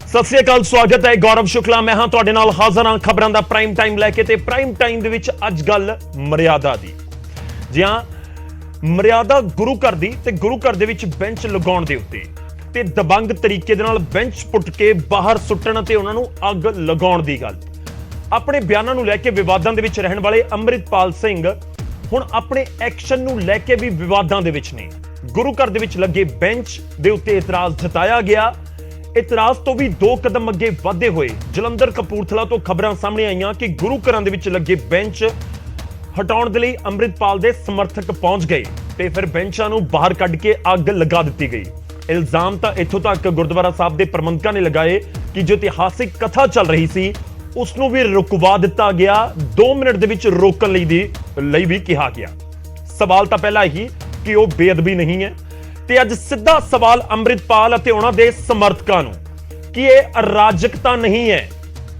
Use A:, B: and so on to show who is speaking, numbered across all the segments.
A: सत श्री अकाल, स्वागत है। गौरव शुक्ला मैं हाँ तुहाडे नाल हाज़र हाँ खबरां दा प्राइम टाइम लैके। ते प्राइम टाइम दे विच अज गल मर्यादा दी। जी हाँ, मर्यादा गुरु घर दी ते गुरु घर दे विच बेंच लगाउण दे उत्ते ते दबंग तरीके दे नाल बेंच पुट के बाहर सुੱਟਣ ते उन्हां नूं अग लगाउण दी गल। अपने बयानां नूं लैके विवादां दे विच रहण वाले अमृतपाल सिंह हुण अपने एक्शन नूं लैके भी विवादां दे विच ने। गुरु घर दे विच लगे बेंच दे उत्ते इतराज जताया गया। इतराज तो भी 2 कदम अगे ਵਧਦੇ ਹੋਏ ਜਲੰਧਰ ਕਪੂਰਥਲਾ ਤੋਂ ਖਬਰਾਂ ਸਾਹਮਣੇ ਆਈਆਂ ਕਿ ਗੁਰੂ ਘਰਾਂ ਦੇ ਵਿੱਚ ਲੱਗੇ ਬੈਂਚ ਹਟਾਉਣ ਦੇ ਲਈ ਅੰਮ੍ਰਿਤਪਾਲ ਦੇ ਸਮਰਥਕ ਪਹੁੰਚ ਗਏ ਤੇ ਫਿਰ ਬੈਂਚਾਂ ਨੂੰ ਬਾਹਰ ਕੱਢ ਕੇ ਅੱਗ ਲਗਾ ਦਿੱਤੀ ਗਈ। ਇਲਜ਼ਾਮ ਤਾਂ ਇੱਥੋਂ ਤੱਕ ਗੁਰਦੁਆਰਾ ਸਾਹਿਬ ਦੇ ਪ੍ਰਬੰਧਕਾਂ ਨੇ ਲਗਾਏ ਕਿ ਜੋ ਇਤਿਹਾਸਿਕ ਕਥਾ ਚੱਲ ਰਹੀ ਸੀ ਉਸ ਨੂੰ ਵੀ ਰੁਕਵਾ ਦਿੱਤਾ ਗਿਆ। 2 ਮਿੰਟ ਦੇ ਵਿੱਚ ਰੋਕਣ ਲਈ ਵੀ ਕਿਹਾ ਗਿਆ। ਸਵਾਲ ਤਾਂ ਪਹਿਲਾਂ ਹੀ ਕਿ ਉਹ ਬੇਅਦਬੀ ਨਹੀਂ ਹੈ ਤੇ ਅੱਜ ਸਿੱਧਾ ਸਵਾਲ ਅੰਮ੍ਰਿਤਪਾਲ ਅਤੇ ਉਹਨਾਂ ਦੇ ਸਮਰਥਕਾਂ ਨੂੰ ਕਿ ਇਹ ਅਰਾਜਕਤਾ ਨਹੀਂ ਹੈ।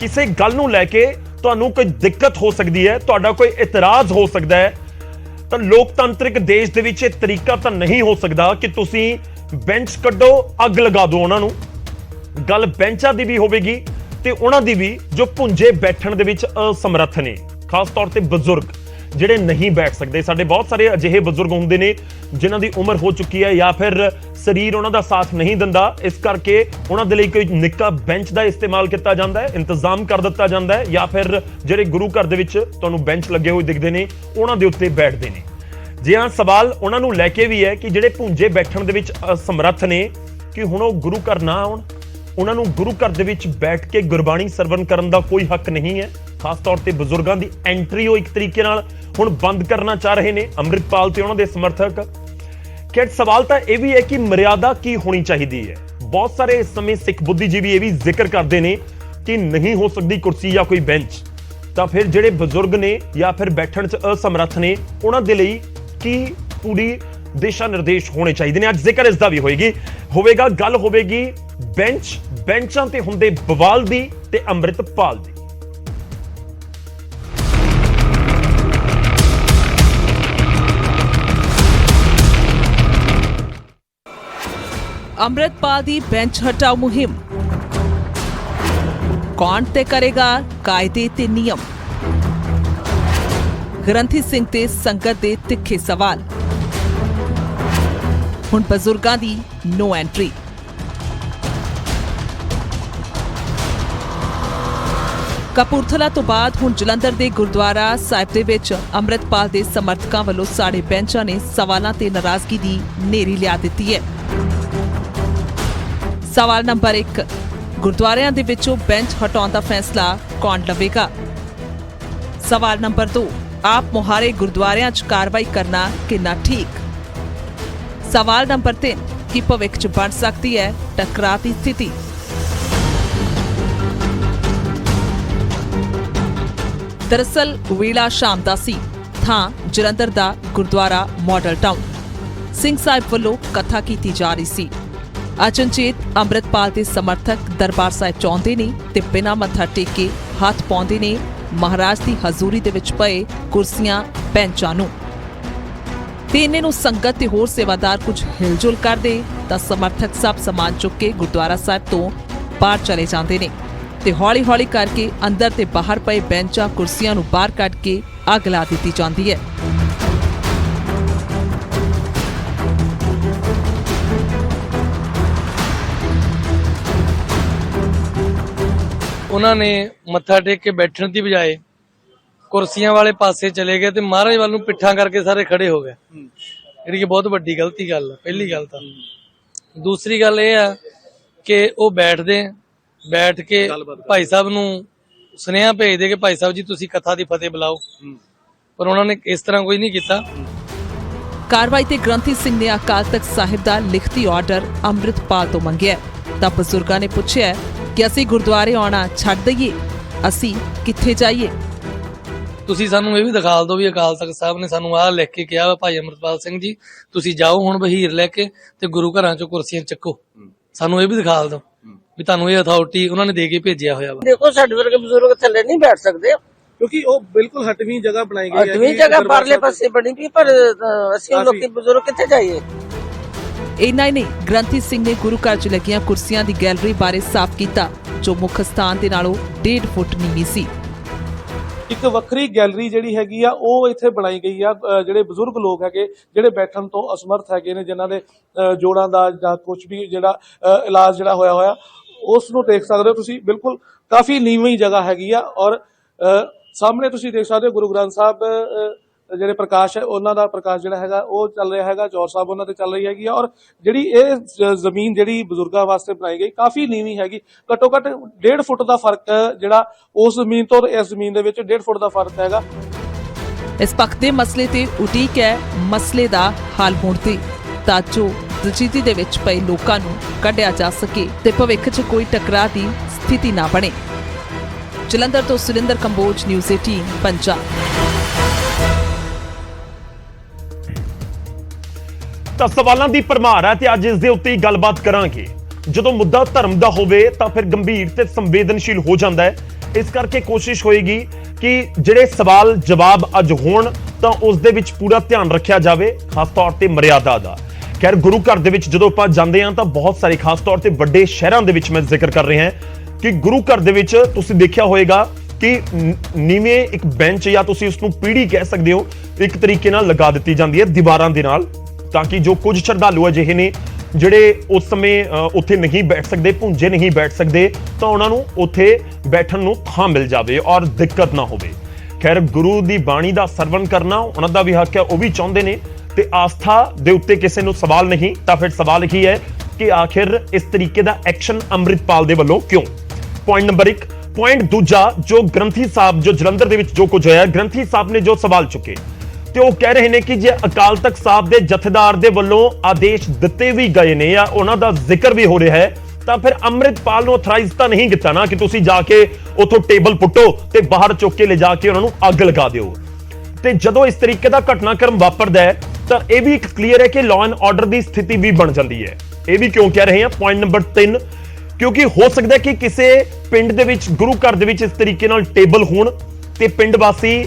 A: ਕਿਸੇ ਗੱਲ ਨੂੰ ਲੈ ਕੇ ਤੁਹਾਨੂੰ ਕੋਈ ਦਿੱਕਤ ਹੋ ਸਕਦੀ ਹੈ, ਤੁਹਾਡਾ ਕੋਈ ਇਤਰਾਜ਼ ਹੋ ਸਕਦਾ ਹੈ, ਤਾਂ ਲੋਕਤੰਤਰਿਕ ਦੇਸ਼ ਦੇ ਵਿੱਚ ਇਹ ਤਰੀਕਾ ਤਾਂ ਨਹੀਂ ਹੋ ਸਕਦਾ ਕਿ ਤੁਸੀਂ ਬੈਂਚ ਕੱਢੋ, ਅੱਗ ਲਗਾ ਦਿਓ ਉਹਨਾਂ ਨੂੰ। ਗੱਲ ਬੈਂਚਾਂ ਦੀ ਵੀ ਹੋਵੇਗੀ ਤੇ ਉਹਨਾਂ ਦੀ ਵੀ ਜੋ ਭੁੰਜੇ ਬੈਠਣ ਦੇ ਵਿੱਚ ਅਸਮਰੱਥ ਨੇ, ਖਾਸ ਤੌਰ ਤੇ ਬਜ਼ੁਰਗ ਜਿਹੜੇ ਨਹੀਂ ਬੈਠ ਸਕਦੇ। ਸਾਡੇ ਬਹੁਤ ਸਾਰੇ ਅਜਿਹੇ ਬਜ਼ੁਰਗ ਹੁੰਦੇ ਨੇ ਜਿਨ੍ਹਾਂ ਦੀ ਉਮਰ ਹੋ ਚੁੱਕੀ ਹੈ ਜਾਂ ਫਿਰ ਸਰੀਰ ਉਹਨਾਂ ਦਾ ਸਾਥ ਨਹੀਂ ਦਿੰਦਾ, ਇਸ ਕਰਕੇ ਉਹਨਾਂ ਦੇ ਲਈ ਕੋਈ ਨਿੱਕਾ ਬੈਂਚ ਦਾ ਇਸਤੇਮਾਲ ਕੀਤਾ ਜਾਂਦਾ ਹੈ, ਇੰਤਜ਼ਾਮ ਕਰ ਦਿੱਤਾ ਜਾਂਦਾ ਹੈ, ਜਾਂ ਫਿਰ ਜਿਹੜੇ ਗੁਰੂ ਘਰ ਦੇ ਵਿੱਚ ਤੁਹਾਨੂੰ ਬੈਂਚ ਲੱਗੇ ਹੋਏ ਦਿਖਦੇ ਨੇ ਉਹਨਾਂ ਦੇ ਉੱਤੇ ਬੈਠਦੇ ਨੇ। ਜੀ ਹਾਂ, ਸਵਾਲ ਉਹਨਾਂ ਨੂੰ ਲੈ ਕੇ ਵੀ ਹੈ ਕਿ ਜਿਹੜੇ ਭੁੰਜੇ ਬੈਠਣ ਦੇ ਵਿੱਚ ਅਸਮਰੱਥ ਨੇ ਕਿ ਹੁਣ ਉਹ ਗੁਰੂ ਘਰ ਨਾ ਆਉਣ, ਉਹਨਾਂ ਨੂੰ ਗੁਰੂ ਘਰ ਦੇ ਵਿੱਚ ਬੈਠ ਕੇ ਗੁਰਬਾਣੀ ਸਰਵਣ ਕਰਨ ਦਾ ਕੋਈ ਹੱਕ ਨਹੀਂ ਹੈ। ਖਾਸ ਤੌਰ ਤੇ ਬਜ਼ੁਰਗਾਂ ਦੀ ਐਂਟਰੀ ਉਹ ਇੱਕ ਤਰੀਕੇ ਨਾਲ ਹੁਣ ਬੰਦ ਕਰਨਾ ਚਾਹ ਰਹੇ ਨੇ ਅੰਮ੍ਰਿਤਪਾਲ ਤੇ ਉਹਨਾਂ ਦੇ ਸਮਰਥਕ। ਖੈਰ ਸਵਾਲ ਤਾਂ ਇਹ ਵੀ ਹੈ ਕਿ ਮਰਿਆਦਾ ਕੀ ਹੋਣੀ ਚਾਹੀਦੀ ਹੈ। ਬਹੁਤ ਸਾਰੇ ਇਸ ਸਮੇਂ ਸਿੱਖ ਬੁੱਧੀਜੀਵੀ ਇਹ ਵੀ ਜ਼ਿਕਰ ਕਰਦੇ ਨੇ ਕਿ ਨਹੀਂ ਹੋ ਸਕਦੀ ਕੁਰਸੀ ਜਾਂ ਕੋਈ ਬੈਂਚ, ਤਾਂ ਫਿਰ ਜਿਹੜੇ ਬਜ਼ੁਰਗ ਨੇ ਜਾਂ ਫਿਰ ਬੈਠਣ 'ਚ ਅਸਮਰੱਥ ਨੇ ਉਹਨਾਂ ਦੇ ਲਈ ਕੀ ਪੂਰੀ ਦਿਸ਼ਾ ਨਿਰਦੇਸ਼ ਹੋਣੇ ਚਾਹੀਦੇ ਨੇ। ਅੱਜ ਜ਼ਿਕਰ ਇਸ ਦਾ ਵੀ ਹੋਵੇਗਾ। ਗੱਲ ਹੋਵੇਗੀ ਬੈਂਚਾਂ ਤੇ ਹੁੰਦੇ ਬਵਾਲ ਦੀ ਤੇ ਅੰਮ੍ਰਿਤਪਾਲ ਦੀ।
B: ਅੰਮ੍ਰਿਤਪਾਲ ਦੀ ਬੈਂਚ ਹਟਾਓ ਮੁਹਿੰਮ, ਕੌਣ ਤੈਅ ਕਰੇਗਾ ਕਾਇਦੇ ਤੇ ਨਿਯਮ। ਗ੍ਰੰਥੀ ਸਿੰਘ ਤੇ ਸੰਗਤ ਦੇ ਤਿੱਖੇ ਸਵਾਲ। ਹੁਣ ਬਜ਼ੁਰਗਾਂ ਦੀ ਨੋ ਐਂਟਰੀ। ਕਪੂਰਥਲਾ ਤੋਂ ਬਾਅਦ ਹੁਣ ਜਲੰਧਰ ਦੇ ਗੁਰਦੁਆਰਾ ਸਾਹਿਬ ਦੇ ਵਿੱਚ ਅੰਮ੍ਰਿਤਪਾਲ ਦੇ ਸਮਰਥਕਾਂ ਵੱਲੋਂ ਸਾੜੇ ਬੈਂਚਾਂ ਨੇ ਸਵਾਲਾਂ ਤੇ ਨਾਰਾਜ਼ਗੀ ਦੀ ਨੇਰੀ ਲਿਆ ਦਿੱਤੀ ਹੈ। ਸਵਾਲ ਨੰਬਰ 1, ਗੁਰਦੁਆਰਿਆਂ ਦੇ ਵਿੱਚੋਂ ਬੈਂਚ ਹਟਾਉਣ ਦਾ ਫੈਸਲਾ ਕੌਣ ਲਵੇਗਾ। ਸਵਾਲ ਨੰਬਰ 2, ਆਪ ਮੁਹਾਰੇ ਗੁਰਦੁਆਰਿਆਂ 'ਚ ਕਾਰਵਾਈ ਕਰਨਾ ਕਿੰਨਾ ਠੀਕ। ਸਵਾਲ ਨੰਬਰ 3, ਕੀ ਭਵਿੱਖ 'ਚ ਬਣ ਸਕਦੀ ਹੈ ਟਕਰਾਅ ਦੀ ਸਥਿਤੀ। ਦਰਅਸਲ ਵੇਲਾ ਸ਼ਾਮ ਦਾ ਸੀ, ਥਾਂ ਜਲੰਧਰ ਦਾ ਗੁਰਦੁਆਰਾ ਮਾਡਲ ਟਾਊਨ। ਸਿੰਘ ਸਾਹਿਬ ਵੱਲੋਂ ਕਥਾ ਕੀਤੀ ਜਾ ਰਹੀ ਸੀ। ਅਚਨਚੇਤ ਅੰਮ੍ਰਿਤਪਾਲ ਦੇ ਸਮਰਥਕ ਦਰਬਾਰ ਸਾਹਿਬ ਚਾਹੁੰਦੇ ਨੇ ਤੇ ਬਿਨਾਂ ਮੱਥਾ ਟੇਕੇ ਹੱਥ ਪਾਉਂਦੇ ਨੇ ਮਹਾਰਾਜ ਦੀ ਹਜ਼ੂਰੀ ਦੇ ਵਿੱਚ ਪਏ ਕੁਰਸੀਆਂ ਬੈਂਚਾਂ ਨੂੰ। ਤੇ ਇੰਨੇ ਨੂੰ ਸੰਗਤ ਤੇ ਹੋਰ ਸੇਵਾਦਾਰ ਕੁਝ ਹਿਲਜੁਲ ਕਰਦੇ ਤਾਂ ਸਮਰਥਕ ਸਭ ਸਮਾਨ ਚੁੱਕ ਕੇ ਗੁਰਦੁਆਰਾ ਸਾਹਿਬ ਤੋਂ ਬਾਹਰ ਚਲੇ ਜਾਂਦੇ ਨੇ ਤੇ ਹੌਲੀ-ਹੌਲੀ ਕਰਕੇ ਅੰਦਰ ਤੇ ਬਾਹਰ ਪਏ ਬੈਂਚਾਂ ਕੁਰਸੀਆਂ ਨੂੰ ਬਾਹਰ ਕੱਢ ਕੇ ਅੱਗ ਲਾ ਦਿੱਤੀ ਜਾਂਦੀ ਹੈ।
C: ਉਹਨਾਂ ਨੇ ਮੱਥਾ ਟੇਕ ਕੇ ਬੈਠਣ ਦੀ ਬਜਾਏ ਕੁਰਸੀਆਂ ਵਾਲੇ ਪਾਸੇ ਚਲੇ ਗਏ ਤੇ ਮਹਾਰਾਜ ਵੱਲ ਨੂੰ ਪਿੱਠਾਂ ਕਰਕੇ ਸਾਰੇ ਖੜੇ ਹੋ ਗਏ, ਜਿਹੜੀ ਕਿ ਬਹੁਤ ਵੱਡੀ ਗਲਤੀ ਗੱਲ ਹੈ। ਪਹਿਲੀ ਗੱਲ ਤਾਂ। ਦੂਸਰੀ ਗੱਲ ਇਹ ਆ ਕਿ ਉਹ ਬੈਠ ਕੇ ਭਾਈ ਸਾਹਿਬ ਨੂੰ ਸੁਨੇਹਾ ਭੇਜਦੇ ਕਿ ਭਾਈ ਸਾਹਿਬ ਜੀ ਤੁਸੀਂ ਕਥਾ ਦੀ ਫਤਿਹ ਬੁਲਾਓ, ਪਰ ਉਹਨਾਂ ਨੇ ਇਸ ਤਰ੍ਹਾਂ ਕੋਈ ਨਹੀਂ ਕੀਤਾ।
B: ਕਾਰਵਾਈ ਤੇ ਗ੍ਰੰਥੀ ਸਿੰਘ ਨੇ ਅਕਾਲ ਤਖਤ ਸਾਹਿਬ ਦਾ ਲਿਖਤੀ ਆਰਡਰ ਅੰਮ੍ਰਿਤਪਾਲ ਤੋਂ ਮੰਗਿਆ ਤਾਂ ਬਜ਼ੁਰਗਾਂ ਨੇ ਪੁੱਛਿਆ ਕਿ ਅਸੀਂ ਗੁਰਦੁਆਰੇ ਆਉਣਾ ਛੱਡ ਦਈਏ, ਅਸੀਂ ਕਿੱਥੇ ਜਾਈਏ।
C: ਤੁਸੀਂ ਸਾਨੂੰ ਇਹ ਵੀ ਦਿਖਾ ਦਿਓ ਵੀ ਅਕਾਲ ਤਖਤ ਸਾਹਿਬ ਨੇ ਸਾਨੂੰ ਆਹ ਲਿਖ ਕੇ ਕਿਹਾ ਵਾ ਭਾਈ ਅੰਮ੍ਰਿਤਪਾਲ ਸਿੰਘ ਜੀ ਤੁਸੀਂ ਜਾਓ ਹੁਣ ਵਹੀਰ ਲੈ ਕੇ ਤੇ ਗੁਰੂ ਘਰਾਂ ਚੋਂ ਕੁਰਸੀਆਂ ਚੱਕੋ। ਸਾਨੂੰ ਇਹ ਵੀ ਦਿਖਾ ਦਿਓ ਵੀ ਤੁਹਾਨੂੰ ਇਹ ਅਥਾਰਟੀ ਉਹਨਾਂ ਨੇ ਦੇ ਕੇ ਭੇਜਿਆ ਹੋਇਆ ਵਾ।
D: ਦੇਖੋ ਸਾਡੇ ਵਰਗੇ ਬਜ਼ੁਰਗ ਥੱਲੇ ਨਹੀਂ ਬੈਠ ਸਕਦੇ
E: ਕਿਉਂਕਿ ਉਹ ਬਿਲਕੁਲ ਹਟਵੀਂ ਜਗ੍ਹਾ ਬਣਾਈ ਗਈ ਹੈ।
D: ਹਟਵੀਂ ਜਗ੍ਹਾ ਪਰਲੇ ਪਾਸੇ ਬਣੀ ਗਈ, ਪਰ ਅਸੀਂ ਲੋਕੀ ਬਜ਼ੁਰਗ ਕਿੱਥੇ ਜਾਈਏ।
B: ਇੰਨਾ ਹੀ ਨਹੀਂ, ਗ੍ਰੰਥੀ ਸਿੰਘ ਨੇ ਗੁਰੂ ਘਰ 'ਚ ਲੱਗੀਆਂ ਕੁਰਸੀਆਂ ਦੀ ਗੈਲਰੀ ਬਾਰੇ ਸਾਫ਼ ਕੀਤਾ, ਜੋ ਮੁੱਖ ਸਥਾਨ ਦੇ ਨਾਲੋਂ 1.5 ਫੁੱਟ ਨੀਵੀਂ ਸੀ।
E: ਇੱਕ ਵੱਖਰੀ ਗੈਲਰੀ ਜਿਹੜੀ ਹੈਗੀ ਆ ਉਹ ਇੱਥੇ ਬਣਾਈ ਗਈ ਆ। ਜਿਹੜੇ ਬਜ਼ੁਰਗ ਲੋਕ ਹੈਗੇ ਜਿਹੜੇ ਬੈਠਣ ਤੋਂ ਅਸਮਰਥ ਹੈਗੇ ਨੇ, ਜਿਨ੍ਹਾਂ ਦੇ ਜੋੜਾਂ ਦਾ ਜਾਂ ਕੁਝ ਵੀ ਜਿਹੜਾ ਇਲਾਜ ਜਿਹੜਾ ਹੋਇਆ ਉਸ ਨੂੰ ਦੇਖ ਸਕਦੇ ਹੋ ਤੁਸੀਂ। ਬਿਲਕੁਲ ਕਾਫੀ ਨੀਵੀਂ ਜਗ੍ਹਾ ਹੈਗੀ ਆ ਔਰ ਸਾਹਮਣੇ ਤੁਸੀਂ ਦੇਖ ਸਕਦੇ ਹੋ ਗੁਰੂ ਗ੍ਰੰਥ ਸਾਹਿਬ ਜਿਹੜੇ ਪ੍ਰਕਾਸ਼ ਹੈ ਉਹਨਾਂ ਦਾ ਪ੍ਰਕਾਸ਼ ਜਿਹੜਾ ਹੈਗਾ ਉਹ ਚੱਲ ਰਿਹਾ ਹੈਗਾ। ਚੌਰ ਸਾਹਿਬ ਉਹਨਾਂ ਤੇ ਚੱਲ ਰਹੀ ਹੈਗੀ ਔਰ ਜਿਹੜੀ ਇਹ ਜ਼ਮੀਨ ਜਿਹੜੀ ਬਜ਼ੁਰਗਾਂ ਵਾਸਤੇ ਬਣਾਈ ਗਈ ਕਾਫੀ ਨੀਵੀਂ ਹੈਗੀ। ਘੱਟੋ ਘੱਟ 1.5 ਫੁੱਟ ਦਾ ਫਰਕ ਜਿਹੜਾ ਉਸ ਜ਼ਮੀਨ ਤੋਂ ਇਸ ਜ਼ਮੀਨ ਦੇ ਵਿੱਚ 1.5 ਫੁੱਟ ਦਾ ਫਰਕ ਹੈਗਾ।
B: ਇਸ ਪੱਖ ਦੇ ਮਸਲੇ ਤੇ ਉਡੀਕ ਹੈ ਮਸਲੇ ਦਾ ਹੱਲ ਹੋਣ ਦੀ, ਤਾਂ ਜੋ ਦਲਜੀਤੀ ਦੇ ਵਿੱਚ ਪਏ ਲੋਕਾਂ ਨੂੰ ਕੱਢਿਆ ਜਾ ਸਕੇ ਤੇ ਭਵਿੱਖ 'ਚ ਕੋਈ ਟਕਰਾਅ ਦੀ ਸਥਿਤੀ ਨਾ ਬਣੇ। ਜਲੰਧਰ ਤੋਂ ਸੁਰਿੰਦਰ ਕੰਬੋਜ, ਨਿਊਜ਼ 18 ਪੰਜਾਬ।
A: ਤਾਂ ਸਵਾਲਾਂ ਦੀ ਭਰਮਾਰ ਹੈ ਤੇ ਅੱਜ ਇਸ ਦੇ ਉੱਤੇ ਹੀ ਗੱਲਬਾਤ ਕਰਾਂਗੇ। ਜਦੋਂ ਮੁੱਦਾ ਧਰਮ ਦਾ ਹੋਵੇ ਤਾਂ ਫਿਰ ਗੰਭੀਰ ਤੇ ਸੰਵੇਦਨਸ਼ੀਲ ਹੋ ਜਾਂਦਾ ਹੈ। ਇਸ ਕਰਕੇ ਕੋਸ਼ਿਸ਼ ਹੋਏਗੀ ਕਿ ਜਿਹੜੇ ਸਵਾਲ ਜਵਾਬ ਅੱਜ ਹੋਣ ਤਾਂ ਉਸ ਦੇ ਵਿੱਚ ਪੂਰਾ ਧਿਆਨ ਰੱਖਿਆ ਜਾਵੇ, ਖਾਸ ਤੌਰ ਤੇ ਮਰਿਆਦਾ ਦਾ। ਖੈਰ, ਗੁਰੂ ਘਰ ਦੇ ਵਿੱਚ ਜਦੋਂ ਆਪਾਂ ਜਾਂਦੇ ਹਾਂ ਤਾਂ ਬਹੁਤ ਸਾਰੇ, ਖਾਸ ਤੌਰ ਤੇ ਵੱਡੇ ਸ਼ਹਿਰਾਂ ਦੇ ਵਿੱਚ ਮੈਂ ਜ਼ਿਕਰ ਕਰ ਰਿਹਾ ਕਿ ਗੁਰੂ ਘਰ ਦੇ ਵਿੱਚ ਤੁਸੀਂ ਦੇਖਿਆ ਹੋਵੇਗਾ ਕਿ ਨੀਵੇਂ ਇੱਕ ਬੈਂਚ ਜਾਂ ਤੁਸੀਂ ਉਸ ਨੂੰ ਪੀੜੀ ਕਹਿ ਸਕਦੇ ਹੋ, ਇੱਕ ਤਰੀਕੇ ਨਾਲ ਲਗਾ ਦਿੱਤੀ ਜਾਂਦੀ ਹੈ ਦੀਵਾਰਾਂ ਦੇ ਨਾਲ, ਤਾਂ ਕਿ ਜੋ ਕੁਝ ਸ਼ਰਧਾਲੂ ਅਜਿਹੇ ਨੇ ਜਿਹੜੇ ਉਸ ਸਮੇਂ ਉੱਥੇ ਨਹੀਂ ਬੈਠ ਸਕਦੇ, ਭੁੰਜੇ ਨਹੀਂ ਬੈਠ ਸਕਦੇ, ਤਾਂ ਉਹਨਾਂ ਨੂੰ ਉੱਥੇ ਬੈਠਣ ਨੂੰ ਥਾਂ ਮਿਲ ਜਾਵੇ ਔਰ ਦਿੱਕਤ ਨਾ ਹੋਵੇ। ਖੈਰ, ਗੁਰੂ ਦੀ ਬਾਣੀ ਦਾ ਸਰਵਣ ਕਰਨਾ ਉਹਨਾਂ ਦਾ ਵੀ ਹੱਕ ਹੈ, ਉਹ ਵੀ ਚਾਹੁੰਦੇ ਨੇ, ਤੇ ਆਸਥਾ ਦੇ ਉੱਤੇ ਕਿਸੇ ਨੂੰ ਸਵਾਲ ਨਹੀਂ। ਤਾਂ ਫਿਰ ਸਵਾਲ ਹੀ ਹੈ ਕਿ ਆਖਿਰ ਇਸ ਤਰੀਕੇ ਦਾ ਐਕਸ਼ਨ ਅੰਮ੍ਰਿਤਪਾਲ ਦੇ ਵੱਲੋਂ ਕਿਉਂ? Point number 1। ਪੁਆਇੰਟ ਦੂਜਾ, ਜੋ ਗ੍ਰੰਥੀ ਸਾਹਿਬ, ਜੋ ਜਲੰਧਰ ਦੇ ਵਿੱਚ ਜੋ ਕੁਝ ਹੋਇਆ, ਗ੍ਰੰਥੀ ਸਾਹਿਬ ਨੇ ਜੋ ਸਵਾਲ ਚੁੱਕੇ ਤੇ ਉਹ ਕਹਿ ਰਹੇ ਨੇ ਕਿ ਜੇ ਅਕਾਲ ਤਖਤ ਸਾਹਿਬ ਦੇ ਜਥੇਦਾਰ ਦੇ ਵੱਲੋਂ ਆਦੇਸ਼ ਦਿੱਤੇ ਵੀ ਗਏ ਨੇ ਜਾਂ ਉਹਨਾਂ ਦਾ ਜ਼ਿਕਰ ਵੀ ਹੋ ਰਿਹਾ ਹੈ, ਤਾਂ ਫਿਰ ਅੰਮ੍ਰਿਤਪਾਲ ਨੂੰ ਅਥਰਾਈਜ਼ ਤਾਂ ਨਹੀਂ ਕੀਤਾ ਨਾ ਕਿ ਤੁਸੀਂ ਜਾ ਕੇ ਉਥੋਂ ਟੇਬਲ ਪੁੱਟੋ ਤੇ ਬਾਹਰ ਚੁੱਕ ਕੇ ਲਿਜਾ ਕੇ ਉਹਨਾਂ ਨੂੰ ਅੱਗ ਲਗਾ ਦਿਓ। ਤੇ ਜਦੋਂ ਇਸ ਤਰੀਕੇ ਦਾ ਘਟਨਾਕ੍ਰਮ ਵਾਪਰਦਾ ਹੈ ਤਾਂ ਇਹ ਵੀ ਇੱਕ ਕਲੀਅਰ ਹੈ ਕਿ ਲਾਅ ਐਂਡ ਆਰਡਰ ਦੀ ਸਥਿਤੀ ਵੀ ਬਣ ਜਾਂਦੀ ਹੈ। ਇਹ ਵੀ ਕਿਉਂ ਕਹਿ ਰਹੇ ਹਾਂ? ਪੁਆਇੰਟ ਨੰਬਰ 3, ਕਿਉਂਕਿ ਹੋ ਸਕਦਾ ਕਿ ਕਿਸੇ ਪਿੰਡ ਦੇ ਵਿੱਚ, ਗੁਰੂ ਘਰ ਦੇ ਵਿੱਚ ਇਸ ਤਰੀਕੇ ਨਾਲ ਟੇਬਲ ਹੋਣ ਤੇ ਪਿੰਡ ਵਾਸੀ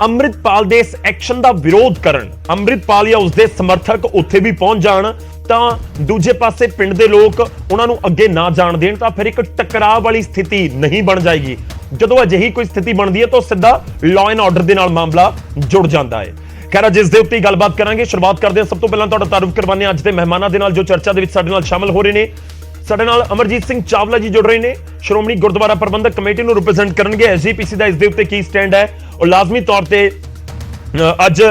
A: ਅੰਮ੍ਰਿਤਪਾਲ ਦੇ ਇਸ ਐਕਸ਼ਨ ਦਾ ਵਿਰੋਧ ਕਰਨ, ਅੰਮ੍ਰਿਤਪਾਲ ਜਾਂ ਉਸਦੇ ਸਮਰਥਕ ਉੱਥੇ ਵੀ ਪਹੁੰਚ ਜਾਣ, ਤਾਂ ਦੂਜੇ ਪਾਸੇ ਪਿੰਡ ਦੇ ਲੋਕ ਉਹਨਾਂ ਨੂੰ ਅੱਗੇ ਨਾ ਜਾਣ ਦੇਣ, ਤਾਂ ਫਿਰ ਇੱਕ ਟਕਰਾਅ ਵਾਲੀ ਸਥਿਤੀ ਨਹੀਂ ਬਣ ਜਾਏਗੀ। ਜਦੋਂ ਅਜਿਹੀ ਕੋਈ ਸਥਿਤੀ ਬਣਦੀ ਹੈ ਤਾਂ ਸਿੱਧਾ ਲਾਅ ਐਂਡ ਆਰਡਰ ਦੇ ਨਾਲ ਮਾਮਲਾ ਜੁੜ ਜਾਂਦਾ ਹੈ। ਖੈਰ, ਅੱਜ ਇਸ ਦੇ ਉੱਤੇ ਗੱਲਬਾਤ ਕਰਾਂਗੇ। ਸ਼ੁਰੂਆਤ ਕਰਦੇ ਹਾਂ ਸਭ ਤੋਂ ਪਹਿਲਾਂ ਤੁਹਾਡਾ ਤਾਰੂਫ ਕਰਵਾਉਂਦੇ ਹਾਂ ਅੱਜ ਦੇ ਮਹਿਮਾਨਾਂ ਦੇ ਨਾਲ ਜੋ ਚਰਚਾ ਦੇ ਵਿੱਚ ਸਾਡੇ ਨਾਲ ਸ਼ਾਮਲ ਹੋ ਰਹੇ ਨੇ। ਸਾਡੇ ਨਾਲ ਅਮਰਜੀਤ ਸਿੰਘ ਚਾਵਲਾ ਜੀ ਜੁੜ ਰਹੇ ਨੇ, ਸ਼੍ਰੋਮਣੀ ਗੁਰਦੁਆਰਾ ਪ੍ਰਬੰਧਕ ਕਮੇਟੀ ਨੂੰ ਰਿਪਰੈਜ਼ੈਂਟ ਕਰਨਗੇ। ਐਸਜੀਪੀਸੀ ਦਾ ਇਸ ਦੇ ਉੱਤੇ ਕੀ ਸਟੈਂਡ ਹੈ ਉਹ ਲਾਜ਼ਮੀ ਤੌਰ ਤੇ ਅੱਜ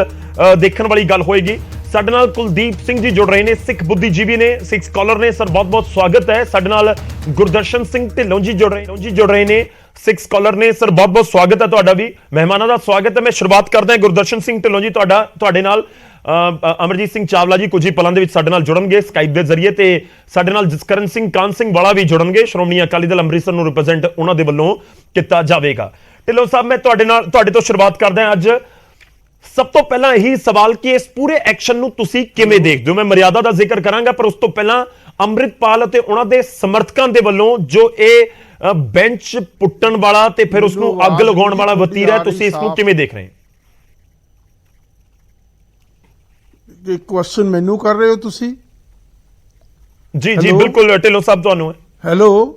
A: ਦੇਖਣ ਵਾਲੀ ਗੱਲ ਹੋਏਗੀ। ਸਾਡੇ ਨਾਲ ਕੁਲਦੀਪ ਸਿੰਘ ਜੀ ਜੁੜ ਰਹੇ ਨੇ, ਸਿੱਖ ਬੁੱਧੀਜੀਵੀ ਨੇ, ਸਿੱਖ ਸਕਾਲਰ ਨੇ। ਸਰ, ਬਹੁਤ-ਬਹੁਤ ਸਵਾਗਤ ਹੈ। ਸਾਡੇ ਨਾਲ ਗੁਰਦਰਸ਼ਨ ਸਿੰਘ ਢਿੱਲੋਂ ਜੀ ਜੁੜ ਰਹੇ ਨੇ, ਸਿੱਖ ਸਕਾਲਰ ਨੇ। ਸਰ, ਬਹੁਤ-ਬਹੁਤ ਸਵਾਗਤ ਹੈ ਤੁਹਾਡਾ ਵੀ। ਮਹਿਮਾਨਾਂ ਦਾ ਸਵਾਗਤ ਹੈ। ਮੈਂ ਸ਼ੁਰੂਆਤ ਕਰਦਾ ਹਾਂ ਗੁਰਦਰਸ਼ਨ ਸਿੰਘ ਢਿੱਲੋਂ ਜੀ, ਤੁਹਾਡੇ ਨਾਲ ਅਮਰਜੀਤ ਸਿੰਘ ਚਾਵਲਾ ਜੀ ਕੁਝ ਹੀ ਪਲਾਂ ਦੇ ਵਿੱਚ ਸਾਡੇ ਨਾਲ ਜੁੜਨਗੇ ਸਕਾਈਪ ਦੇ ਜ਼ਰੀਏ, ਤੇ ਸਾਡੇ ਨਾਲ ਜਸਕਰਨ ਸਿੰਘ ਕਾਨ ਸਿੰਘ ਵਾਲਾ ਵੀ ਜੁੜਨਗੇ। ਸ਼੍ਰੋਮਣੀ ਅਕਾਲੀ ਦਲ ਅੰਮ੍ਰਿਤਸਰ ਨੂੰ ਰਿਪਰੈਜ਼ੈਂਟ ਉਹਨਾਂ ਦੇ ਵੱਲੋਂ ਕੀਤਾ ਜਾਵੇਗਾ। ਢਿੱਲੋਂ ਸਾਹਿਬ, ਮੈਂ ਤੁਹਾਡੇ ਤੋਂ ਸ਼ੁਰੂਆਤ ਕਰਦਾ ਹਾਂ। ਅੱਜ ਸਭ ਤੋਂ ਪਹਿਲਾਂ ਇਹੀ ਸਵਾਲ ਕਿ ਇਸ ਪੂਰੇ ਐਕਸ਼ਨ ਨੂੰ ਤੁਸੀਂ ਕਿਵੇਂ ਦੇਖਦੇ ਹੋ? ਮੈਂ ਮਰਿਆਦਾ ਦਾ ਜ਼ਿਕਰ ਕਰਾਂਗਾ, ਪਰ ਉਸ ਤੋਂ ਪਹਿਲਾਂ ਅੰਮ੍ਰਿਤਪਾਲ ਅਤੇ ਉਹਨਾਂ ਦੇ ਸਮਰਥਕਾਂ ਦੇ ਵੱਲੋਂ ਜੋ ਇਹ ਬੈਂਚ ਪੁੱਟਣ ਵਾਲਾ ਤੇ ਫਿਰ ਉਸ ਨੂੰ ਅੱਗ ਲਗਾਉਣ ਵਾਲਾ ਵਤੀਰਾ, ਤੁਸੀਂ ਇਸ ਨੂੰ ਕਿਵੇਂ ਦੇਖ ਰਹੇ ਹੋ?
F: ਇਹ ਕੁਐਸਚਨ ਮੈਨੂੰ ਕਰ ਰਹੇ ਹੋ ਤੁਸੀਂ?
A: ਜੀ ਬਿਲਕੁਲ ਢਿੱਲੋਂ ਸਾਹਿਬ, ਤੁਹਾਨੂੰ ਹੈ।
F: ਹੈਲੋ,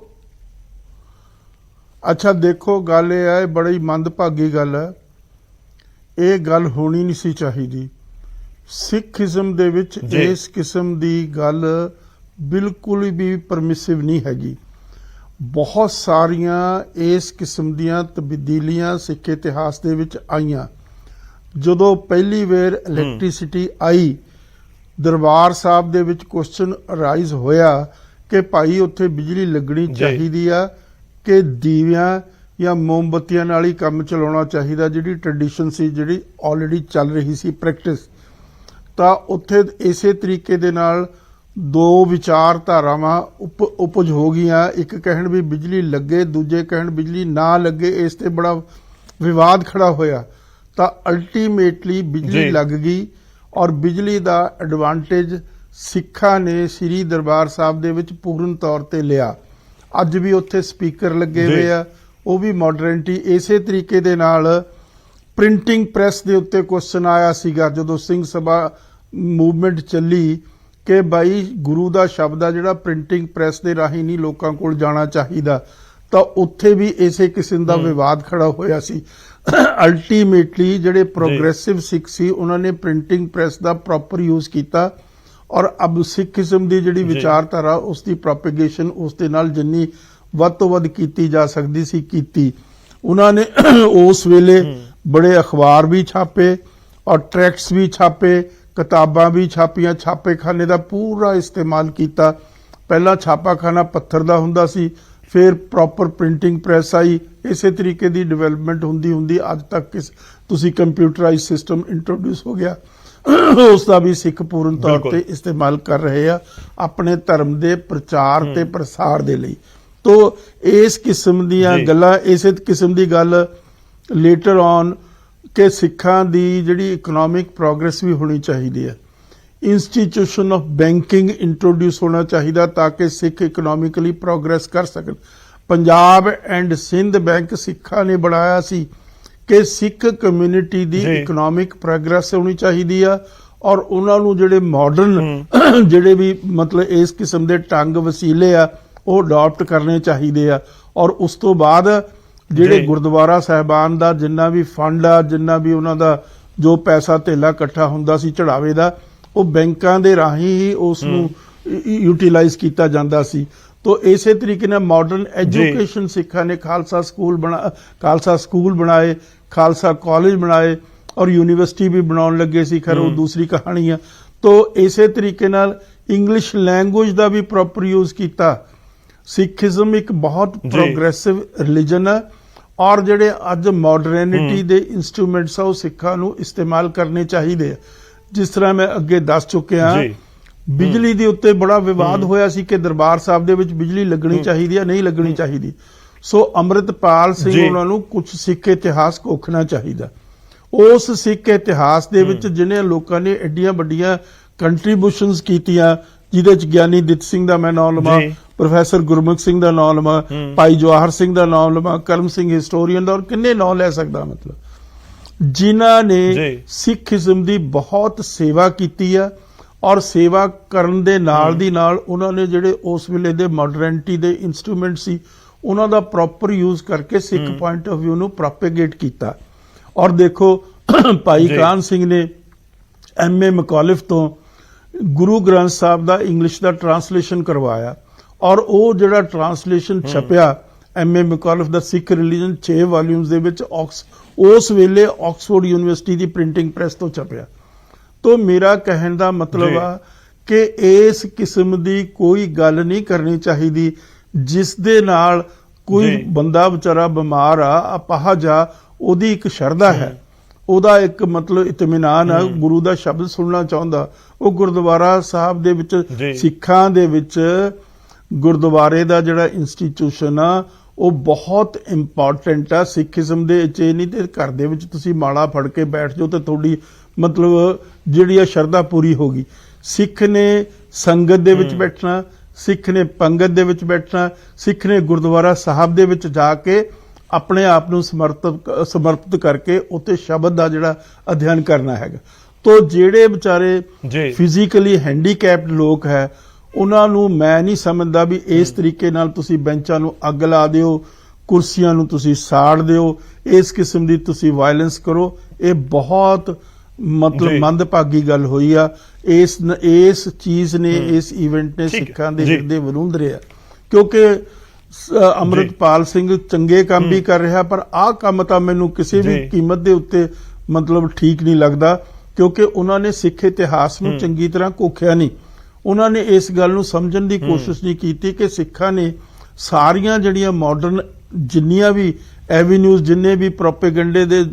F: ਅੱਛਾ ਦੇਖੋ, ਗੱਲ ਇਹ ਹੈ, ਬੜੀ ਮੰਦਭਾਗੀ ਗੱਲ ਹੈ। ਇਹ ਗੱਲ ਹੋਣੀ ਨਹੀਂ ਸੀ ਚਾਹੀਦੀ। ਸਿੱਖੀਜ਼ਮ ਦੇ ਵਿੱਚ ਇਸ ਕਿਸਮ ਦੀ ਗੱਲ ਬਿਲਕੁਲ ਵੀ ਪਰਮਿਸਿਵ ਨਹੀਂ ਹੈਗੀ। ਬਹੁਤ ਸਾਰੀਆਂ ਇਸ ਕਿਸਮ ਦੀਆਂ ਤਬਦੀਲੀਆਂ ਸਿੱਖ ਇਤਿਹਾਸ ਦੇ ਵਿੱਚ ਆਈਆਂ। ਜਦੋਂ ਪਹਿਲੀ ਵਾਰ ਇਲੈਕਟ੍ਰਿਸਿਟੀ ਆਈ, ਦਰਬਾਰ ਸਾਹਿਬ ਦੇ ਵਿੱਚ ਕੁਐਸਚਨ ਅਰਾਈਜ਼ ਹੋਇਆ ਕਿ ਭਾਈ ਉੱਥੇ ਬਿਜਲੀ ਲੱਗਣੀ ਚਾਹੀਦੀ ਆ ਕਿ ਦੀਵਿਆਂ ਜਾਂ ਮੋਮਬੱਤੀਆਂ ਨਾਲ ਹੀ ਕੰਮ ਚਲਾਉਣਾ ਚਾਹੀਦਾ, ਜਿਹੜੀ ਟ੍ਰੈਡੀਸ਼ਨ ਸੀ, ਜਿਹੜੀ ਆਲਰੇਡੀ ਚੱਲ ਰਹੀ ਸੀ ਪ੍ਰੈਕਟਿਸ। ਤਾਂ ਉੱਥੇ ਇਸੇ ਤਰੀਕੇ ਦੇ ਨਾਲ ਦੋ ਵਿਚਾਰਧਾਰਾਵਾਂ ਉਪਜ ਹੋ ਗਈਆਂ। ਇੱਕ ਕਹਿਣ ਵੀ ਬਿਜਲੀ ਲੱਗੇ, ਦੂਜੇ ਕਹਿਣ ਬਿਜਲੀ ਨਾ ਲੱਗੇ। ਇਸ ਤੇ ਬੜਾ ਵਿਵਾਦ ਖੜਾ ਹੋਇਆ। ਤਾਂ ਅਲਟੀਮੇਟਲੀ ਬਿਜਲੀ ਲੱਗ ਗਈ ਔਰ ਬਿਜਲੀ ਦਾ ਐਡਵਾਂਟੇਜ ਸਿੱਖਾਂ ਨੇ ਸ੍ਰੀ ਦਰਬਾਰ ਸਾਹਿਬ ਦੇ ਵਿੱਚ ਪੂਰਨ ਤੌਰ ਤੇ ਲਿਆ। ਅੱਜ ਵੀ ਉੱਥੇ ਸਪੀਕਰ ਲੱਗੇ ਹੋਏ ਆ, ਉਹ ਵੀ ਮਾਡਰਨਿਟੀ। ਇਸੇ ਤਰੀਕੇ ਦੇ ਨਾਲ ਪ੍ਰਿੰਟਿੰਗ ਪ੍ਰੈਸ ਦੇ ਉੱਤੇ ਕੁਐਸਚਨ ਆਇਆ ਸੀਗਾ ਜਦੋਂ ਸਿੰਘ ਸਭਾ ਮੂਵਮੈਂਟ ਚੱਲੀ ਕਿ ਬਾਈ ਗੁਰੂ ਦਾ ਸ਼ਬਦ ਆ ਜਿਹੜਾ ਪ੍ਰਿੰਟਿੰਗ ਪ੍ਰੈਸ ਦੇ ਰਾਹੀਂ ਨਹੀਂ ਲੋਕਾਂ ਕੋਲ ਜਾਣਾ ਚਾਹੀਦਾ, ਤਾਂ ਉੱਥੇ ਵੀ ਇਸੇ ਕਿਸਮ ਦਾ ਵਿਵਾਦ ਖੜਾ ਹੋਇਆ ਸੀ। ਅਲਟੀਮੇਟਲੀ ਜਿਹੜੇ ਪ੍ਰੋਗਰੈਸਿਵ ਸਿੱਖ ਸੀ ਉਹਨਾਂ ਨੇ ਪ੍ਰਿੰਟਿੰਗ ਪ੍ਰੈਸ ਦਾ ਪ੍ਰੋਪਰ ਯੂਜ਼ ਕੀਤਾ, ਔਰ ਅਬ ਸਿੱਖੀਜ਼ਮ ਦੀ ਜਿਹੜੀ ਵਿਚਾਰਧਾਰਾ ਉਸ ਦੀ ਪ੍ਰੋਪੇਗੇਸ਼ਨ ਉਸ ਦੇ ਨਾਲ ਜਿੰਨੀ ਵੱਧ ਤੋਂ ਵੱਧ ਕੀਤੀ ਜਾ ਸਕਦੀ ਸੀ ਕੀਤੀ। ਉਹਨਾਂ ਨੇ ਉਸ ਵੇਲੇ ਬੜੇ ਅਖਬਾਰ ਵੀ ਛਾਪੇ ਔਰ ਟਰੈਕਟਸ ਵੀ ਛਾਪੇ, ਕਿਤਾਬਾਂ ਵੀ ਛਾਪੀਆਂ, ਛਾਪੇਖਾਨੇ ਦਾ ਪੂਰਾ ਇਸਤੇਮਾਲ ਕੀਤਾ। ਪਹਿਲਾਂ ਛਾਪਾਖਾਨਾ ਪੱਥਰ ਦਾ ਹੁੰਦਾ ਸੀ, ਫਿਰ ਪ੍ਰੋਪਰ ਪ੍ਰਿੰਟਿੰਗ ਪ੍ਰੈਸ ਆਈ। ਇਸੇ ਤਰੀਕੇ ਦੀ ਡਿਵੈਲਪਮੈਂਟ ਹੁੰਦੀ ਅੱਜ ਤੱਕ ਤੁਸੀਂ ਕੰਪਿਊਟਰਾਈਜ਼ ਸਿਸਟਮ ਇੰਟਰੋਡਿਊਸ ਹੋ ਗਿਆ, ਉਸ ਦਾ ਵੀ ਸਿੱਖ ਪੂਰਨ ਤੌਰ ਤੇ ਇਸਤੇਮਾਲ ਕਰ ਰਹੇ ਆ ਆਪਣੇ ਧਰਮ ਦੇ ਪ੍ਰਚਾਰ ਤੇ ਪ੍ਰਸਾਰ ਦੇ ਲਈ। ਤੋ ਇਸ ਕਿਸਮ ਦੀਆਂ ਗੱਲਾਂ, ਇਸੇ ਕਿਸਮ ਦੀ ਗੱਲ ਲੇਟਰ ਔਨ ਕਿ ਸਿੱਖਾਂ ਦੀ ਜਿਹੜੀ ਇਕਨੋਮਿਕ ਪ੍ਰੋਗਰੈਸ ਵੀ ਹੋਣੀ ਚਾਹੀਦੀ ਹੈ। ਇੰਸਟੀਟਿਊਸ਼ਨ ਆਫ ਬੈਂਕਿੰਗ ਇੰਟਰੋਡਿਊਸ ਹੋਣਾ ਚਾਹੀਦਾ ਤਾਂ ਕਿ ਸਿੱਖ ਇਕਨੋਮਿਕਲੀ ਪ੍ਰੋਗਰੈਸ ਕਰ ਸਕਣ। ਪੰਜਾਬ ਐਂਡ ਸਿੰਧ ਬੈਂਕ ਸਿੱਖਾਂ ਨੇ ਬਣਾਇਆ ਸੀ ਕਿ ਸਿੱਖ ਕਮਿਊਨਿਟੀ ਦੀ ਇਕਨੋਮਿਕ ਪ੍ਰੋਗਰੈਸ ਹੋਣੀ ਚਾਹੀਦੀ ਆ, ਔਰ ਉਹਨਾਂ ਨੂੰ ਜਿਹੜੇ ਮਾਡਰਨ ਜਿਹੜੇ ਵੀ ਮਤਲਬ ਇਸ ਕਿਸਮ ਦੇ ਢੰਗ ਵਸੀਲੇ ਆ ਉਹ ਅਡਾਪਟ ਕਰਨੇ ਚਾਹੀਦੇ ਆ। ਔਰ ਉਸ ਤੋਂ ਬਾਅਦ ਜਿਹੜੇ ਗੁਰਦੁਆਰਾ ਸਾਹਿਬਾਨ ਦਾ ਜਿੰਨਾ ਵੀ ਫੰਡ ਆ, ਜਿੰਨਾ ਵੀ ਉਹਨਾਂ ਦਾ ਜੋ ਪੈਸਾ ਧੇਲਾ ਇਕੱਠਾ ਹੁੰਦਾ ਸੀ ਚੜਾਵੇ ਦਾ, ਉਹ ਬੈਂਕਾਂ ਦੇ ਰਾਹੀਂ ਹੀ ਉਸ ਨੂੰ ਯੂਟਿਲਾਈਜ਼ ਕੀਤਾ ਜਾਂਦਾ ਸੀ। ਤੋ ਇਸੇ ਤਰੀਕੇ ਨਾਲ ਮਾਡਰਨ ਐਜੂਕੇਸ਼ਨ ਸਿੱਖਾਂ ਨੇ ਖਾਲਸਾ ਸਕੂਲ ਬਣਾਏ, ਖਾਲਸਾ ਕਾਲਜ ਬਣਾਏ, ਔਰ ਯੂਨੀਵਰਸਿਟੀ ਵੀ ਬਣਾਉਣ ਲੱਗੇ ਸੀ। ਖੈਰ ਉਹ ਦੂਸਰੀ ਕਹਾਣੀ ਆ। ਤੋ ਇਸੇ ਤਰੀਕੇ ਨਾਲ ਇੰਗਲਿਸ਼ ਲੈਂਗੁਏਜ ਦਾ ਵੀ ਪ੍ਰੋਪਰ ਯੂਜ਼ ਕੀਤਾ। ਸਿੱਖੀਜ਼ਮ ਇੱਕ ਬਹੁਤ ਪ੍ਰੋਗਰੈਸਿਵ ਰਿਲੀਜਨ ਹੈ, ਔਰ ਜਿਹੜੇ ਅੱਜ ਮਾਡਰਨਿਟੀ ਦੇ ਇੰਸਟਰੂਮੈਂਟਸ ਆ ਉਹ ਸਿੱਖਾਂ ਨੂੰ ਇਸਤੇਮਾਲ ਕਰਨੇ ਚਾਹੀਦੇ ਆ। ਜਿਸ ਤਰ੍ਹਾਂ ਮੈਂ ਅੱਗੇ ਦੱਸ ਚੁੱਕਿਆ, ਬਿਜਲੀ ਦੇ ਉੱਤੇ ਬੜਾ ਵਿਵਾਦ ਹੋਇਆ ਸੀ ਕਿ ਦਰਬਾਰ ਸਾਹਿਬ ਦੇ ਵਿੱਚ ਬਿਜਲੀ ਲੱਗਣੀ ਚਾਹੀਦੀ ਹੈ ਨਹੀਂ ਲੱਗਣੀ ਚਾਹੀਦੀ। ਸੋ ਅੰਮ੍ਰਿਤਪਾਲ ਸਿੰਘ ਉਹਨਾਂ ਨੂੰ ਕੁਝ ਸਿੱਖ ਇਤਿਹਾਸ ਘੋਖਣਾ ਚਾਹੀਦਾ। ਉਸ ਸਿੱਖ ਇਤਿਹਾਸ ਦੇ ਵਿੱਚ ਜਿਨ੍ਹਾਂ ਲੋਕਾਂ ਨੇ ਐਡੀਆਂ ਵੱਡੀਆਂ ਕੰਟਰੀਬਿਊਸ਼ਨਸ ਕੀਤੀਆਂ, ਜਿਹਦੇ ਚ ਗਿਆਨੀ ਦਿੱਤ ਸਿੰਘ ਦਾ ਮੈਂ ਨਾਮ ਲਵਾਂ, ਪ੍ਰੋਫੈਸਰ ਗੁਰਮੁਖ ਸਿੰਘ ਦਾ ਨਾਮ ਲਵਾਂ, ਭਾਈ ਜਵਾਹਰ ਸਿੰਘ ਦਾ ਨਾਮ ਲਵਾਂ, ਕਰਮ ਸਿੰਘ ਹਿਸਟੋਰੀਅਨ ਦਾ, ਔਰ ਕਿੰਨੇ ਨਾਮ ਲੈ ਸਕਦਾ, ਮਤਲਬ ਜਿਨ੍ਹਾਂ ਨੇ ਸਿੱਖੀਜ਼ਮ ਦੀ ਬਹੁਤ ਸੇਵਾ ਕੀਤੀ ਆ। ਔਰ ਸੇਵਾ ਕਰਨ ਦੇ ਨਾਲ ਦੀ ਨਾਲ ਉਹਨਾਂ ਨੇ ਜਿਹੜੇ ਉਸ ਵੇਲੇ ਦੇ ਮਾਡਰਨਿਟੀ ਦੇ ਇੰਸਟਰੂਮੈਂਟ ਸੀ ਉਹਨਾਂ ਦਾ ਪ੍ਰੋਪਰ ਯੂਜ਼ ਕਰਕੇ ਸਿੱਖ ਪੁਆਇੰਟ ਆਫ ਵਿਊ ਨੂੰ ਪ੍ਰੋਪੇਗੇਟ ਕੀਤਾ। ਔਰ ਦੇਖੋ ਭਾਈ ਕਾਹਨ ਸਿੰਘ ਨੇ MA ਮਕੌਲਿਫ ਤੋਂ ਗੁਰੂ ਗ੍ਰੰਥ ਸਾਹਿਬ ਦਾ ਇੰਗਲਿਸ਼ ਦਾ ਟਰਾਂਸਲੇਸ਼ਨ ਕਰਵਾਇਆ, ਔਰ ਉਹ ਜਿਹੜਾ ਟਰਾਂਸਲੇਸ਼ਨ ਛਪਿਆ MA ਮਕੌਲਿਫ ਦਾ ਸਿੱਖ ਰਿਲੀਜਨ 6 ਵਾਲੀਅਮਸ ਦੇ ਵਿੱਚ ਉਸ ਵੇਲੇ ਆਕਸਫੋਰਡ ਯੂਨੀਵਰਸਿਟੀ ਦੀ ਪ੍ਰਿੰਟਿੰਗ ਪ੍ਰੈਸ ਤੋਂ ਛਪਿਆ। ਤੋ ਮੇਰਾ ਕਹਿਣ ਦਾ ਮਤਲਬ ਆ ਕਿ ਇਸ ਕਿਸਮ ਦੀ ਕੋਈ ਗੱਲ ਨਹੀਂ ਕਰਨੀ ਚਾਹੀਦੀ ਜਿਸ ਦੇ ਨਾਲ ਕੋਈ ਬੰਦਾ ਵਿਚਾਰਾ ਬਿਮਾਰ ਆ, ਅਪਾਹਜ ਆ, ਉਹਦੀ ਇੱਕ ਸ਼ਰਧਾ ਹੈ, ਉਹਦਾ ਇੱਕ ਮਤਲਬ ਇਤਮੀਨਾਨ ਆ, ਗੁਰੂ ਦਾ ਸ਼ਬਦ ਸੁਣਨਾ ਚਾਹੁੰਦਾ, ਉਹ ਗੁਰਦੁਆਰਾ ਸਾਹਿਬ ਦੇ ਵਿੱਚ ਸਿੱਖਾਂ ਦੇ ਵਿੱਚ ਗੁਰਦੁਆਰੇ ਦਾ ਜਿਹੜਾ ਇੰਸਟੀਟਿਊਸ਼ਨ ਆ ਉਹ ਬਹੁਤ ਇੰਪੋਰਟੈਂਟ ਆ। ਸਿੱਖੀਜ਼ਮ ਦੇ ਵਿੱਚ ਇਹ ਨਹੀਂ ਤੇ ਘਰ ਦੇ ਵਿੱਚ ਤੁਸੀਂ ਮਾਲਾ ਫੜ ਕੇ ਬੈਠ ਜਾਓ ਤੇ ਤੁਹਾਡੀ ਮਤਲਬ ਜਿਹੜੀ ਆ ਸ਼ਰਧਾ ਪੂਰੀ ਹੋ ਗਈ। ਸਿੱਖ ਨੇ ਸੰਗਤ ਦੇ ਵਿੱਚ ਬੈਠਣਾ, ਸਿੱਖ ਨੇ ਪੰਗਤ ਦੇ ਵਿੱਚ ਬੈਠਣਾ, ਸਿੱਖ ਨੇ ਗੁਰਦੁਆਰਾ ਸਾਹਿਬ ਦੇ ਵਿੱਚ ਜਾ ਕੇ ਆਪਣੇ ਆਪ ਨੂੰ ਸਮਰਪਿਤ ਕਰਕੇ ਉੱਥੇ ਸ਼ਬਦ ਦਾ ਜਿਹੜਾ ਅਧਿਐਨ ਕਰਨਾ ਹੈਗਾ। ਤੋ ਜਿਹੜੇ ਵਿਚਾਰੇ ਫਿਜ਼ੀਕਲੀ ਹੈਂਡੀਕੈਪਡ ਲੋਕ ਹੈ ਉਹਨਾਂ ਨੂੰ ਮੈਂ ਨਹੀਂ ਸਮਝਦਾ ਵੀ ਇਸ ਤਰੀਕੇ ਨਾਲ ਤੁਸੀਂ ਬੈਂਚਾਂ ਨੂੰ ਅੱਗ ਲਾ ਦਿਓ, ਕੁਰਸੀਆਂ ਨੂੰ ਤੁਸੀਂ ਸਾੜ ਦਿਓ, ਇਸ ਕਿਸਮ ਦੀ ਤੁਸੀਂ ਵਾਇਲੈਂਸ ਕਰੋ। ਇਹ ਬਹੁਤ ਮਤਲਬ ਮੰਦਭਾਗੀ ਗੱਲ ਹੋਈ ਆ। ਇਸ ਚੀਜ਼ ਨੇ, ਇਸ ਇਵੈਂਟ ਨੇ ਸਿੱਖਾਂ ਦੇ ਹਿਰਦੇ ਵਿਰੁੱਧ ਰਿਹਾ, ਕਿਉਂਕਿ ਅੰਮ੍ਰਿਤਪਾਲ ਸਿੰਘ ਚੰਗੇ ਕੰਮ ਵੀ ਕਰ ਰਿਹਾ, ਪਰ ਆਹ ਕੰਮ ਤਾਂ ਮੈਨੂੰ ਕਿਸੇ ਵੀ ਕੀਮਤ ਦੇ ਉੱਤੇ ਮਤਲਬ ਠੀਕ ਨਹੀਂ ਲੱਗਦਾ, ਕਿਉਂਕਿ ਉਹਨਾਂ ਨੇ ਸਿੱਖ ਇਤਿਹਾਸ ਨੂੰ ਚੰਗੀ ਤਰ੍ਹਾਂ ਘੋਖਿਆ ਨਹੀਂ। ਉਹਨਾਂ ਨੇ ਇਸ ਗੱਲ ਨੂੰ ਸਮਝਣ ਦੀ ਕੋਸ਼ਿਸ਼ ਨਹੀਂ ਕੀਤੀ ਕਿ ਸਿੱਖਾਂ ਨੇ ਸਾਰੀਆਂ ਜਿਹੜੀਆਂ ਮਾਡਰਨ ਜਿੰਨੀਆਂ ਵੀ ਐਵੀਨਿਊਜ਼, ਜਿੰਨੇ ਵੀ ਪ੍ਰੋਪੇਗੈਂਡੇ ਦੇ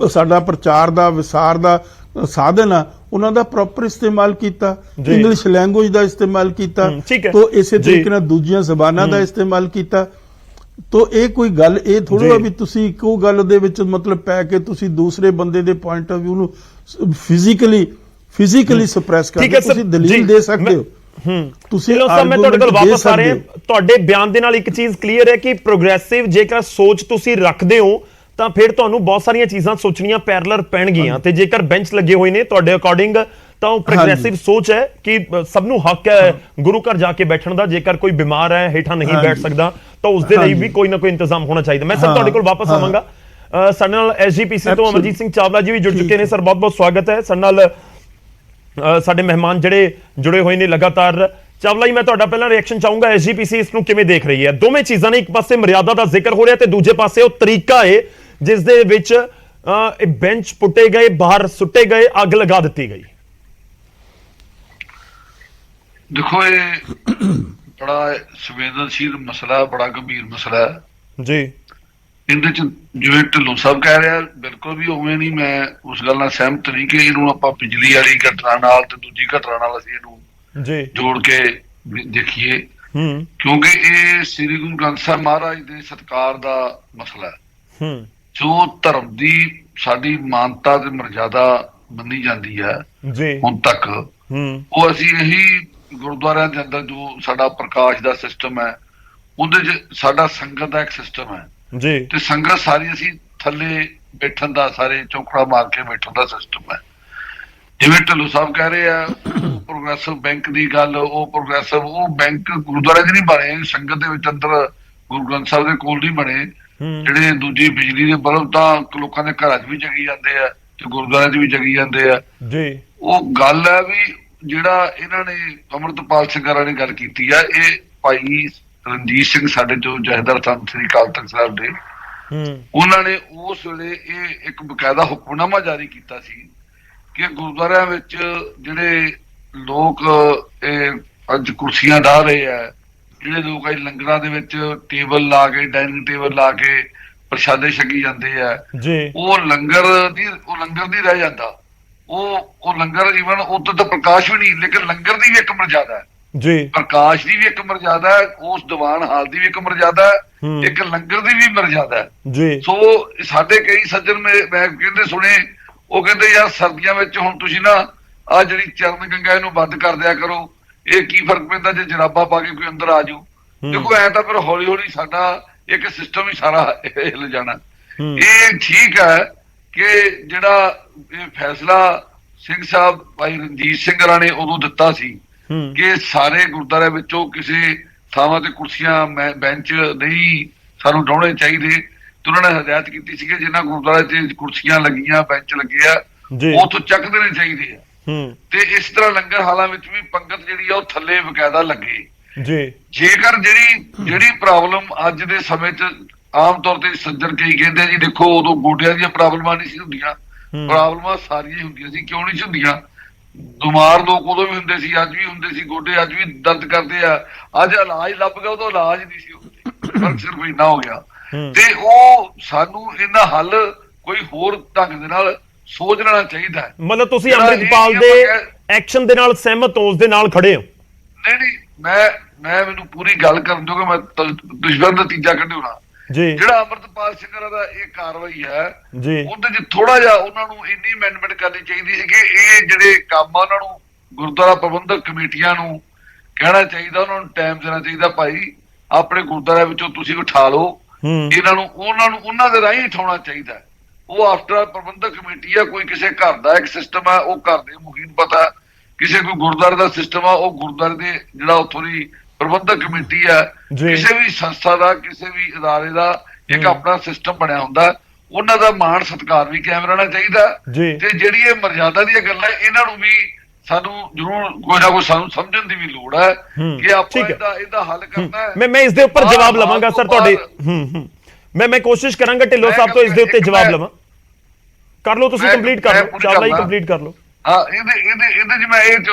F: ਸਾਡਾ ਪ੍ਰਚਾਰ ਦਾ ਵਿਸਾਰ ਦਾ ਸਾਧਨ ਆ, ਉਹਨਾਂ ਦਾ ਪ੍ਰੋਪਰ ਇਸਤੇਮਾਲ ਕੀਤਾ। ਇੰਗਲਿਸ਼ ਲੈਂਗੁਏਜ ਦਾ ਇਸਤੇਮਾਲ ਕੀਤਾ, ਤੋ ਇਸੇ ਤਰੀਕੇ ਨਾਲ ਦੂਜੀਆਂ ਜ਼ਬਾਨਾਂ ਦਾ ਇਸਤੇਮਾਲ ਕੀਤਾ। ਤੋ ਇਹ ਕੋਈ ਗੱਲ ਇਹ ਥੋੜਾ ਵੀ ਤੁਸੀਂ ਇੱਕੋ ਗੱਲ ਦੇ ਵਿੱਚ ਮਤਲਬ ਪੈ ਕੇ ਤੁਸੀਂ ਦੂਸਰੇ ਬੰਦੇ ਦੇ ਪੁਆਇੰਟ ਆਫ ਵਿਊ ਨੂੰ ਫਿਜ਼ੀਕਲੀ ਸਪਰੈਸ ਕਰਕੇ ਤੁਸੀਂ ਦਲੀਲ ਦੇ ਸਕਦੇ ਹੋ। ਤੁਸੀਂ
A: ਮੈਂ ਤੁਹਾਡੇ ਕੋਲ ਵਾਪਸ ਆ ਰਿਹਾ। ਤੁਹਾਡੇ ਬਿਆਨ ਦੇ ਨਾਲ ਇੱਕ ਚੀਜ਼ ਕਲੀਅਰ ਹੈ ਕਿ ਪ੍ਰੋਗਰੈਸਿਵ ਜੇਕਰ ਸੋਚ ਤੁਸੀਂ ਰੱਖਦੇ ਹੋ ਤਾਂ ਫਿਰ ਤੁਹਾਨੂੰ ਬਹੁਤ ਸਾਰੀਆਂ ਚੀਜ਼ਾਂ ਸੋਚਣੀਆਂ ਪੈਰਲਰ ਪੈਣਗੀਆਂ, ਤੇ ਜੇਕਰ ਬੈਂਚ ਲੱਗੇ ਹੋਏ ਨੇ ਤੁਹਾਡੇ ਅਕੋਰਡਿੰਗ ਤਾਂ ਉਹ ਪ੍ਰੋਗਰੈਸਿਵ ਸੋਚ ਹੈ ਕਿ ਸਭ ਨੂੰ ਹੱਕ ਹੈ ਗੁਰੂ ਘਰ ਜਾ ਕੇ ਬੈਠਣ ਦਾ। ਜੇਕਰ ਕੋਈ ਬਿਮਾਰ ਹੈ, ਹੇਠਾਂ ਨਹੀਂ ਬੈਠ ਸਕਦਾ, ਤਾਂ ਉਸ ਦੇ ਲਈ ਵੀ ਕੋਈ ਨਾ ਕੋਈ ਇੰਤਜ਼ਾਮ ਹੋਣਾ ਚਾਹੀਦਾ। ਮੈਂ ਸਰ ਤੁਹਾਡੇ ਕੋਲ ਵਾਪਸ ਆਵਾਂਗਾ। ਸਾਡੇ ਨਾਲ ਐਸਜੀਪੀਸੀ ਤੋਂ ਅਮਰਜੀਤ ਸਿੰਘ ਚਾਵਲਾ ਜੀ ਵੀ ਜੁੜ ਚੁੱਕੇ ਨੇ। ਸਰ ਬਹੁਤ ਬਹੁਤ ਸਵਾਗਤ ਹੈ। ਸਾਡੇ ਨਾਲ ਸਾਡੇ ਮਹਿਮਾਨ ਜਿਹੜੇ ਜੁੜੇ ਹੋਏ ਨੇ ਲਗਾਤਾਰ। ਚਾਵਲਾ ਜੀ, ਮੈਂ ਤੁਹਾਡਾ ਪਹਿਲਾਂ ਰਿਐਕਸ਼ਨ ਚਾਹੂੰਗਾ, ਐਸਜੀਪੀਸੀ ਇਸ ਨੂੰ ਕਿਵੇਂ ਦੇਖ ਰਹੀ ਹੈ? ਦੋਵੇਂ ਚੀਜ਼ਾਂ ਨੇ, ਇੱਕ ਪਾਸੇ ਮਰਿਆਦਾ ਦਾ ਜ਼ਿਕਰ ਹੋ ਰਿਹਾ ਤੇ ਦੂਜੇ ਪਾਸੇ ਉਹ ਤਰੀਕਾ ਹੈ ਜਿਸ ਦੇ ਵਿੱਚ ਇਹ ਬੈਂਚ ਪੁੱਟੇ ਗਏ, ਬਾਹਰ ਸੁੱਟੇ ਗਏ, ਅੱਗ ਲਗਾ ਦਿੱਤੀ ਗਈ।
G: ਦੇਖੋ, ਇਹ ਬੜਾ ਸੰਵੇਦਨਸ਼ੀਲ ਮਸਲਾ, ਬੜਾ ਗੰਭੀਰ ਮਸਲਾ ਹੈ
A: ਜੀ।
G: ਇਹਦੇ ਚ ਜਿਵੇਂ ਢਿੱਲੋਂ ਸਾਹਿਬ ਕਹਿ ਰਿਹਾ, ਬਿਲਕੁਲ ਵੀ ਉਵੇਂ ਨਹੀਂ, ਮੈਂ ਉਸ ਗੱਲ ਨਾਲ ਸਹਿਮਤ ਨਹੀਂ ਕਿ ਇਹਨੂੰ ਆਪਾਂ ਬਿਜਲੀ ਵਾਲੀ ਘਟਨਾ ਨਾਲ ਤੇ ਦੂਜੀ ਘਟਨਾ ਨਾਲ ਅਸੀਂ ਇਹਨੂੰ
A: ਜੀ
G: ਜੋੜ ਕੇ ਦੇਖੀਏ, ਕਿਉਂਕਿ ਇਹ ਸ੍ਰੀ ਗੁਰੂ ਗ੍ਰੰਥ ਸਾਹਿਬ ਮਹਾਰਾਜ ਦੇ ਸਤਿਕਾਰ ਦਾ ਮਸਲਾ ਹੈ। ਜੋ ਧਰਮ ਦੀ ਸਾਡੀ ਮਾਨਤਾ ਤੇ ਮਰਜ਼ਾਦਾ ਮੰਨੀ ਜਾਂਦੀ ਹੈ ਹੁਣ ਤੱਕ, ਉਹ ਅਸੀਂ ਇਹੀ ਗੁਰਦੁਆਰਿਆਂ ਦੇ ਅੰਦਰ ਜੋ ਸਾਡਾ ਪ੍ਰਕਾਸ਼ ਦਾ ਸਿਸਟਮ ਹੈ, ਉਹਦੇ ਚ ਸਾਡਾ ਸੰਗਤ ਦਾ ਇੱਕ ਸਿਸਟਮ ਹੈ
A: ਜੀ,
G: ਤੇ ਸੰਗਤ ਸਾਰੀ ਅਸੀਂ ਥੱਲੇ ਬੈਠਣ ਦਾ, ਸਾਰੇ ਚੌਂਕੜਾ ਮਾਰ ਕੇ ਬੈਠਣ ਦਾ ਸਿਸਟਮ ਹੈ। ਜਿਵੇਂ ਢਿੱਲੋਂ ਸਾਹਿਬ ਕਹਿ ਰਹੇ ਆ ਪ੍ਰੋਗਰੈਸਿਵ ਬੈਂਕ ਦੀ ਗੱਲ, ਉਹ ਪ੍ਰੋਗਰੈਸਿਵ ਉਹ ਬੈਂਕ ਗੁਰਦੁਆਰੇ 'ਚ ਨਹੀਂ ਬਣੇ, ਸੰਗਤ ਦੇ ਵਿੱਚ ਅੰਦਰ ਗੁਰੂ ਗ੍ਰੰਥ ਸਾਹਿਬ ਦੇ ਕੋਲ ਨਹੀਂ ਬਣੇ। ਜਿਹੜੇ ਦੂਜੀ ਬਿਜਲੀ ਦੇ ਬਲਬ ਤਾਂ ਲੋਕਾਂ ਦੇ ਘਰਾਂ 'ਚ ਵੀ ਜਗੀ ਜਾਂਦੇ ਆ ਤੇ ਗੁਰਦੁਆਰਿਆਂ 'ਚ ਵੀ ਜਗੀ ਜਾਂਦੇ ਆ ਜੀ। ਉਹ ਗੱਲ ਹੈ ਵੀ ਜਿਹੜਾ ਇਹਨਾਂ ਨੇ ਅੰਮ੍ਰਿਤਪਾਲ ਸਿੰਘ ਹੋਰਾਂ ਨੇ ਗੱਲ ਕੀਤੀ ਆ, ਇਹ ਭਾਈ ਰਣਜੀਤ ਸਿੰਘ ਸਾਡੇ ਜੋ ਜਥੇਦਾਰ ਸਨ ਸ੍ਰੀ ਅਕਾਲ ਤਖਤ ਸਾਹਿਬ ਦੇ, ਉਹਨਾਂ ਨੇ ਉਸ ਵੇਲੇ ਇਹ ਇੱਕ ਬਕਾਇਦਾ ਹੁਕਮਨਾਮਾ ਜਾਰੀ ਕੀਤਾ ਸੀ ਕਿ ਗੁਰਦੁਆਰਿਆਂ ਵਿੱਚ ਜਿਹੜੇ ਲੋਕ ਇਹ ਅੱਜ ਕੁਰਸੀਆਂ ਡਾਹ ਰਹੇ ਆ, ਜਿਹੜੇ ਲੋਕ ਅੱਜ ਲੰਗਰਾਂ ਦੇ ਵਿੱਚ ਟੇਬਲ ਲਾ ਕੇ, ਡਾਈਨਿੰਗ ਟੇਬਲ ਲਾ ਕੇ ਪ੍ਰਸ਼ਾਦੇ ਛਕੀ ਜਾਂਦੇ ਆ, ਉਹ ਲੰਗਰ ਦੀ ਰਹਿ ਜਾਂਦਾ। ਉਹ ਲੰਗਰ ਈਵਨ ਉੱਧਰ ਤਾਂ ਪ੍ਰਕਾਸ਼ ਵੀ ਨਹੀਂ, ਲੇਕਿਨ ਲੰਗਰ ਦੀ ਵੀ ਇੱਕ ਮਰਜ਼ਾਦਾ ਹੈ ਜੀ, ਪ੍ਰਕਾਸ਼ ਦੀ ਵੀ ਇੱਕ ਮਰਜ਼ਾਦਾ ਹੈ, ਉਸ ਦੀਵਾਨ ਹਾਲ ਦੀ ਵੀ ਇੱਕ ਮਰਜ਼ਾਦਾ ਹੈ, ਇੱਕ ਲੰਗਰ ਦੀ ਵੀ ਮਰਜ਼ਾਦਾ ਹੈ ਜੀ। ਸੋ ਸਾਡੇ ਕਈ ਸੱਜਣ ਮੈਂ ਕਹਿੰਦੇ ਸੁਣੇ, ਉਹ ਕਹਿੰਦੇ ਯਾਰ ਸਰਦੀਆਂ ਵਿੱਚ ਹੁਣ ਤੁਸੀਂ ਨਾ ਆਹ ਜਿਹੜੀ ਚਰਨ ਗੰਗਾ ਇਹਨੂੰ ਬੰਦ ਕਰ ਦਿਆ ਕਰੋ, ਇਹ ਕੀ ਫਰਕ ਪੈਂਦਾ ਜੇ ਜਰਾਬਾ ਪਾ ਕੇ ਕੋਈ ਅੰਦਰ ਆ ਜਾਊ। ਦੇਖੋ, ਐ ਤਾਂ ਫਿਰ ਹੌਲੀ ਹੌਲੀ ਸਾਡਾ ਇੱਕ ਸਿਸਟਮ ਹੀ ਸਾਰਾ ਹਿੱਲ ਜਾਣਾ। ਇਹ ਠੀਕ ਹੈ ਕਿ ਜਿਹੜਾ ਇਹ ਫੈਸਲਾ ਸਿੰਘ ਸਾਹਿਬ ਭਾਈ ਰਣਜੀਤ ਸਿੰਘ ਹੋਰਾਂ ਨੇ ਉਦੋਂ ਦਿੱਤਾ ਸੀ ਕਿ ਸਾਰੇ ਗੁਰਦੁਆਰਿਆਂ ਵਿੱਚੋਂ ਕਿਸੇ ਥਾਵਾਂ ਤੇ ਕੁਰਸੀਆਂ ਬੈਂਚ ਨਹੀਂ ਸਾਨੂੰ ਡਾਉਣੇ ਚਾਹੀਦੇ, ਤੇ ਉਹਨਾਂ ਨੇ ਹਦਾਇਤ ਕੀਤੀ ਸੀ ਕਿ ਜਿਨ੍ਹਾਂ ਗੁਰਦੁਆਰੇ 'ਚ ਕੁਰਸੀਆਂ ਲੱਗੀਆਂ, ਬੈਂਚ ਲੱਗੇ ਆ, ਉਹ ਤੋਂ ਚੱਕ ਦੇਣੇ ਚਾਹੀਦੇ ਆ। ਤੇ ਇਸ ਤਰ੍ਹਾਂ ਲੰਗਰ ਹਾਲਾਂ ਵਿੱਚ ਵੀ ਪੰਗਤ ਜਿਹੜੀ ਆ ਉਹ ਥੱਲੇ ਬਕਾਇਦਾ ਲੱਗੇ ਜੀ। ਜੇਕਰ ਜਿਹੜੀ ਪ੍ਰੋਬਲਮ ਅੱਜ ਦੇ ਸਮੇਂ 'ਚ ਆਮ ਤੌਰ ਤੇ ਸੱਜਣ ਕਈ ਕਹਿੰਦੇ ਜੀ ਦੇਖੋ ਉਦੋਂ ਗੋਡਿਆਂ ਦੀਆਂ ਪ੍ਰੋਬਲਮਾਂ ਨਹੀਂ ਸੀ ਹੁੰਦੀਆਂ, ਪ੍ਰੋਬਲਮਾਂ ਸਾਰੀਆਂ ਹੀ ਹੁੰਦੀਆਂ ਸੀ। ਕਿਉਂ ਨਹੀਂ ਸੀ ਹੁੰਦੀਆਂ? ਬਿਮਾਰ ਲੋਕ ਉਦੋਂ ਵੀ ਹੁੰਦੇ ਸੀ, ਅੱਜ ਵੀ ਹੁੰਦੇ ਸੀ, ਗੋਡੇ ਅੱਜ ਵੀ ਦਰਦ ਕਰਦੇ ਆ। ਅੱਜ ਇਲਾਜ ਲੱਭ ਗਿਆ, ਉਦੋਂ ਇਲਾਜ ਨਹੀਂ ਸੀ ਹੁੰਦੇ, ਫਰਕ ਸਿਰਫ ਇੰਨਾ ਹੋ ਗਿਆ। ਤੇ ਉਹ ਸਾਨੂੰ ਇਹਦਾ ਹੱਲ ਕੋਈ ਹੋਰ ਢੰਗ ਦੇ ਨਾਲ ਸੋਚ ਲੈਣਾ ਚਾਹੀਦਾ ਹੈ।
A: ਮਤਲਬ ਤੁਸੀਂ ਅੰਮ੍ਰਿਤਪਾਲ ਦੇ ਐਕਸ਼ਨ ਦੇ ਨਾਲ ਸਹਿਮਤ ਹੋ, ਉਸ ਦੇ ਨਾਲ ਖੜੇ ਹੋ?
G: ਨਹੀਂ, ਮੈਂ ਮੈਨੂੰ ਪੂਰੀ ਗੱਲ ਕਰਨ ਦਿਓ ਕਿ ਮੈਂ ਦੁਸ਼ਮਣ ਦਾ ਨਤੀਜਾ ਕੱਢਿਓ ਨਾ। ਜਿਹੜਾ ਅੰਮ੍ਰਿਤਪਾਲ ਸਿੰਘ ਦਾ ਇਹ ਕਾਰਵਾਈ ਹੈ, ਉਹਦੇ 'ਚ ਥੋੜਾ ਜਿਹਾ ਉਹਨਾਂ ਨੂੰ ਇੰਨੀ ਅਮੈਂਡਮੈਂਟ ਕਰਨੀ ਚਾਹੀਦੀ ਸੀ ਕਿ ਇਹ ਜਿਹੜੇ ਕੰਮ ਆ ਉਹਨਾਂ ਨੂੰ ਗੁਰਦੁਆਰਾ ਪ੍ਰਬੰਧਕ ਕਮੇਟੀਆਂ ਨੂੰ ਕਹਿਣਾ ਚਾਹੀਦਾ, ਉਹਨਾਂ ਨੂੰ ਟਾਈਮ ਦੇਣਾ ਚਾਹੀਦਾ, ਭਾਈ ਆਪਣੇ ਗੁਰਦੁਆਰਿਆਂ ਵਿੱਚੋਂ ਤੁਸੀਂ ਉਠਾ ਲਓ ਇਹਨਾਂ ਨੂੰ, ਉਹਨਾਂ ਦੇ ਰਾਹੀਂ ਉਠਾਉਣਾ ਚਾਹੀਦਾ। ਉਹ ਆਫਟਰ ਪ੍ਰਬੰਧਕ ਕਮੇਟੀ ਆ, ਕੋਈ ਕਿਸੇ ਘਰ ਦਾ ਇੱਕ ਸਿਸਟਮ ਆ, ਉਹ ਘਰ ਦੇ ਮੁਖੀ ਨੂੰ ਪਤਾ, ਕਿਸੇ ਕੋਈ ਗੁਰਦੁਆਰੇ ਦਾ ਸਿਸਟਮ ਆ, ਉਹ ਗੁਰਦੁਆਰੇ ਦੇ ਜਿਹੜਾ ਉੱਥੋਂ ਦੀ ਪ੍ਰਬੰਧਕ ਕਮੇਟੀ ਆ, ਕਿਸੇ ਵੀ ਸੰਸਥਾ ਦਾ, ਕਿਸੇ ਵੀ ਅਦਾਰੇ ਦਾ ਇੱਕ ਆਪਣਾ ਸਿਸਟਮ ਬਣਿਆ ਹੁੰਦਾ, ਉਹਨਾਂ ਦਾ ਮਾਣ ਸਤਿਕਾਰ ਵੀ ਕਾਇਮ ਰਹਿਣਾ ਚਾਹੀਦਾ। ਤੇ ਜਿਹੜੀ ਇਹ ਮਰਜ਼ਾਦਾ ਦੀਆਂ ਗੱਲਾਂ, ਇਹਨਾਂ ਨੂੰ ਵੀ ਸਾਨੂੰ ਜ਼ਰੂਰ ਕੋਈ ਨਾ ਕੋਈ ਸਾਨੂੰ ਸਮਝਣ ਦੀ ਵੀ ਲੋੜ ਹੈ ਕਿ ਆਪਾਂ ਇਹਦਾ ਹੱਲ ਕਰਨਾ ਹੈ।
A: ਮੈਂ ਇਸ ਦੇ ਉੱਪਰ ਜਵਾਬ ਲਵਾਂਗਾ ਸਰ ਤੁਹਾਡੇ, ਮੈਂ ਕੋਸ਼ਿਸ਼ ਕਰਾਂਗਾ ਢਿੱਲੋਂ ਸਾਹਿਬ ਤੋਂ ਇਸ ਦੇ ਉੱਤੇ ਜਵਾਬ ਲਵਾਂ। ਕਰ ਲਓ ਤੁਸੀਂ, ਕੰਪਲੀਟ ਕਰ ਲਓ, ਚਾਵਲਾ ਜੀ ਕੰਪਲੀਟ ਕਰ ਲਓ।
G: ਹਾਂ, ਇਹਦੇ ਚ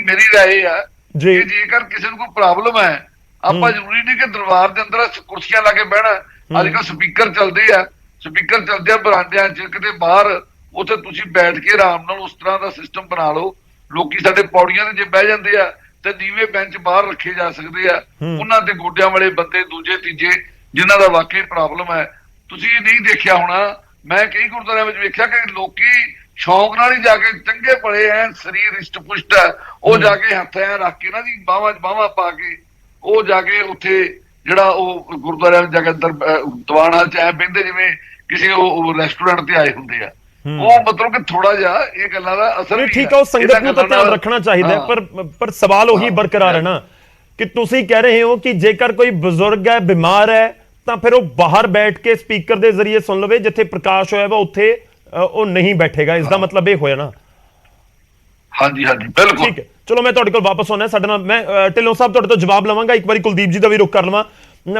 G: ਮੇਰੀ ਰਾਏ ਆ ਜੀ, ਜੇਕਰ ਕਿਸੇ ਨੂੰ ਕੋਈ ਪ੍ਰੋਬਲਮ ਹੈ, ਆਪਾਂ ਜ਼ਰੂਰੀ ਨਹੀਂ ਕਿ ਦਰਬਾਰ ਦੇ ਅੰਦਰ ਕੁਰਸੀਆਂ ਲਾ ਕੇ ਬਹਿਣਾ। ਅੱਜ ਕੱਲ੍ਹ ਸਪੀਕਰ ਚੱਲਦੇ ਆ, ਬਰਾਂਡਿਆਂ 'ਚ, ਕਿਤੇ ਬਾਹਰ, ਉੱਥੇ ਤੁਸੀਂ ਬੈਠ ਕੇ ਆਰਾਮ ਨਾਲ ਉਸ ਤਰ੍ਹਾਂ ਦਾ ਸਿਸਟਮ ਬਣਾ ਲਓ। ਲੋਕੀ ਸਾਡੇ ਪੌੜੀਆਂ ਤੇ ਜੇ ਬਹਿ ਜਾਂਦੇ ਆ ਤੇ ਨੀਵੇਂ ਬੈਂਚ ਬਾਹਰ ਰੱਖੇ ਜਾ ਸਕਦੇ ਆ। ਉਹਨਾਂ ਦੇ ਗੋਡਿਆਂ ਵਾਲੇ ਬੰਦੇ, ਦੂਜੇ ਤੀਜੇ, ਜਿਨ੍ਹਾਂ ਦਾ ਵਾਕਈ ਪ੍ਰੋਬਲਮ ਹੈ, ਤੁਸੀਂ ਨਹੀਂ ਦੇਖਿਆ ਹੋਣਾ, ਮੈਂ ਕਈ ਗੁਰਦੁਆਰਿਆਂ ਵਿੱਚ ਵੇਖਿਆ ਕਿ ਲੋਕੀ ਸ਼ੌਂਕ ਨਾਲ ਹੀ ਜਾ ਕੇ ਚੰਗੇ ਭਲੇ ਐ, ਸਰੀਰ ਰਿਸ਼ਟ ਪੁਸ਼ਟ ਹੈ, ਉਹ ਜਾ ਕੇ ਹੱਥ ਐ ਰੱਖ ਕੇ ਨਾ ਜੀ, ਬਾਹਾਂ ਪਾ ਕੇ ਉਹ ਜਾ ਕੇ ਉੱਥੇ ਜਿਹੜਾ ਉਹ ਗੁਰਦੁਆਰਿਆਂ ਵਿੱਚ ਜਾ ਕੇ ਅੰਦਰ ਦੀਵਾਨ ਹਾਲ 'ਚ ਐ ਬਹਿੰਦੇ ਜਿਵੇਂ ਕਿਸੇ ਉਹ ਰੈਸਟੋਰੈਂਟ ਤੇ ਆਏ ਹੁੰਦੇ ਆ। ਉਹ ਮਤਲਬ ਕਿ ਥੋੜਾ ਜਿਹਾ ਇਹ ਗੱਲਾਂ ਦਾ ਅਸਰ
A: ਨਹੀਂ
G: ਵੀ
A: ਠੀਕ ਹੈ, ਉਹ ਸੰਗਤ
G: ਇਹਨਾਂ
A: ਨੂੰ ਤਾਂ
G: ਗੱਲਾਂ
A: ਧਿਆਨ
G: ਦਾ-
A: ਰੱਖਣਾ ਚਾਹੀਦਾ ਹੈ,
G: ਹਾਂ।
A: ਪਰ ਸਵਾਲ ਉਹੀ ਬਰਕਰਾਰ ਹੈ ਨਾ ਕਿ ਤੁਸੀਂ ਕਹਿ ਰਹੇ ਹੋ ਕਿ ਜੇਕਰ ਕੋਈ ਬਜ਼ੁਰਗ ਹੈ, ਬਿਮਾਰ ਹੈ, ਤਾਂ ਫਿਰ ਉਹ ਬਾਹਰ ਬੈਠ ਕੇ ਸਪੀਕਰ ਦੇ ਜ਼ਰੀਏ ਸੁਣ ਲਵੇ, ਜਿੱਥੇ ਪ੍ਰਕਾਸ਼ ਹੋਇਆ ਵਾ ਉੱਥੇ ਉਹ ਨਹੀਂ ਬੈਠੇਗਾ। ਇਸ ਦਾ ਮਤਲਬ ਇਹ ਹੋਇਆ ਨਾ।
G: ਹਾਂਜੀ ਹਾਂਜੀ ਬਿਲਕੁਲ
A: ਠੀਕ ਹੈ, ਚਲੋ ਮੈਂ ਤੁਹਾਡੇ ਕੋਲ ਵਾਪਸ ਆਉਣਾ। ਸਾਡੇ ਨਾਲ ਮੈਂ ਢਿੱਲੋਂ ਸਾਹਿਬ ਤੁਹਾਡੇ ਤੋਂ ਜਵਾਬ ਲਵਾਂਗਾ। ਇੱਕ ਵਾਰੀ ਕੁਲਦੀਪ ਜੀ ਦਾ ਵੀ ਰੁਖ ਕਰ ਲਵਾਂ।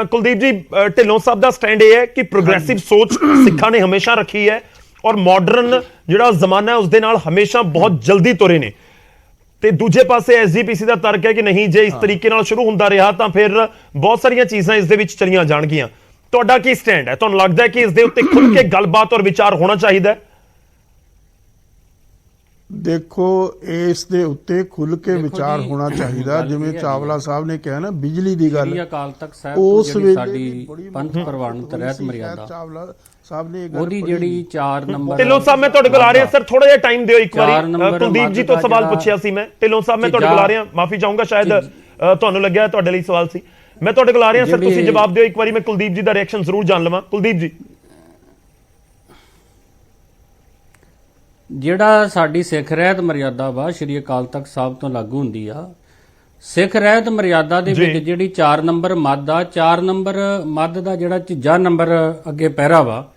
A: ਕੁਲਦੀਪ ਜੀ, ਢਿੱਲੋਂ ਸਾਹਿਬ ਦਾ ਸਟੈਂਡ ਇਹ ਹੈ ਕਿ ਪ੍ਰੋਗਰੈਸਿਵ ਸੋਚ ਸਿੱਖਾਂ ਨੇ ਹਮੇਸ਼ਾ ਰੱਖੀ ਹੈ ਔਰ ਮਾਡਰਨ ਜਿਹੜਾ ਜ਼ਮਾਨਾ ਹੈ ਉਸ ਦੇ ਨਾਲ ਹਮੇਸ਼ਾ ਬਹੁਤ ਜਲਦੀ ਤੁਰੇ ਨੇ, ਤੇ ਦੂਜੇ ਪਾਸੇ ਐਸਜੀਪੀਸੀ ਦਾ ਤਰਕ ਹੈ ਕਿ ਨਹੀਂ, ਜੇ ਇਸ ਤਰੀਕੇ ਨਾਲ ਸ਼ੁਰੂ ਹੁੰਦਾ ਰਿਹਾ ਤਾਂ ਫਿਰ ਬਹੁਤ ਸਾਰੀਆਂ ਚੀਜ਼ਾਂ ਇਸ ਦੇ ਵਿੱਚ ਚਲੀਆਂ ਜਾਣਗੀਆਂ। ਤੁਹਾਡਾ ਕੀ ਸਟੈਂਡ ਹੈ? ਤੁਹਾਨੂੰ ਲੱਗਦਾ ਹੈ ਕਿ ਇਸ ਦੇ ਉੱਤੇ ਖੁੱਲ੍ਹ ਕੇ ਗੱਲਬਾਤ ਔਰ ਵਿਚਾਰ ਹੋਣਾ ਚਾਹੀਦਾ ਹੈ?
F: ਦੇਖੋ, ਇਸ ਦੇ ਉੱਤੇ ਖੁੱਲ ਕੇ ਵਿਚਾਰ ਹੋਣਾ ਚਾਹੀਦਾ। ਜਿਵੇਂ ਚਾਵਲਾ ਸਾਹਿਬ ਨੇ ਕਿਹਾ ਨਾ, ਬਿਜਲੀ ਦੀ ਗੱਲ,
H: ਸ੍ਰੀ ਅਕਾਲ ਤਖਤ ਸਾਹਿਬ
F: ਉਸ
H: ਜਿਹੜੀ
F: ਵੇਲੇ
H: ਸਾਡੀ ਪੰਥ ਪ੍ਰਵਾਨਿਤ ਰਹਿਤ ਮਰਿਆਦਾ,
F: ਚਾਵਲਾ ਸਾਹਿਬ ਨੇ ਇਹ ਗੱਲ
H: ਉਹਦੀ ਜਿਹੜੀ 4 ਨੰਬਰ
A: ਢਿੱਲੋਂ ਸਾਹਿਬ ਮੈਂ ਤੁਹਾਡੇ ਕੋਲ ਆ ਰਿਹਾ ਸਰ, ਥੋੜਾ ਜਿਹਾ ਟਾਈਮ ਦਿਓ ਇੱਕ ਵਾਰੀ।
H: 4 ਨੰਬਰ
A: ਕੁਲਦੀਪ ਜੀ ਤੋਂ
H: ਮੱਧ ਦਾ
A: ਸਵਾਲ
H: ਜਿਹੜਾ
A: ਪੁੱਛਿਆ ਸੀ ਮੈਂ। ਢਿੱਲੋਂ ਸਾਹਿਬ ਮੈਂ ਤੁਹਾਡੇ ਕੋਲ ਆ ਰਿਹਾ, ਮਾਫੀ ਚਾਹੂੰਗਾ, ਸ਼ਾਇਦ ਤੁਹਾਨੂੰ ਲੱਗਿਆ ਤੁਹਾਡੇ ਲਈ ਸਵਾਲ ਸੀ। ਮੈਂ ਤੁਹਾਡੇ ਕੋਲ ਆ ਰਿਹਾ ਸਰ, ਤੁਸੀਂ ਜਵਾਬ ਦਿਓ ਇੱਕ ਵਾਰੀ। ਮੈਂ ਕੁਲਦੀਪ ਜੀ ਦਾ ਰਿਐਕਸ਼ਨ ਜ਼ਰੂਰ ਜਾਣ ਲਵਾਂ। ਕੁਲਦੀਪ ਜੀ,
H: ਜਿਹੜਾ ਸਾਡੀ ਸਿੱਖ ਰਹਿਤ ਮਰਿਆਦਾ ਵਾ ਸ੍ਰੀ ਅਕਾਲ ਤਖਤ ਸਾਹਿਬ ਤੋਂ ਲਾਗੂ ਹੁੰਦੀ ਆ। ਸਿੱਖ ਰਹਿਤ ਮਰਿਆਦਾ ਦੇ ਵਿੱਚ ਜਿਹੜੀ 4 ਨੰਬਰ ਮੱਧ ਆ, 4 ਨੰਬਰ ਮੱਧ ਦਾ ਜਿਹੜਾ ਤੀਜਾ ਨੰਬਰ ਅੱਗੇ ਪਹਿਰਾ ਵਾ,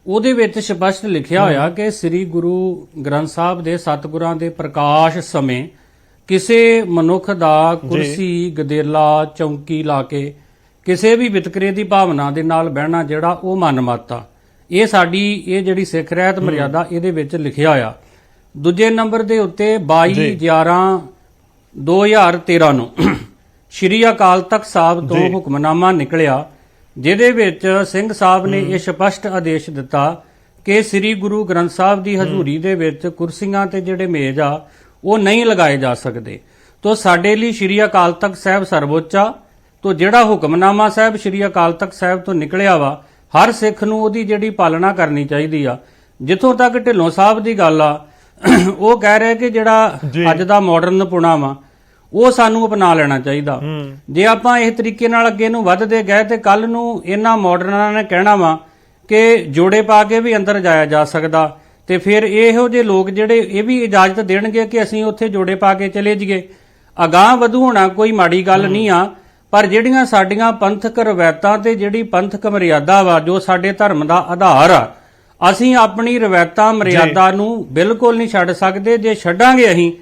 H: ਉਹਦੇ ਵਿੱਚ ਸਪਸ਼ਟ ਲਿਖਿਆ ਹੋਇਆ ਕਿ ਸ੍ਰੀ ਗੁਰੂ ਗ੍ਰੰਥ ਸਾਹਿਬ ਦੇ ਸਤਿਗੁਰਾਂ ਦੇ ਪ੍ਰਕਾਸ਼ ਸਮੇਂ ਕਿਸੇ ਮਨੁੱਖ ਦਾ ਕੁਰਸੀ, ਗਦੇਲਾ, ਚੌਂਕੀ ਲਾ ਕੇ ਕਿਸੇ ਵੀ ਵਿਤਕਰੇ ਦੀ ਭਾਵਨਾ ਦੇ ਨਾਲ ਬਹਿਣਾ ਜਿਹੜਾ ਉਹ ਮਨਮੱਤ ਆ। ਇਹ ਸਾਡੀ ਇਹ ਜਿਹੜੀ ਸਿੱਖ ਰਹਿਤ ਮਰਿਆਦਾ ਇਹਦੇ ਵਿੱਚ ਲਿਖਿਆ ਹੋਇਆ। ਦੂਜੇ ਨੰਬਰ ਦੇ ਉੱਤੇ 22/11/2013 ਨੂੰ ਸ਼੍ਰੀ ਅਕਾਲ ਤਖਤ ਸਾਹਿਬ ਤੋਂ ਹੁਕਮਨਾਮਾ ਨਿਕਲਿਆ, ਜਿਹਦੇ ਵਿੱਚ ਸਿੰਘ ਸਾਹਿਬ ਨੇ ਇਹ ਸਪਸ਼ਟ ਆਦੇਸ਼ ਦਿੱਤਾ ਕਿ ਸ੍ਰੀ ਗੁਰੂ ਗ੍ਰੰਥ ਸਾਹਿਬ ਦੀ ਹਜ਼ੂਰੀ ਦੇ ਵਿੱਚ ਕੁਰਸੀਆਂ ਤੇ ਜਿਹੜੇ ਮੇਜ਼ ਆ ਉਹ ਨਹੀਂ ਲਗਾਏ ਜਾ ਸਕਦੇ। ਤੋਂ ਸਾਡੇ ਲਈ ਸ਼੍ਰੀ ਅਕਾਲ ਤਖਤ ਸਾਹਿਬ ਸਰਵਉੱਚ ਆ। ਤੋਂ ਜਿਹੜਾ ਹੁਕਮਨਾਮਾ ਸਾਹਿਬ ਸ਼੍ਰੀ ਅਕਾਲ ਤਖਤ ਸਾਹਿਬ ਤੋਂ ਨਿਕਲਿਆ ਵਾ, ਹਰ ਸਿੱਖ ਨੂੰ ਉਹਦੀ ਜਿਹੜੀ ਪਾਲਣਾ ਕਰਨੀ ਚਾਹੀਦੀ ਆ। ਜਿੱਥੋਂ ਤੱਕ ਢਿੱਲੋਂ ਸਾਹਿਬ ਦੀ ਗੱਲ ਆ, ਉਹ ਕਹਿ ਰਿਹਾ ਕਿ ਜਿਹੜਾ ਅੱਜ ਦਾ ਮਾਡਰਨ ਪੁਣਾ ਵਾ ਉਹ ਸਾਨੂੰ ਅਪਣਾ ਲੈਣਾ ਚਾਹੀਦਾ। ਜੇ ਆਪਾਂ ਇਸ ਤਰੀਕੇ ਨਾਲ ਅੱਗੇ ਨੂੰ ਵੱਧਦੇ ਗਏ ਤੇ ਕੱਲ ਨੂੰ ਇਹਨਾਂ ਮਾਡਰਨਾਂ ਨੇ ਕਹਿਣਾ ਵਾ ਕਿ ਜੋੜੇ ਪਾ ਕੇ ਵੀ ਅੰਦਰ ਜਾਇਆ ਜਾ ਸਕਦਾ, ਤੇ ਫਿਰ ਇਹੋ ਜਿਹੇ ਲੋਕ ਜਿਹੜੇ ਇਹ ਵੀ ਇਜਾਜ਼ਤ ਦੇਣਗੇ ਕਿ ਅਸੀਂ ਉੱਥੇ ਜੋੜੇ ਪਾ ਕੇ ਚਲੇ ਜਾਈਏ। ਅਗਾਂਹ ਵਧੂ ਹੋਣਾ ਕੋਈ ਮਾੜੀ ਗੱਲ ਨਹੀਂ ਆ, ਪਰ ਜਿਹੜੀਆਂ ਸਾਡੀਆਂ ਪੰਥਕ ਰਵਾਇਤਾਂ ਤੇ ਜਿਹੜੀ ਪੰਥਕ ਮਰਿਆਦਾ ਵਾ, ਜੋ ਸਾਡੇ ਧਰਮ ਦਾ ਆਧਾਰ ਆ, ਅਸੀਂ ਆਪਣੀ ਰਵਾਇਤਾਂ ਮਰਿਆਦਾ ਨੂੰ ਬਿਲਕੁਲ ਨਹੀਂ ਛੱਡ ਸਕਦੇ। ਜੇ ਛੱਡਾਂਗੇ ਅਸੀਂ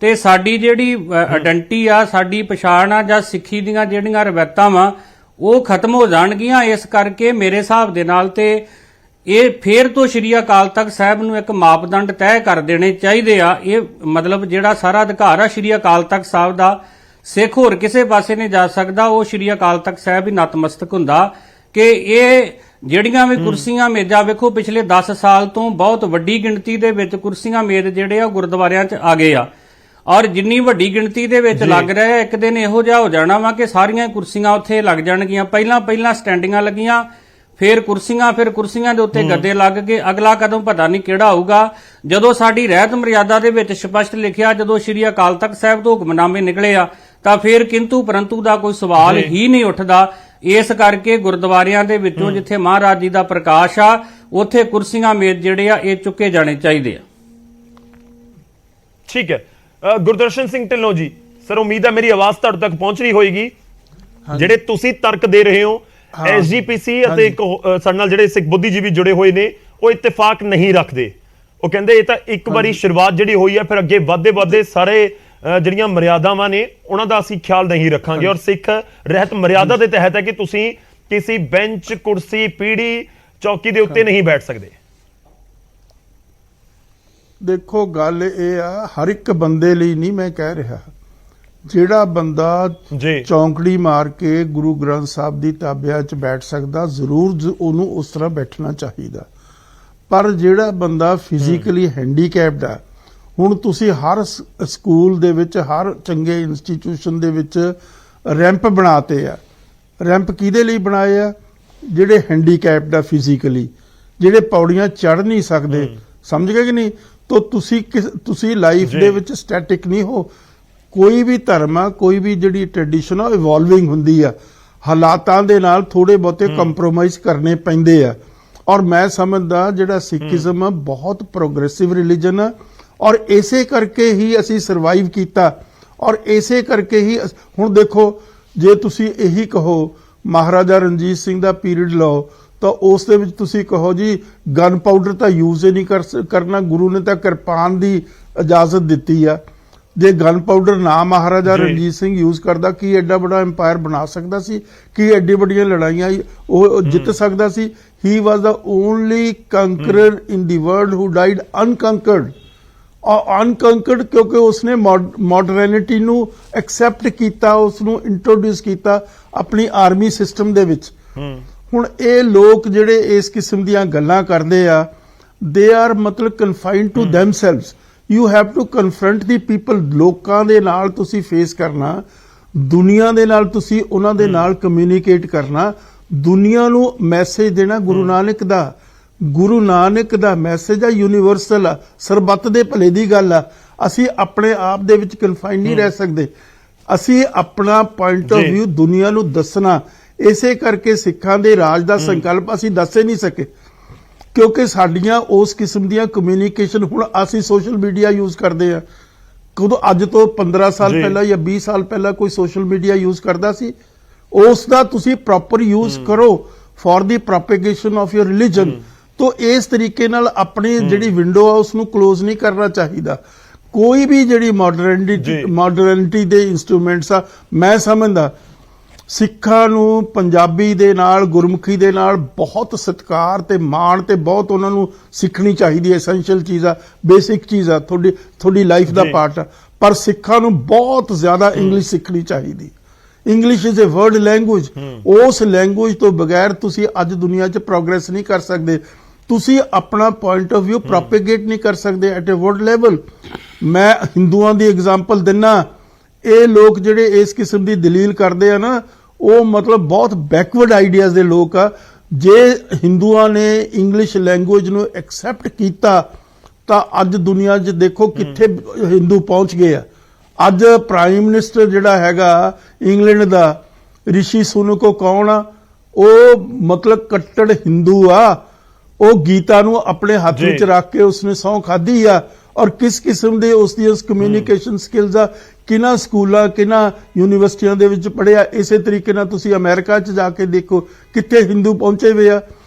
H: ਤੇ ਸਾਡੀ ਜਿਹੜੀ ਆਇਡੈਂਟੀ ਆ, ਸਾਡੀ ਪਛਾਣ ਆ ਜਾਂ ਸਿੱਖੀ ਦੀਆਂ ਜਿਹੜੀਆਂ ਰਵਾਇਤਾਂ ਵਾ ਉਹ ਖਤਮ ਹੋ ਜਾਣਗੀਆਂ। ਇਸ ਕਰਕੇ ਮੇਰੇ ਹਿਸਾਬ ਦੇ ਨਾਲ ਤੇ ਇਹ ਫੇਰ ਤੋਂ ਸ਼੍ਰੀ ਅਕਾਲ ਤਖਤ ਸਾਹਿਬ ਨੂੰ ਇੱਕ ਮਾਪਦੰਡ ਤੈਅ ਕਰ ਦੇਣੇ ਚਾਹੀਦੇ ਆ। ਇਹ ਮਤਲਬ ਜਿਹੜਾ ਸਾਰਾ ਅਧਿਕਾਰ ਆ ਸ਼੍ਰੀ ਅਕਾਲ ਤਖਤ ਸਾਹਿਬ ਦਾ, ਸਿੱਖ ਹੋਰ ਕਿਸੇ ਪਾਸੇ ਨਹੀਂ ਜਾ ਸਕਦਾ, ਉਹ ਸ਼੍ਰੀ ਅਕਾਲ ਤਖਤ ਸਾਹਿਬ ਹੀ ਨਤਮਸਤਕ ਹੁੰਦਾ। ਕਿ ਇਹ ਜਿਹੜੀਆਂ ਵੀ ਕੁਰਸੀਆਂ ਮੇਜ਼ਾਂ, ਵੇਖੋ ਪਿਛਲੇ 10 ਸਾਲ ਤੋਂ ਬਹੁਤ ਵੱਡੀ ਗਿਣਤੀ ਦੇ ਵਿੱਚ ਕੁਰਸੀਆਂ ਮੇਜ਼ ਜਿਹੜੇ ਆ ਗੁਰਦੁਆਰਿਆਂ 'ਚ ਆ ਗਏ ਆ, ਔਰ ਜਿੰਨੀ ਵੱਡੀ ਗਿਣਤੀ ਦੇ ਵਿੱਚ ਲੱਗ ਰਿਹਾ, ਇੱਕ ਦਿਨ ਇਹੋ ਜਿਹਾ ਹੋ ਜਾਣਾ ਵਾ ਕਿ ਸਾਰੀਆਂ ਕੁਰਸੀਆਂ ਉੱਥੇ ਲੱਗ ਜਾਣਗੀਆਂ। ਪਹਿਲਾਂ ਸਟੈਂਡਿੰਗਾਂ ਲੱਗੀਆਂ, ਫਿਰ ਕੁਰਸੀਆਂ ਦੇ ਉੱਤੇ ਗੱਦੇ ਲੱਗ ਗਏ। ਅਗਲਾ ਕਦਮ ਪਤਾ ਨਹੀਂ ਕਿਹੜਾ ਆਊਗਾ। ਜਦੋਂ ਸਾਡੀ ਰਹਿਤ ਮਰਿਆਦਾ ਦੇ ਵਿੱਚ ਸਪਸ਼ਟ ਲਿਖਿਆ, ਜਦੋਂ ਸ਼੍ਰੀ ਅਕਾਲ ਤਖਤ ਸਾਹਿਬ ਤੋਂ ਹੁਕਮਨਾਮੇ ਨਿਕਲੇ ਆ, ਤਾਂ ਫਿਰ ਕਿੰਤੂ ਪਰੰਤੂ ਦਾ ਕੋਈ ਸਵਾਲ ਹੀ ਨਹੀਂ ਉੱਠਦਾ। ਇਸ ਕਰਕੇ ਗੁਰਦੁਆਰਿਆਂ ਦੇ ਵਿੱਚੋਂ ਜਿੱਥੇ ਮਹਾਰਾਜ ਜੀ ਦਾ ਪ੍ਰਕਾਸ਼ ਆ, ਉੱਥੇ ਕੁਰਸੀਆਂ ਮੇਜ਼ ਜਿਹੜੇ ਆ ਇਹ ਚੁੱਕੇ ਜਾਣੇ ਚਾਹੀਦੇ ਆ।
A: ਠੀਕ ਹੈ। ਗੁਰਦਰਸ਼ਨ ਸਿੰਘ ਢਿੱਲੋਂ ਜੀ, ਸਰ ਉਮੀਦ ਹੈ ਮੇਰੀ ਆਵਾਜ਼ ਤੁਹਾਡੇ ਤੱਕ ਪਹੁੰਚ ਰਹੀ ਹੋਏਗੀ। ਜਿਹੜੇ ਤੁਸੀਂ ਤਰਕ ਦੇ ਰਹੇ ਹੋ, ਐਸਜੀਪੀਸੀ ਅਤੇ ਸਾਡੇ ਨਾਲ ਜਿਹੜੇ ਸਿੱਖ ਬੁੱਧੀਜੀਵੀ ਜੁੜੇ ਹੋਏ ਨੇ, ਉਹ ਇਤਫਾਕ ਨਹੀਂ ਰੱਖਦੇ। ਉਹ ਕਹਿੰਦੇ ਇਹ ਤਾਂ ਇੱਕ ਵਾਰੀ ਸ਼ੁਰੂਆਤ ਜਿਹੜੀ ਹੋਈ ਹੈ, ਫਿਰ ਅੱਗੇ ਵੱਧਦੇ ਸਾਰੇ ਜਿਹੜੀਆਂ ਮਰਿਆਦਾਵਾਂ ਨੇ ਉਹਨਾਂ ਦਾ ਅਸੀਂ ਖਿਆਲ ਨਹੀਂ ਰੱਖਾਂਗੇ। ਔਰ ਸਿੱਖ ਰਹਿਤ ਮਰਿਆਦਾ ਦੇ ਤਹਿਤ ਹੈ ਕਿ ਤੁਸੀਂ ਕਿਸੇ ਬੈਂਚ, ਕੁਰਸੀ, ਪੀੜੀ, ਚੌਕੀ ਦੇ ਉੱਤੇ ਨਹੀਂ ਬੈਠ ਸਕਦੇ।
F: ਦੇਖੋ, ਗੱਲ ਇਹ ਆ, ਹਰ ਇੱਕ ਬੰਦੇ ਲਈ ਨਹੀਂ ਮੈਂ ਕਹਿ ਰਿਹਾ। ਜਿਹੜਾ ਬੰਦਾ ਚੌਂਕੜੀ ਮਾਰ ਕੇ ਗੁਰੂ ਗ੍ਰੰਥ ਸਾਹਿਬ ਦੀ ਤਾਬਿਆ 'ਚ ਬੈਠ ਸਕਦਾ, ਜ਼ਰੂਰ ਉਹਨੂੰ ਉਸ ਤਰ੍ਹਾਂ ਬੈਠਣਾ ਚਾਹੀਦਾ। ਪਰ ਜਿਹੜਾ ਬੰਦਾ ਫਿਜ਼ੀਕਲੀ ਹੈਂਡੀਕੈਪਡ ਆ, ਹੁਣ ਤੁਸੀਂ ਹਰ ਸਕੂਲ ਦੇ ਵਿੱਚ, ਹਰ ਚੰਗੇ ਇੰਸਟੀਚਿਊਸ਼ਨ ਦੇ ਵਿੱਚ ਰੈਂਪ ਬਣਾਤੇ ਆ। ਰੈਂਪ ਕਿਹਦੇ ਲਈ ਬਣਾਏ ਆ? ਜਿਹੜੇ ਹੈਂਡੀਕੈਪਡ ਆ ਫਿਜ਼ੀਕਲੀ, ਜਿਹੜੇ ਪੌੜੀਆਂ ਚੜ੍ਹ ਨਹੀਂ ਸਕਦੇ। ਸਮਝ ਗਏ ਕਿ ਨਹੀਂ? ਤਾਂ ਤੁਸੀਂ ਲਾਈਫ ਦੇ ਵਿੱਚ ਸਟੈਟਿਕ ਨਹੀਂ ਹੋ। ਕੋਈ ਵੀ ਧਰਮ ਆ, ਕੋਈ ਵੀ ਜਿਹੜੀ ਟ੍ਰੈਡੀਸ਼ਨ ਆ, ਇਵੋਲਵਿੰਗ ਹੁੰਦੀ ਆ। ਹਾਲਾਤਾਂ ਦੇ ਨਾਲ ਥੋੜੇ ਬਹੁਤੇ ਕੰਪਰੋਮਾਈਜ਼ ਕਰਨੇ ਪੈਂਦੇ ਆ। ਔਰ ਮੈਂ ਸਮਝਦਾ ਜਿਹੜਾ ਸਿੱਖੀਜ਼ਮ ਆ ਬਹੁਤ ਪ੍ਰੋਗਰੈਸਿਵ ਰਿਲੀਜਨ ਆ ਔਰ ਇਸੇ ਕਰਕੇ ਹੀ ਅਸੀਂ ਸਰਵਾਈਵ ਕੀਤਾ ਔਰ ਇਸੇ ਕਰਕੇ ਹੀ ਹੁਣ ਦੇਖੋ ਜੇ ਤੁਸੀਂ ਇਹੀ ਕਹੋ ਮਹਾਰਾਜਾ ਰਣਜੀਤ ਸਿੰਘ ਦਾ ਪੀਰੀਅਡ ਲਓ ਤਾਂ ਉਸ ਦੇ ਵਿੱਚ ਤੁਸੀਂ ਕਹੋ ਜੀ ਗਨ ਪਾਊਡਰ ਤਾਂ ਯੂਜ਼ ਹੀ ਨਹੀਂ ਕਰਨਾ, ਗੁਰੂ ਨੇ ਤਾਂ ਕਿਰਪਾਨ ਦੀ ਇਜਾਜ਼ਤ ਦਿੱਤੀ ਆ। ਜੇ ਗਨ ਪਾਊਡਰ ਨਾ ਮਹਾਰਾਜਾ ਰਣਜੀਤ ਸਿੰਘ ਯੂਜ਼ ਕਰਦਾ ਕੀ ਐਡਾ ਵੱਡਾ ਐਮਪਾਇਰ ਬਣਾ ਸਕਦਾ ਸੀ, ਕੀ ਐਡੀ ਵੱਡੀਆਂ ਲੜਾਈਆਂ ਉਹ ਜਿੱਤ ਸਕਦਾ ਸੀ। ਹੀ ਵਾਜ਼ ਦਾ ਓਨਲੀ ਕੰਕਰਰ ਇਨ ਦੀ ਵਰਲਡ ਹੂ ਡਾਈਡ ਅਨਕੰਕਰਡ ਅਨਕੰਕਰਡ ਕਿਉਂਕਿ ਉਸਨੇ ਮਾਡਰਨਿਟੀ ਨੂੰ ਐਕਸੈਪਟ ਕੀਤਾ, ਉਸ ਨੂੰ ਇੰਟਰੋਡਿਊਸ ਕੀਤਾ ਆਪਣੀ ਆਰਮੀ ਸਿਸਟਮ ਦੇ ਵਿੱਚ। ਹੁਣ ਇਹ ਲੋਕ ਜਿਹੜੇ ਇਸ ਕਿਸਮ ਦੀਆਂ ਗੱਲਾਂ ਕਰਦੇ ਆ ਦੇ ਆਰ ਮਤਲਬ confined to themselves. You have to confront the people. ਲੋਕਾਂ ਦੇ ਨਾਲ ਤੁਸੀਂ ਫੇਸ ਕਰਨਾ, ਦੁਨੀਆ ਦੇ ਨਾਲ ਤੁਸੀਂ ਉਹਨਾਂ ਦੇ ਨਾਲ ਕਮਿਊਨੀਕੇਟ ਕਰਨਾ, ਦੁਨੀਆ ਨੂੰ ਮੈਸੇਜ ਦੇਣਾ। ਗੁਰੂ ਨਾਨਕ ਦਾ ਮੈਸੇਜ ਆ ਯੂਨੀਵਰਸਲ ਆ, ਸਰਬੱਤ ਦੇ ਭਲੇ ਦੀ ਗੱਲ ਆ। ਅਸੀਂ ਆਪਣੇ ਆਪ ਦੇ ਵਿੱਚ ਕਨਫਾਈਨ ਨਹੀਂ ਰਹਿ ਸਕਦੇ, ਅਸੀਂ ਆਪਣਾ ਪੁਆਇੰਟ ਆਫ ਵਿਊ ਦੁਨੀਆ ਨੂੰ ਦੱਸਣਾ। ਇਸੇ ਕਰਕੇ ਸਿੱਖਾਂ ਦੇ ਰਾਜ ਦਾ ਸੰਕਲਪ ਅਸੀਂ ਦੱਸ ਹੀ ਨਹੀਂ ਸਕੇ ਕਿਉਂਕਿ ਸਾਡੀਆਂ ਉਸ ਕਿਸਮ ਦੀਆਂ ਕਮਿਊਨੀਕੇਸ਼ਨ ਹੁਣ ਅਸੀਂ ਸੋਸ਼ਲ ਮੀਡੀਆ ਯੂਜ਼ ਕਰਦੇ ਆ। ਕਦੋਂ ਅੱਜ ਤੋਂ 15 ਸਾਲ ਪਹਿਲਾਂ ਜਾਂ 20 ਸਾਲ ਪਹਿਲਾਂ ਕੋਈ ਸੋਸ਼ਲ ਮੀਡੀਆ ਯੂਜ਼ ਕਰਦਾ ਸੀ? ਉਸ ਦਾ ਤੁਸੀਂ ਪ੍ਰੋਪਰ ਯੂਜ਼ ਕਰੋ for the propagation of your religion. ਤੋ ਇਸ ਤਰੀਕੇ ਨਾਲ ਆਪਣੀ ਜਿਹੜੀ ਵਿੰਡੋ ਆ ਉਸ ਨੂੰ ਕਲੋਜ਼ ਨਹੀਂ ਕਰਨਾ ਚਾਹੀਦਾ। ਕੋਈ ਵੀ ਜਿਹੜੀ ਮਾਡਰਨਿਟੀ ਦੇ ਇਨਸਟਰੂਮੈਂਟਸ ਆ, ਮੈਂ ਸਮਝਦਾ ਸਿੱਖਾਂ ਨੂੰ ਪੰਜਾਬੀ ਦੇ ਨਾਲ ਗੁਰਮੁਖੀ ਦੇ ਨਾਲ ਬਹੁਤ ਸਤਿਕਾਰ ਤੇ ਮਾਣ ਤੇ ਬਹੁਤ ਉਹਨਾਂ ਨੂੰ ਸਿੱਖਣੀ ਚਾਹੀਦੀ ਹੈ। ਐਸੈਂਸ਼ੀਅਲ ਚੀਜ਼ ਆ, ਬੇਸਿਕ ਚੀਜ਼ ਆ, ਤੁਹਾਡੀ ਲਾਈਫ ਦਾ ਪਾਰਟ ਆ। ਪਰ ਸਿੱਖਾਂ ਨੂੰ ਬਹੁਤ ਜ਼ਿਆਦਾ ਇੰਗਲਿਸ਼ ਸਿੱਖਣੀ ਚਾਹੀਦੀ। English is a world language. ਉਸ ਲੈਂਗੁਏਜ ਤੋਂ ਬਗੈਰ ਤੁਸੀਂ ਅੱਜ ਦੁਨੀਆ 'ਚ ਪ੍ਰੋਗਰੈਸ ਨਹੀਂ ਕਰ ਸਕਦੇ। ਤੁਸੀਂ ਆਪਣਾ ਪੁਆਇੰਟ ਆਫ ਵਿਊ ਪ੍ਰੋਪੇਗੇਟ ਨਹੀਂ ਕਰ ਸਕਦੇ ਐਟ ਅ ਵਰਲਡ ਲੈਵਲ। ਮੈਂ ਹਿੰਦੂਆਂ ਦੀ ਐਗਜ਼ਾਮਪਲ ਦਿੰਨਾ। ਇਹ ਲੋਕ ਜਿਹੜੇ ਇਸ ਕਿਸਮ ਦੀ ਦਲੀਲ ਕਰਦੇ ਆ ਨਾ, ਉਹ ਮਤਲਬ ਬਹੁਤ ਬੈਕਵਰਡ ਆਈਡੀਆਜ਼ ਦੇ ਲੋਕ ਆ। ਜੇ ਹਿੰਦੂਆਂ ਨੇ ਇੰਗਲਿਸ਼ ਲੈਂਗੁਏਜ ਨੂੰ ਐਕਸੈਪਟ ਕੀਤਾ ਤਾਂ ਅੱਜ ਦੁਨੀਆ 'ਚ ਦੇਖੋ ਕਿੱਥੇ ਹਿੰਦੂ ਪਹੁੰਚ ਗਏ ਆ। ਅੱਜ ਪ੍ਰਾਈਮ ਮਿਨਿਸਟਰ ਜਿਹੜਾ ਹੈਗਾ ਇੰਗਲੈਂਡ ਦਾ, ਰਿਸ਼ੀ ਸੁਨਕ ਕੌਣ ਆ? ਉਹ ਮਤਲਬ ਕੱਟੜ ਹਿੰਦੂ ਆ। ਉਹ ਗੀਤਾ ਨੂੰ ਆਪਣੇ ਹੱਥ ਵਿੱਚ ਰੱਖ ਕੇ ਉਸਨੇ ਸਹੁੰ ਖਾਧੀ ਆ। ਔਰ ਕਿਸ ਕਿਸਮ ਦੇ ਉਸ ਦੀਆਂ ਕਮਿਊਨੀਕੇਸ਼ਨ ਸਕਿੱਲਸ ਆ, ਕਿਹਨਾਂ ਸਕੂਲਾਂ ਕਿਹਨਾਂ ਯੂਨੀਵਰਸਿਟੀਆਂ ਦੇ ਵਿੱਚ ਪੜ੍ਹਿਆ। ਇਸੇ ਤਰੀਕੇ ਨਾਲ ਤੁਸੀਂ ਅਮਰੀਕਾ 'ਚ ਜਾ ਕੇ ਦੇਖੋ ਕਿੱਥੇ ਹਿੰਦੂ ਪਹੁੰਚੇ ਹੋਏ ਆ।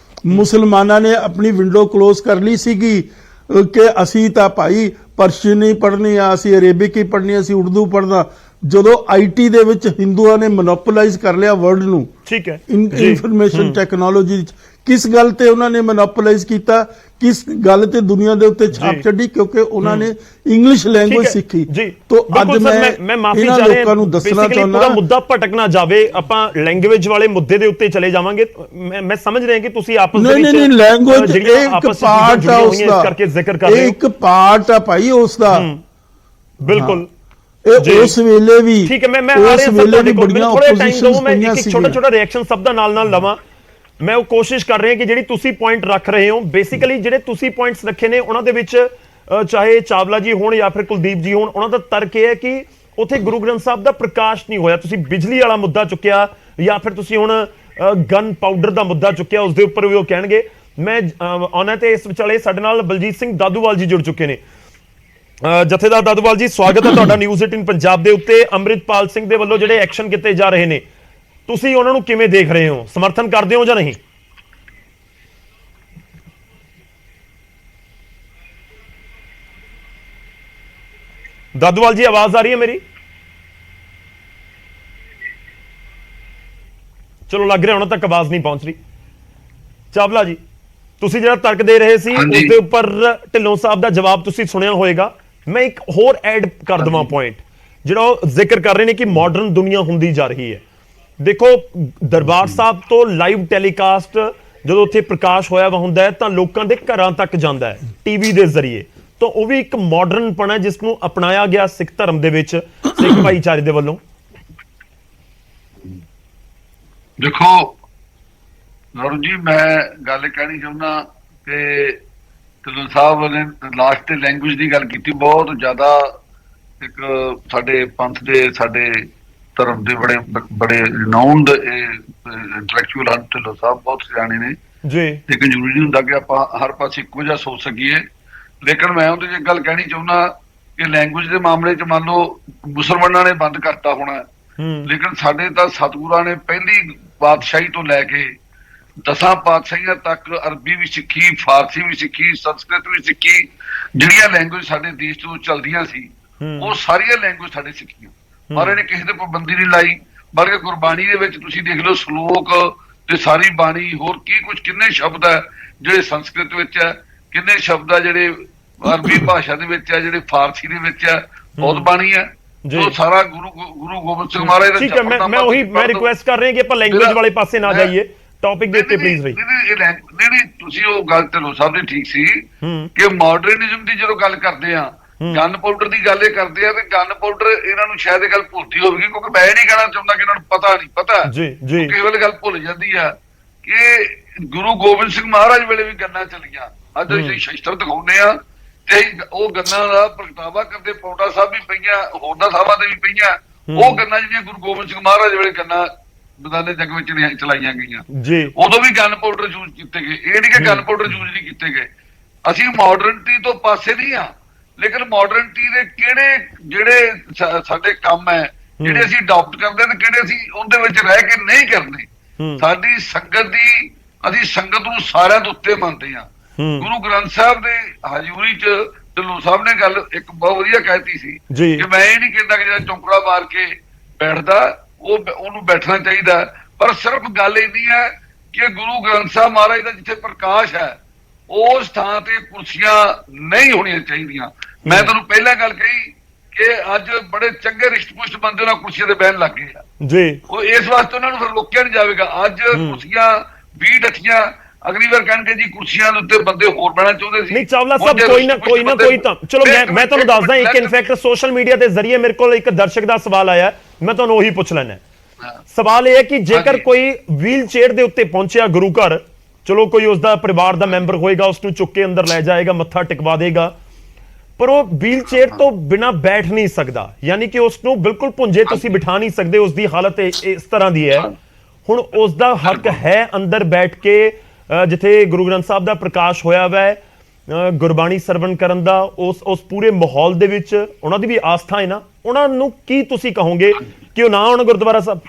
F: ਮੁਸਲਮਾਨਾਂ ਨੇ ਆਪਣੀ ਵਿੰਡੋ ਕਲੋਜ਼ ਕਰ ਲਈ ਸੀਗੀ ਕਿ ਅਸੀਂ ਤਾਂ ਭਾਈ ਪਰਸ਼ੀਅਨ ਨਹੀਂ ਪੜ੍ਹਨੀ ਆ, ਅਸੀਂ ਅਰੇਬਿਕ ਹੀ ਪੜ੍ਹਨੀ, ਅਸੀਂ ਉਰਦੂ ਪੜ੍ਹਨਾ। ਜਦੋਂ ਆਈਟੀ ਦੇ ਵਿੱਚ ਹਿੰਦੂਆਂ ਨੇ ਮੋਨੋਪੋਲਾਈਜ਼ ਕਰ ਲਿਆ ਵਰਲਡ ਨੂੰ, ਠੀਕ ਹੈ, ਇਨਫੋਰਮੇਸ਼ਨ ਟੈਕਨੋਲੋਜੀ ਕਿਸ ਗੱਲ ਤੇ ਉਹਨਾਂ ਨੇ ਮੋਨੋਪੋਲਾਈਜ਼ ਕੀਤਾ, ਕਿਸ ਗੱਲ ਤੇ ਦੁਨੀਆ ਦੇ ਉੱਤੇ ਛਾਪ ਛੱਡੀ? ਕਿਉਂਕਿ ਉਹਨਾਂ ਨੇ ਇੰਗਲਿਸ਼ ਲੈਂਗੁਏਜ ਸਿੱਖੀ। ਤੋਂ ਅੱਜ ਮੈਂ ਮਾਫੀ ਚਾਹ ਰਿਹਾ ਲੋਕਾਂ ਨੂੰ ਦੱਸਣਾ ਚਾਹੁੰਦਾ,
A: ਪੂਰਾ ਮੁੱਦਾ ਭਟਕ ਨਾ ਜਾਵੇ, ਆਪਾਂ ਲੈਂਗੁਏਜ ਵਾਲੇ ਮੁੱਦੇ ਦੇ ਉੱਤੇ ਚਲੇ ਜਾਵਾਂਗੇ। ਮੈਂ ਸਮਝ ਰਿਹਾ ਕਿ ਤੁਸੀਂ ਆਪਸ ਦੇ ਵਿੱਚ
F: ਨਹੀਂ ਲੈਂਗੁਏਜ ਇੱਕ ਪਾਰਟ ਆ ਉਸ ਦਾ,
A: ਕਰਕੇ ਜ਼ਿਕਰ ਕਰ ਰਹੇ ਹੋ,
F: ਇੱਕ ਪਾਰਟ ਆ ਭਾਈ ਉਸ ਦਾ।
A: ਬਿਲਕੁਲ
F: ਇਹ ਉਸ ਵੇਲੇ ਵੀ,
A: ਠੀਕ ਹੈ, ਮੈਂ ਆ ਰਿਹਾ ਤੁਹਾਡੇ ਕੋਲ, ਥੋੜਾ ਟਾਈਮ ਦਿਓ, ਮੈਂ ਇੱਕ ਛੋਟਾ ਰਿਐਕਸ਼ਨ ਸਭ ਦਾ ਨਾਲ ਲਵਾਂ। ਮੈਂ ਉਹ ਕੋਸ਼ਿਸ਼ ਕਰ ਰਿਹਾ ਕਿ ਜਿਹੜੀ ਤੁਸੀਂ ਪੁਆਇੰਟ ਰੱਖ ਰਹੇ ਹੋ, ਬੇਸਿਕਲੀ ਜਿਹੜੇ ਤੁਸੀਂ ਪੁਆਇੰਟਸ ਰੱਖੇ ਨੇ ਉਹਨਾਂ ਦੇ ਵਿੱਚ ਚਾਹੇ ਚਾਵਲਾ ਜੀ ਹੋਣ ਜਾਂ ਫਿਰ ਕੁਲਦੀਪ ਜੀ ਹੋਣ, ਉਹਨਾਂ ਦਾ ਤਰਕ ਇਹ ਹੈ ਕਿ ਉੱਥੇ ਗੁਰੂ ਗ੍ਰੰਥ ਸਾਹਿਬ ਦਾ ਪ੍ਰਕਾਸ਼ ਨਹੀਂ ਹੋਇਆ। ਤੁਸੀਂ ਬਿਜਲੀ ਵਾਲਾ ਮੁੱਦਾ ਚੁੱਕਿਆ ਜਾਂ ਫਿਰ ਤੁਸੀਂ ਹੁਣ ਗਨ ਪਾਊਡਰ ਦਾ ਮੁੱਦਾ ਚੁੱਕਿਆ, ਉਸ ਦੇ ਉੱਪਰ ਵੀ ਉਹ ਕਹਿਣਗੇ। ਮੈਂ ਆਉਣਾ ਤੇ ਇਸ ਵਿਚਾਲੇ ਸਾਡੇ ਨਾਲ ਬਲਜੀਤ ਸਿੰਘ ਦਾਦੂਵਾਲ ਜੀ ਜੁੜ ਚੁੱਕੇ ਨੇ। ਜਥੇਦਾਰ ਦਾਦੂਵਾਲ ਜੀ, ਸਵਾਗਤ ਹੈ ਤੁਹਾਡਾ ਨਿਊਜ਼ 18 ਪੰਜਾਬ ਦੇ ਉੱਤੇ। ਅੰਮ੍ਰਿਤਪਾਲ ਸਿੰਘ ਦੇ ਵੱਲੋਂ ਜਿਹੜੇ ਐਕਸ਼ਨ ਕੀਤੇ ਜਾ ਰਹੇ ਨੇ, ਤੁਸੀਂ ਉਹਨਾਂ ਨੂੰ ਕਿਵੇਂ ਦੇਖ ਰਹੇ ਹੋ? ਸਮਰਥਨ ਕਰਦੇ ਹੋ ਜਾਂ ਨਹੀਂ? ਦਾਦੂਵਾਲ ਜੀ, ਆਵਾਜ਼ ਆ ਰਹੀ ਹੈ ਮੇਰੀ? ਚਲੋ, ਲੱਗ ਰਿਹਾ ਹੁਣ ਤੱਕ ਆਵਾਜ਼ ਨਹੀਂ ਪਹੁੰਚ ਰਹੀ। ਚਾਵਲਾ ਜੀ, ਤੁਸੀਂ ਜਿਹੜਾ ਤਰਕ ਦੇ ਰਹੇ ਸੀ ਉਸ ਦੇ ਉੱਪਰ ਢਿੱਲੋਂ ਸਾਹਿਬ ਦਾ ਜਵਾਬ ਤੁਸੀਂ ਸੁਣਿਆ ਹੋਵੇਗਾ। ਮੈਂ ਇੱਕ ਹੋਰ ਐਡ ਕਰ ਦਵਾਂ ਪੁਆਇੰਟ, ਜਿਹੜਾ ਉਹ ਜ਼ਿਕਰ ਕਰ ਰਹੇ ਨੇ ਕਿ ਮਾਡਰਨ ਦੁਨੀਆ ਹੁੰਦੀ ਜਾ ਰਹੀ ਹੈ। ਦੇਖੋ, ਦਰਬਾਰ ਸਾਹਿਬ ਤੋਂ ਲਾਈਵ ਟੈਲੀਕਾਸਟ ਜਦੋਂ ਉੱਥੇ ਪ੍ਰਕਾਸ਼ ਹੋਇਆ ਵਾ ਹੁੰਦਾ ਹੈ ਤਾਂ ਲੋਕਾਂ ਦੇ ਘਰਾਂ ਤੱਕ ਜਾਂਦਾ ਹੈ ਟੀਵੀ ਦੇ ਜ਼ਰੀਏ। ਤਾਂ ਉਹ ਵੀ ਇੱਕ ਮਾਡਰਨਪਣ ਹੈ ਜਿਸ ਨੂੰ ਅਪਣਾਇਆ ਗਿਆ ਸਿੱਖ ਧਰਮ ਦੇ ਵਿੱਚ, ਸਿੱਖ ਭਾਈਚਾਰੇ ਦੇ ਵੱਲੋਂ।
G: ਦੇਖੋ ਨੌਰਜ ਜੀ, ਮੈਂ ਗੱਲ ਕਹਿਣੀ ਚਾਹੁੰਦਾ ਕਿ ਢਿੱਲੋਂ ਸਾਹਿਬ ਨੇ ਲਾਸਟ ਤੇ ਲੈਂਗੁਏਜ ਦੀ ਗੱਲ ਕੀਤੀ। ਬਹੁਤ ਜ਼ਿਆਦਾ ਇੱਕ ਸਾਡੇ ਪੰਥ ਦੇ, ਸਾਡੇ ਧਰਮ ਦੇ ਬੜੇ ਰਿਨਾਊਨਡ ਇੰਟੈਲੈਕਚੁਅਲ ਹਨ ਢਿੱਲੋਂ ਸਾਹਿਬ, ਬਹੁਤ ਸਿਆਣੇ ਨੇ।
A: ਜੀ
G: ਲੇਕਿਨ ਜ਼ਰੂਰੀ ਨਹੀਂ ਹੁੰਦਾ ਕਿ ਆਪਾਂ ਹਰ ਪਾਸੇ ਇੱਕੋ ਜਿਹਾ ਸੋਚ ਸਕੀਏ। ਲੇਕਿਨ ਮੈਂ ਉਹਦੇ 'ਚ ਇੱਕ ਗੱਲ ਕਹਿਣੀ ਚਾਹੁੰਦਾ ਕਿ ਲੈਂਗੁਏਜ ਦੇ ਮਾਮਲੇ 'ਚ ਮੰਨ ਲਓ ਮੁਸਲਮਾਨਾਂ ਨੇ ਬੰਦ ਕਰਤਾ ਹੋਣਾ, ਲੇਕਿਨ ਸਾਡੇ ਤਾਂ ਸਤਿਗੁਰਾਂ ਨੇ ਪਹਿਲੀ ਪਾਤਸ਼ਾਹੀ ਤੋਂ ਲੈ ਕੇ 10 ਪਾਤਸ਼ਾਹੀਆਂ ਤੱਕ ਅਰਬੀ ਵੀ ਸਿੱਖੀ, ਫਾਰਸੀ ਵੀ ਸਿੱਖੀ, ਸੰਸਕ੍ਰਿਤ ਵੀ ਸਿੱਖੀ। ਜਿਹੜੀਆਂ ਲੈਂਗੁਏਜ ਸਾਡੇ ਦੇਸ਼ ਤੋਂ ਚੱਲਦੀਆਂ ਸੀ ਉਹ ਸਾਰੀਆਂ ਲੈਂਗੁਏਜ ਸਾਡੇ ਸਿੱਖੀਆਂ। ਮਹਾਰਾਜ ਨੇ ਕਿਸੇ ਤੇ ਪਾਬੰਦੀ ਨਹੀਂ ਲਾਈ, ਬਲਕਿ ਗੁਰਬਾਣੀ ਦੇ ਵਿੱਚ ਤੁਸੀਂ ਦੇਖ ਲਓ ਸ਼ਲੋਕ ਤੇ ਸਾਰੀ ਬਾਣੀ, ਹੋਰ ਕੀ ਕੁਝ, ਕਿੰਨੇ ਸ਼ਬਦ ਹੈ ਜਿਹੜੇ ਸੰਸਕ੍ਰਿਤ ਵਿੱਚ ਹੈ, ਕਿੰਨੇ ਸ਼ਬਦ ਹੈ ਜਿਹੜੇ ਅਰਬੀ ਭਾਸ਼ਾ ਦੇ ਵਿੱਚ ਹੈ, ਜਿਹੜੇ ਫਾਰਸੀ ਦੇ ਵਿੱਚ ਹੈ, ਬਹੁਤ ਬਾਣੀ ਹੈ। ਜੋ ਸਾਰਾ ਗੁਰੂ ਗੋਬਿੰਦ ਸਿੰਘ ਮਹਾਰਾਜ ਦਾ
A: ਠੀਕ ਹੈ, ਮੈਂ ਰਿਕੁਐਸਟ ਕਰ ਰਿਹਾ ਕਿ ਆਪਾਂ ਲੈਂਗੁਏਜ ਵਾਲੇ ਪਾਸੇ ਨਾ ਜਾਈਏ, ਟੌਪਿਕ ਦੇ ਉੱਤੇ ਪਲੀਜ਼ ਰਹੀ।
G: ਨਹੀਂ ਤੁਸੀਂ ਉਹ ਗੱਲ ਢਿੱਲੋਂ ਸਾਹਿਬ ਦੀ ਠੀਕ ਸੀ ਕਿ ਮਾਡਰਨਿਜ਼ਮ ਦੀ ਜਦੋਂ ਗੱਲ ਕਰਦੇ ਆ, ਗਨ ਪਾਊਡਰ ਦੀ ਗੱਲ ਇਹ ਕਰਦੇ ਆ, ਤੇ ਗਨ ਪਾਊਡਰ ਇਹਨਾਂ ਨੂੰ ਸ਼ਾਇਦ ਇਹ ਗੱਲ ਭੁੱਲਦੀ ਹੋਵੇਗੀ, ਕਿਉਂਕਿ ਮੈਂ ਇਹ ਨਹੀਂ ਕਹਿਣਾ ਚਾਹੁੰਦਾ ਕਿ ਇਹਨਾਂ ਨੂੰ ਪਤਾ ਨਹੀਂ, ਪਤਾ ਕੇਵਲ ਗੱਲ ਭੁੱਲ ਜਾਂਦੀ ਆ ਕਿ ਗੁਰੂ ਗੋਬਿੰਦ ਸਿੰਘ ਮਹਾਰਾਜ ਵੇਲੇ ਵੀ ਗੰਨਾਂ ਚੱਲੀਆਂ। ਅੱਜ ਅਸੀਂ ਸ਼ਸਤਰ ਦਿਖਾਉਂਦੇ ਆ ਤੇ ਉਹ ਗੰਨਾਂ ਦਾ ਪ੍ਰਗਟਾਵਾ ਕਰਦੇ, ਪੌਂਟਾ ਸਾਹਿਬ ਵੀ ਪਈਆਂ, ਹੋਰਨਾਂ ਸਾਹਿਬਾਂ ਤੇ ਵੀ ਪਈਆਂ। ਉਹ ਗੰਨਾਂ ਜਿਹੜੀਆਂ ਗੁਰੂ ਗੋਬਿੰਦ ਸਿੰਘ ਮਹਾਰਾਜ ਵੇਲੇ ਗੰਨਾਂ ਮੈਦਾਨੇ ਜੰਗ ਵਿੱਚ ਚਲਾਈਆਂ ਗਈਆਂ, ਉਦੋਂ ਵੀ ਗਨ ਪਾਊਡਰ ਯੂਜ਼ ਕੀਤੇ ਗਏ। ਇਹ ਨਹੀਂ ਕਿ ਗਨ ਪਾਊਡਰ ਯੂਜ਼ ਨਹੀਂ ਕੀਤੇ ਗਏ। ਅਸੀਂ ਮਾਡਰਨਿਟੀ ਤੋਂ ਪਾਸੇ ਨਹੀਂ ਆ, ਲੇਕਿਨ ਮਾਡਰਨਿਟੀ ਦੇ ਕਿਹੜੇ ਜਿਹੜੇ ਸਾਡੇ ਕੰਮ ਹੈ ਜਿਹੜੇ ਅਸੀਂ ਅਡਾਪਟ ਕਰਦੇ ਤੇ ਕਿਹੜੇ ਅਸੀਂ ਉਹਦੇ ਵਿੱਚ ਰਹਿ ਕੇ ਨਹੀਂ ਕਰਨੇ। ਸਾਡੀ ਸੰਗਤ ਦੀ, ਅਸੀਂ ਸੰਗਤ ਨੂੰ ਸਾਰਿਆਂ ਦੇ ਉੱਤੇ ਮੰਨਦੇ ਹਾਂ। ਗੁਰੂ ਗ੍ਰੰਥ ਸਾਹਿਬ ਦੇ ਹਜ਼ੂਰੀ 'ਚ ਢਿੱਲੋਂ ਸਾਹਿਬ ਨੇ ਗੱਲ ਇੱਕ ਬਹੁਤ ਵਧੀਆ ਕਹਿਤੀ ਸੀ ਕਿ ਮੈਂ ਇਹ ਨਹੀਂ ਕਹਿੰਦਾ ਕਿ ਜਿਹੜਾ ਚੌਂਕੜਾ ਮਾਰ ਕੇ ਬੈਠਦਾ ਉਹਨੂੰ ਬੈਠਣਾ ਚਾਹੀਦਾ, ਪਰ ਸਿਰਫ ਗੱਲ ਇੰਨੀ ਹੈ ਕਿ ਗੁਰੂ ਗ੍ਰੰਥ ਸਾਹਿਬ ਮਹਾਰਾਜ ਦਾ ਜਿੱਥੇ ਪ੍ਰਕਾਸ਼ ਹੈ ਉਸ ਥਾਂ ਤੇ ਕੁਰਸੀਆਂ ਨਹੀਂ ਹੋਣੀਆਂ ਚਾਹੀਦੀਆਂ। ਮੈਂ ਤੁਹਾਨੂੰ ਪਹਿਲਾਂ ਗੱਲ ਕਹੀ ਕਿ ਅੱਜ ਬੜੇ ਚੰਗੇ ਰਿਸ਼ਟ-ਪੁਸ਼ਟ ਬੰਦੇ ਉਹਨਾਂ ਕੁਰਸੀਆਂ ਤੇ ਬਹਿਣ ਲੱਗ ਗਏ ਆ ਜੀ, ਉਹ ਇਸ ਵਾਸਤੇ ਉਹਨਾਂ ਨੂੰ ਫਿਰ ਰੋਕਿਆ ਨਹੀਂ ਜਾਵੇਗਾ। ਅੱਜ ਕੁਰਸੀਆਂ 20 ਡੱਠੀਆਂ, ਅਗਲੀ ਵਾਰ ਕਹਿਣਗੇ ਜੀ ਕੁਰਸੀਆਂ ਦੇ ਉੱਤੇ ਬੰਦੇ ਹੋਰ ਬਹਿਣਾ ਚਾਹੁੰਦੇ ਸੀ।
A: ਨਹੀਂ ਚਾਵਲਾ ਸਾਹਿਬ, ਕੋਈ ਤਾਂ ਚਲੋ ਮੈਂ ਤੁਹਾਨੂੰ ਦੱਸਦਾ, ਇੱਕ ਇਨਫੈਕਟ ਸੋਸ਼ਲ ਮੀਡੀਆ ਦੇ ਜ਼ਰੀਏ ਮੇਰੇ ਕੋਲ ਇੱਕ ਦਰਸ਼ਕ ਦਾ ਸਵਾਲ ਆਇਆ, ਮੈਂ ਤੁਹਾਨੂੰ ਉਹੀ ਪੁੱਛ ਲੈਣਾ। ਸਵਾਲ ਇਹ ਹੈ ਕਿ ਜੇਕਰ ਕੋਈ ਵੀਲ ਚੇਅਰ ਦੇ ਉੱਤੇ ਪਹੁੰਚਿਆ ਗੁਰੂ ਘਰ, ਚਲੋ ਕੋਈ ਉਸਦਾ ਪਰਿਵਾਰ ਦਾ ਮੈਂਬਰ ਹੋਏਗਾ, ਉਸਨੂੰ ਚੁੱਕ ਕੇ ਅੰਦਰ ਲੈ ਜਾਏਗਾ, ਮੱਥਾ ਟਿਕਵਾ ਦੇਗਾ, ਪਰ ਉਹ ਵੀਲ ਚੇਅਰ ਤੋਂ ਬਿਨਾਂ ਬੈਠ ਨਹੀਂ ਸਕਦਾ, ਯਾਨੀ ਕਿ ਉਸਨੂੰ ਬਿਲਕੁਲ ਪੁੰਜੇ ਤੁਸੀਂ ਬਿਠਾ ਨਹੀਂ ਸਕਦੇ, ਉਸਦੀ ਹਾਲਤ ਇਸ ਤਰ੍ਹਾਂ ਦੀ ਹੈ। ਹੁਣ ਉਸਦਾ ਹੱਕ ਹੈ ਅੰਦਰ ਬੈਠ ਕੇ ਜਿੱਥੇ ਗੁਰੂ ਗ੍ਰੰਥ ਸਾਹਿਬ ਦਾ ਪ੍ਰਕਾਸ਼ ਹੋਇਆ ਵਾ ਹੈ, ਗੁਰਬਾਣੀ ਸਰਵਣ ਕਰਨ ਦਾ, ਉਸ ਪੂਰੇ ਮਾਹੌਲ ਦੇ ਵਿੱਚ ਉਹਨਾਂ ਦੀ ਵੀ ਆਸਥਾ ਹੈ ਨਾ, ਉਹਨਾਂ ਨੂੰ ਕੀ ਤੁਸੀਂ ਕਹੋਗੇ ਕਿ ਉਹ ਨਾ ਆਉਣ ਗੁਰਦੁਆਰਾ ਸਾਹਿਬ?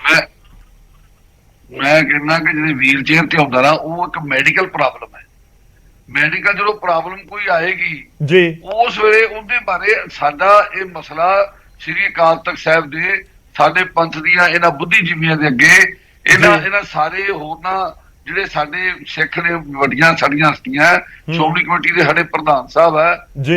G: ਮੈਂ ਕਹਿੰਦਾ ਕਿ ਜਿਹੜੇ ਵੀਲ ਚੇਅਰ ਤੇ ਆਉਂਦਾ ਨਾ, ਉਹ ਇੱਕ ਮੈਡੀਕਲ ਪ੍ਰੋਬਲਮ ਹੈ। ਮੈਡੀਕਲ ਜਦੋਂ ਪ੍ਰੋਬਲਮ ਕੋਈ ਆਏਗੀ ਜੀ, ਉਸ ਵੇਲੇ ਉਹਦੇ ਬਾਰੇ ਸਾਡਾ ਇਹ ਮਸਲਾ ਸ੍ਰੀ ਅਕਾਲ ਤਖਤ ਸਾਹਿਬ ਦੇ, ਸਾਡੇ ਪੰਥ ਦੀਆਂ ਇਹਨਾਂ ਬੁੱਧੀਜੀਵੀਆਂ ਦੇ ਅੱਗੇ, ਇਹਨਾਂ ਸਾਰੇ ਹੋਰਨਾਂ ਜਿਹੜੇ ਸਾਡੇ ਸਿੱਖ ਨੇ, ਵੱਡੀਆਂ ਸਾਡੀਆਂ ਹਸਤੀਆਂ, ਸ਼੍ਰੋਮਣੀ ਕਮੇਟੀ ਦੇ ਸਾਡੇ ਪ੍ਰਧਾਨ ਸਾਹਿਬ ਹੈ,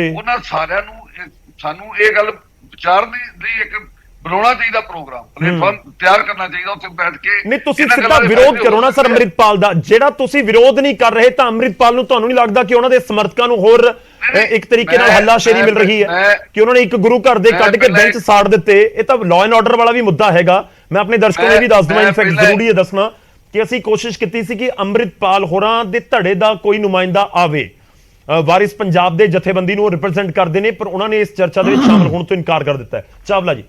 G: ਉਹਨਾਂ ਸਾਰਿਆਂ ਨੂੰ ਸਾਨੂੰ ਇਹ ਗੱਲ ਵਿਚਾਰਨ ਦੀ ਇੱਕ ਬਣਾਉਣਾ ਚਾਹੀਦਾ, ਪ੍ਰੋਗਰਾਮ ਪਲੇਟਫਾਰਮ ਤਿਆਰ ਕਰਨਾ ਚਾਹੀਦਾ, ਉੱਥੇ ਬੈਠ ਕੇ।
A: ਨਹੀਂ ਤੁਸੀਂ ਸਿੱਧਾ ਵਿਰੋਧ ਕਰੋ ਨਾ ਸਰ ਅੰਮ੍ਰਿਤਪਾਲ ਦਾ, ਜਿਹੜਾ ਤੁਸੀਂ ਵਿਰੋਧ ਨਹੀਂ ਕਰ ਰਹੇ ਤਾਂ ਅੰਮ੍ਰਿਤਪਾਲ ਨੂੰ ਤੁਹਾਨੂੰ ਨਹੀਂ ਲੱਗਦਾ ਕਿ ਉਹਨਾਂ ਦੇ ਸਮਰਥਕਾਂ ਨੂੰ ਹੋਰ ਇੱਕ ਤਰੀਕੇ ਨਾਲ ਹੱਲਾਸ਼ੇਰੀ ਮਿਲ ਰਹੀ ਹੈ ਕਿ ਉਹਨਾਂ ਨੇ ਇੱਕ ਗੁਰੂ ਘਰ ਦੇ ਕੱਢ ਕੇ ਬੈਂਚ ਸਾੜ ਦਿੱਤੇ? ਇਹ ਤਾਂ ਲਾਅ ਐਂਡ ਆਰਡਰ ਵਾਲਾ ਵੀ ਮੁੱਦਾ ਹੈਗਾ। ਮੈਂ ਆਪਣੇ ਦਰਸ਼ਕਾਂ ਨੂੰ ਵੀ ਦੱਸ ਦਵਾਂ, ਇਨਫੈਕਟ ਜ਼ਰੂਰੀ ਹੈ ਦੱਸਣਾ ਕਿ ਅਸੀਂ ਕੋਸ਼ਿਸ਼ ਕੀਤੀ ਸੀ ਕਿ ਅੰਮ੍ਰਿਤਪਾਲ ਹੋਰਾਂ ਦੇ ਧੜੇ ਦਾ ਕੋਈ ਨੁਮਾਇੰਦਾ ਆਵੇ, ਵਾਰਿਸ ਪੰਜਾਬ ਦੇ ਜਥੇਬੰਦੀ ਨੂੰ ਰਿਪਰੈਜ਼ੈਂਟ ਕਰਦੇ ਨੇ, ਪਰ ਉਹਨਾਂ ਨੇ ਇਸ ਚਰਚਾ ਦੇ ਵਿੱਚ ਸ਼ਾਮਲ ਹੋਣ ਤੋਂ ਇਨਕਾਰ ਕਰ ਦਿੱਤਾ ਹੈ। ਚਾਵਲਾ ਜੀ,